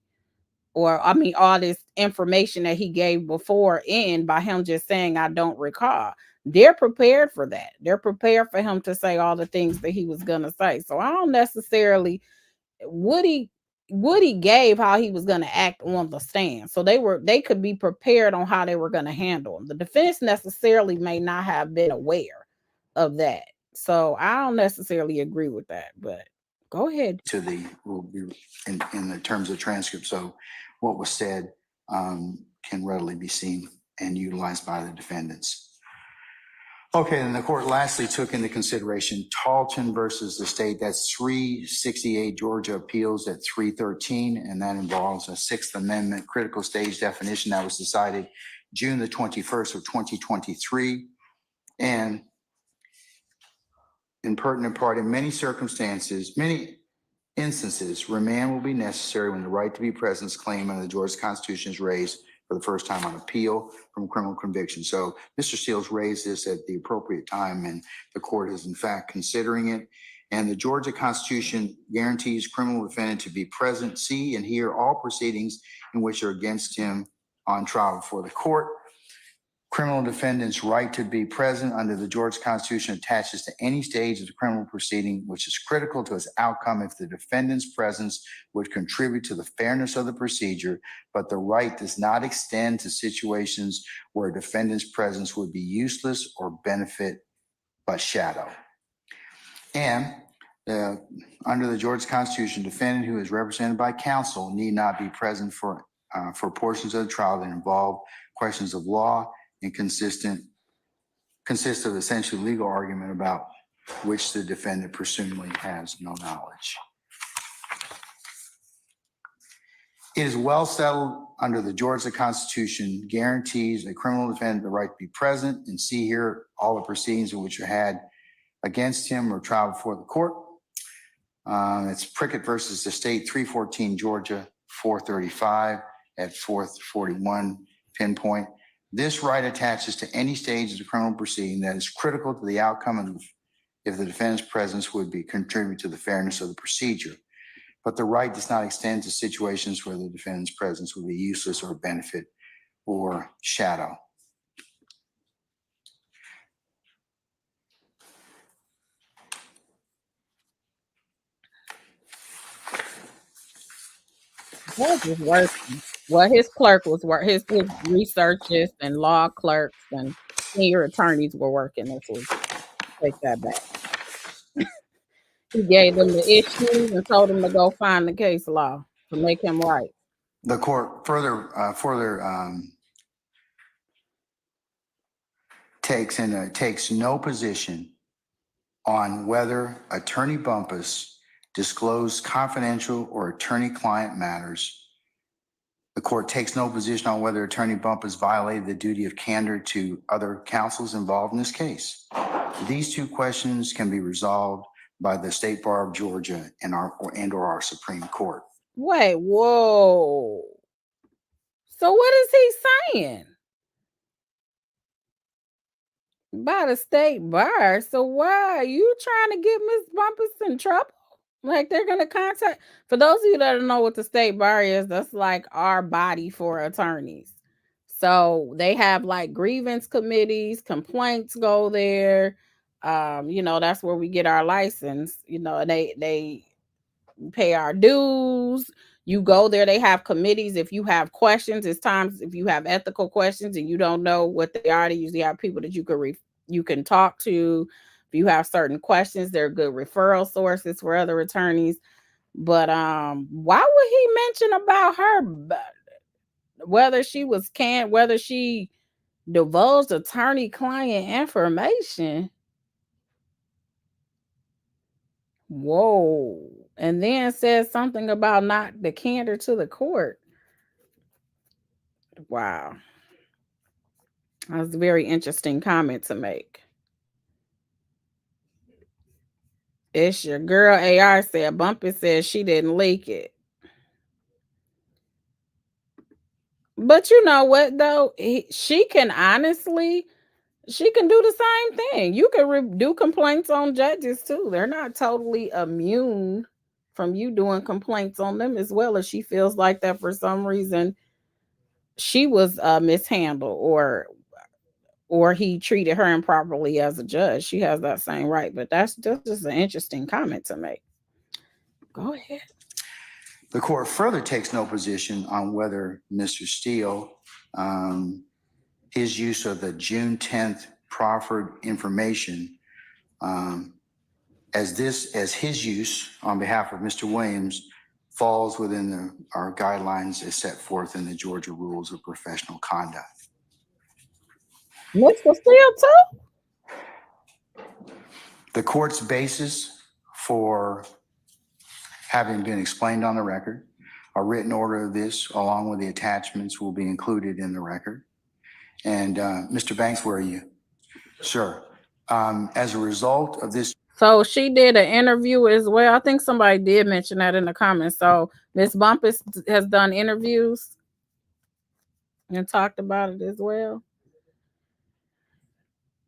or all this information that he gave before in by him just saying, I don't recall. They're prepared for that. They're prepared for him to say all the things that he was going to say. So I don't necessarily, Woody, Woody gave how he was going to act on the stand. So they could be prepared on how they were going to handle him. The defense necessarily may not have been aware of that. So I don't necessarily agree with that, but go ahead. To the will be in the terms of transcript. So what was said can readily be seen and utilized by the defendants. Okay, and the court lastly took into consideration Talton versus the state. That's 368 Georgia Appeals at 313, and that involves a Sixth Amendment critical stage definition that was decided June the 21st of 2023. And in pertinent part, in many circumstances, many instances, remand will be necessary when the right to be present claim under the Georgia Constitution is raised for the first time on appeal from criminal conviction. So Mr. Seals raised this at the appropriate time, and the court is in fact considering it. And the Georgia Constitution guarantees criminal defendant to be present, see, and hear all proceedings in which are against him on trial before the court. Criminal defendant's right to be present under the Georgia Constitution attaches to any stage of the criminal proceeding, which is critical to its outcome if the defendant's presence would contribute to the fairness of the procedure, but the right does not extend to situations where a defendant's presence would be useless or benefit but shadow. And under the Georgia Constitution, defendant who is represented by counsel need not be present for portions of the trial that involve questions of law and consist of essentially legal argument about which the defendant presumably has no knowledge. It is well settled under the Georgia Constitution guarantees a criminal defendant the right to be present and see, hear all the proceedings in which are had against him or trial before the court. It's Prickett versus the state, 314 Georgia, 435 at 441 pinpoint. This right attaches to any stage of the criminal proceeding that is critical to the outcome of if the defendant's presence would be contribute to the fairness of the procedure. But the right does not extend to situations where the defendant's presence would be useless or benefit or shadow. Judge was working. Well, his clerk was his researchers and law clerks and senior attorneys were working this week. Take that back. He gave them the issues and told them to go find the case law to make him right. The court further takes no position on whether Attorney Bumpus disclosed confidential or attorney-client matters. The court takes no position on whether Attorney Bumpus violated the duty of candor to other counsels involved in this case. These two questions can be resolved by the State Bar of Georgia and our Supreme Court. Wait, whoa. So what is he saying? By the State Bar. So why are you trying to get Miss Bumpus in trouble? Like they're gonna contact. For those of you that don't know what the State Bar is, that's like our body for attorneys. So they have like grievance committees, complaints go there. That's where we get our license. And they pay our dues. You go there, they have committees. If you have questions, it's times if you have ethical questions and you don't know what they are, they usually have people that you can talk to. If you have certain questions, they're good referral sources for other attorneys. But why would he mention about her, whether she divulged attorney-client information? Whoa. And then says something about not the candor to the court. Wow. That was a very interesting comment to make. It's your girl AR said Bumpy says she didn't leak it. But you know what though? She can do the same thing. You can do complaints on judges too. They're not totally immune from you doing complaints on them as well, as she feels like that for some reason she was mishandled or he treated her improperly as a judge. She has that same right. But that's just an interesting comment to make. Go ahead. The court further takes no position on whether Mr. Steele, his use of the June 10th proffered information as his use on behalf of Mr. Williams falls within our guidelines as set forth in the Georgia Rules of Professional Conduct. Mr. Steele too? The court's basis for having been explained on the record, a written order of this, along with the attachments, will be included in the record. And Mr. Banks, where are you? Sir, as a result of this. So she did an interview as well. I think somebody did mention that in the comments. So Ms. Bumpus has done interviews and talked about it as well.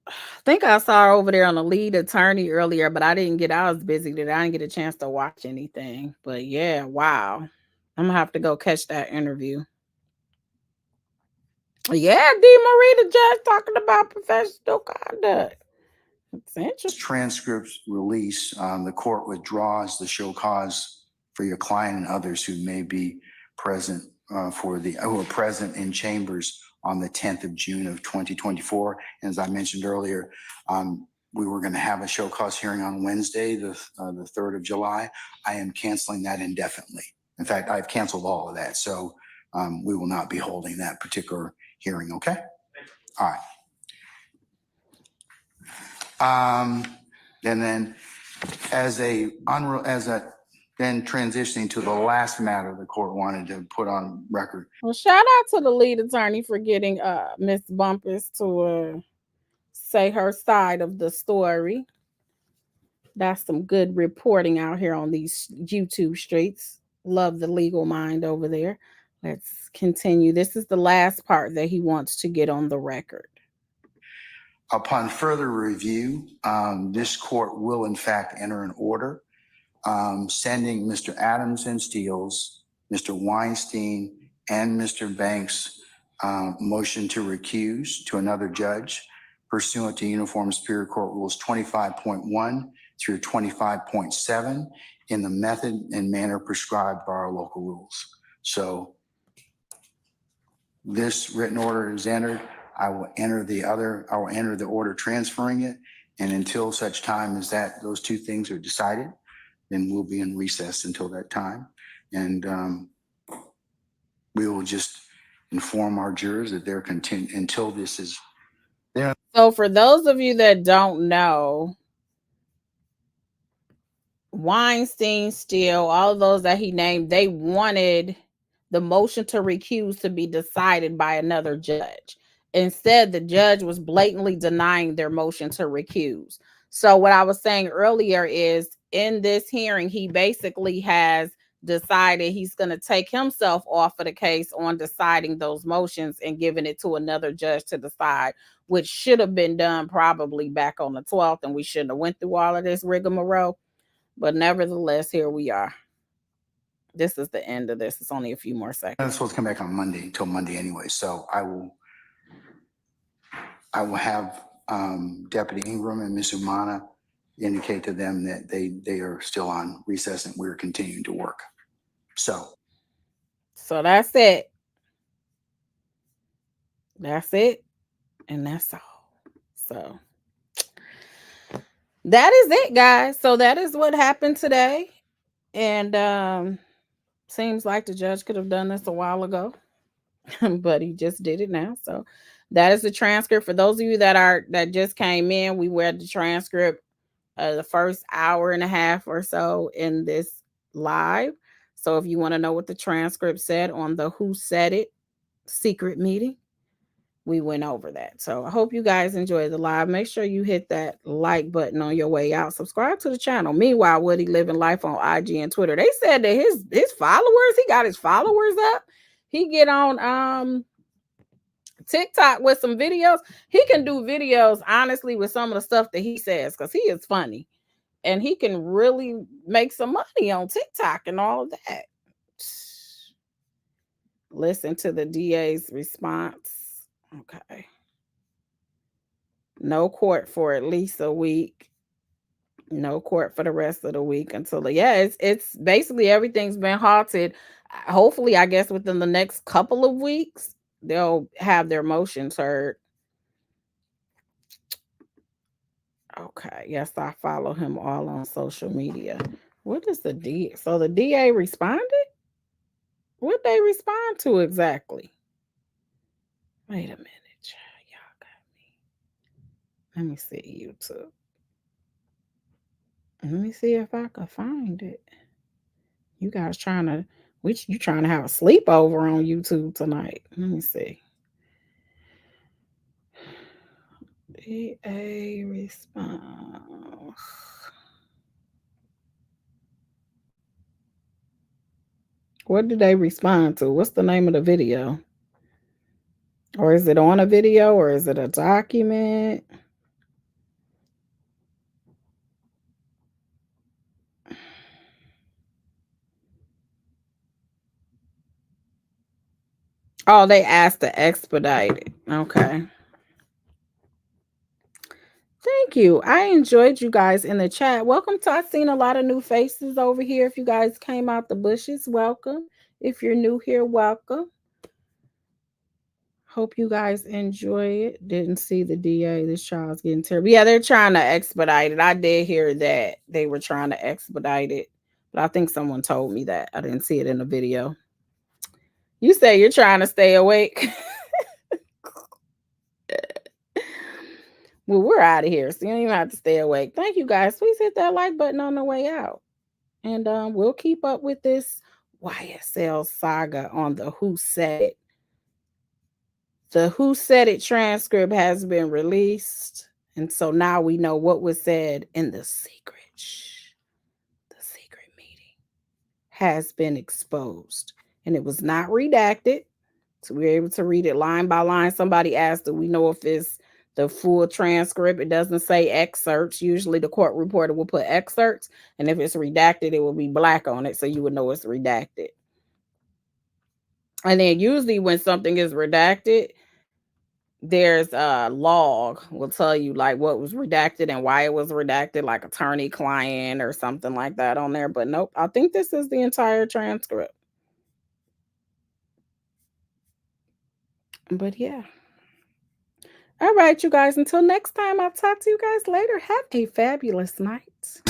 I think I saw her over there on the lead attorney earlier, but I was busy today. I didn't get a chance to watch anything. But yeah, wow. I'm gonna have to go catch that interview. Yeah, D. Marie, the judge, talking about professional conduct. It's interesting. Transcripts release, the court withdraws the show cause for your client and others who may be present who are present in chambers on the 10th of June of 2024. And as I mentioned earlier, we were going to have a show cause hearing on Wednesday, the 3rd of July. I am canceling that indefinitely. In fact, I've canceled all of that. So we will not be holding that particular hearing. Okay. All right. And then then transitioning to the last matter the court wanted to put on record. Well, shout out to the lead attorney for getting Miss Bumpus to say her side of the story. That's some good reporting out here on these YouTube streets. Love the legal mind over there. Let's continue. This is the last part that he wants to get on the record. Upon further review, this court will in fact enter an order sending Mr. Adams and Steele's, Mr. Weinstein, and Mr. Banks' motion to recuse to another judge pursuant to Uniform Superior Court Rules 25.1 through 25.7 in the method and manner prescribed by our local rules. So this written order is entered. I will enter the order transferring it. And until such time as those two things are decided, then we'll be in recess until that time. And we will just inform our jurors that they're until this is there. So for those of you that don't know, Weinstein, Steele, all of those that he named, they wanted the motion to recuse to be decided by another judge. Instead, the judge was blatantly denying their motion to recuse. So what I was saying earlier is in this hearing, he basically has decided he's going to take himself off of the case on deciding those motions and giving it to another judge to decide, which should have been done probably back on the 12th. And we shouldn't have went through all of this rigmarole. But nevertheless, here we are. This is the end of this. It's only a few more seconds. I'm supposed to come back on Monday until Monday anyway. So I will have Deputy Ingram and Ms. Umana indicate to them that they are still on recess and we're continuing to work. So that's it. That's it. And that's all. So that is it, guys. So that is what happened today. And seems like the judge could have done this a while ago, but he just did it now. So that is the transcript. For those of you that just came in, we read the transcript the first hour and a half or so in this live. So if you want to know what the transcript said on the Who Said It secret meeting, we went over that. So I hope you guys enjoyed the live. Make sure you hit that like button on your way out. Subscribe to the channel. Meanwhile, Woody living life on IG and Twitter. They said that his followers, he got his followers up. He get on TikTok with some videos. He can do videos, honestly, with some of the stuff that he says, because he is funny. And he can really make some money on TikTok and all of that. Listen to the DA's response. Okay. No court for at least a week. No court for the rest of the week until it's basically everything's been halted. Hopefully, I guess within the next couple of weeks, they'll have their motions heard. Okay, yes, I follow him all on social media. What is the D? So the DA responded? What they respond to exactly? Wait a minute, child. Y'all got me. Let me see YouTube. Let me see if I can find it. You guys trying to you trying to have a sleepover on YouTube tonight? Let me see. DA response. What did they respond to? What's the name of the video? Or is it on a video or is it a document? Oh, they asked to expedite it. Okay. Thank you. I enjoyed you guys in the chat. Welcome to, I've seen a lot of new faces over here. If you guys came out the bushes, welcome. If you're new here, welcome. Hope you guys enjoy it. Didn't see the DA. This child's getting terrible. Yeah, they're trying to expedite it. I did hear that they were trying to expedite it, but I think someone told me that. I didn't see it in the video. You say you're trying to stay awake. Well, we're out of here, so you don't even have to stay awake. Thank you guys. Please hit that like button on the way out. And we'll keep up with this YSL saga on the Who Said It. The Who Said It transcript has been released. And so now we know what was said in the secret. The secret meeting has been exposed. And it was not redacted. So we were able to read it line by line. Somebody asked, do we know if it's the full transcript? It doesn't say excerpts. Usually the court reporter will put excerpts. And if it's redacted, it will be black on it. So you would know it's redacted. And then usually when something is redacted, there's a log will tell you like what was redacted and why it was redacted, like attorney client or something like that on there. But nope, I think this is the entire transcript. But yeah. All right, you guys, until next time, I'll talk to you guys later. Have a fabulous night.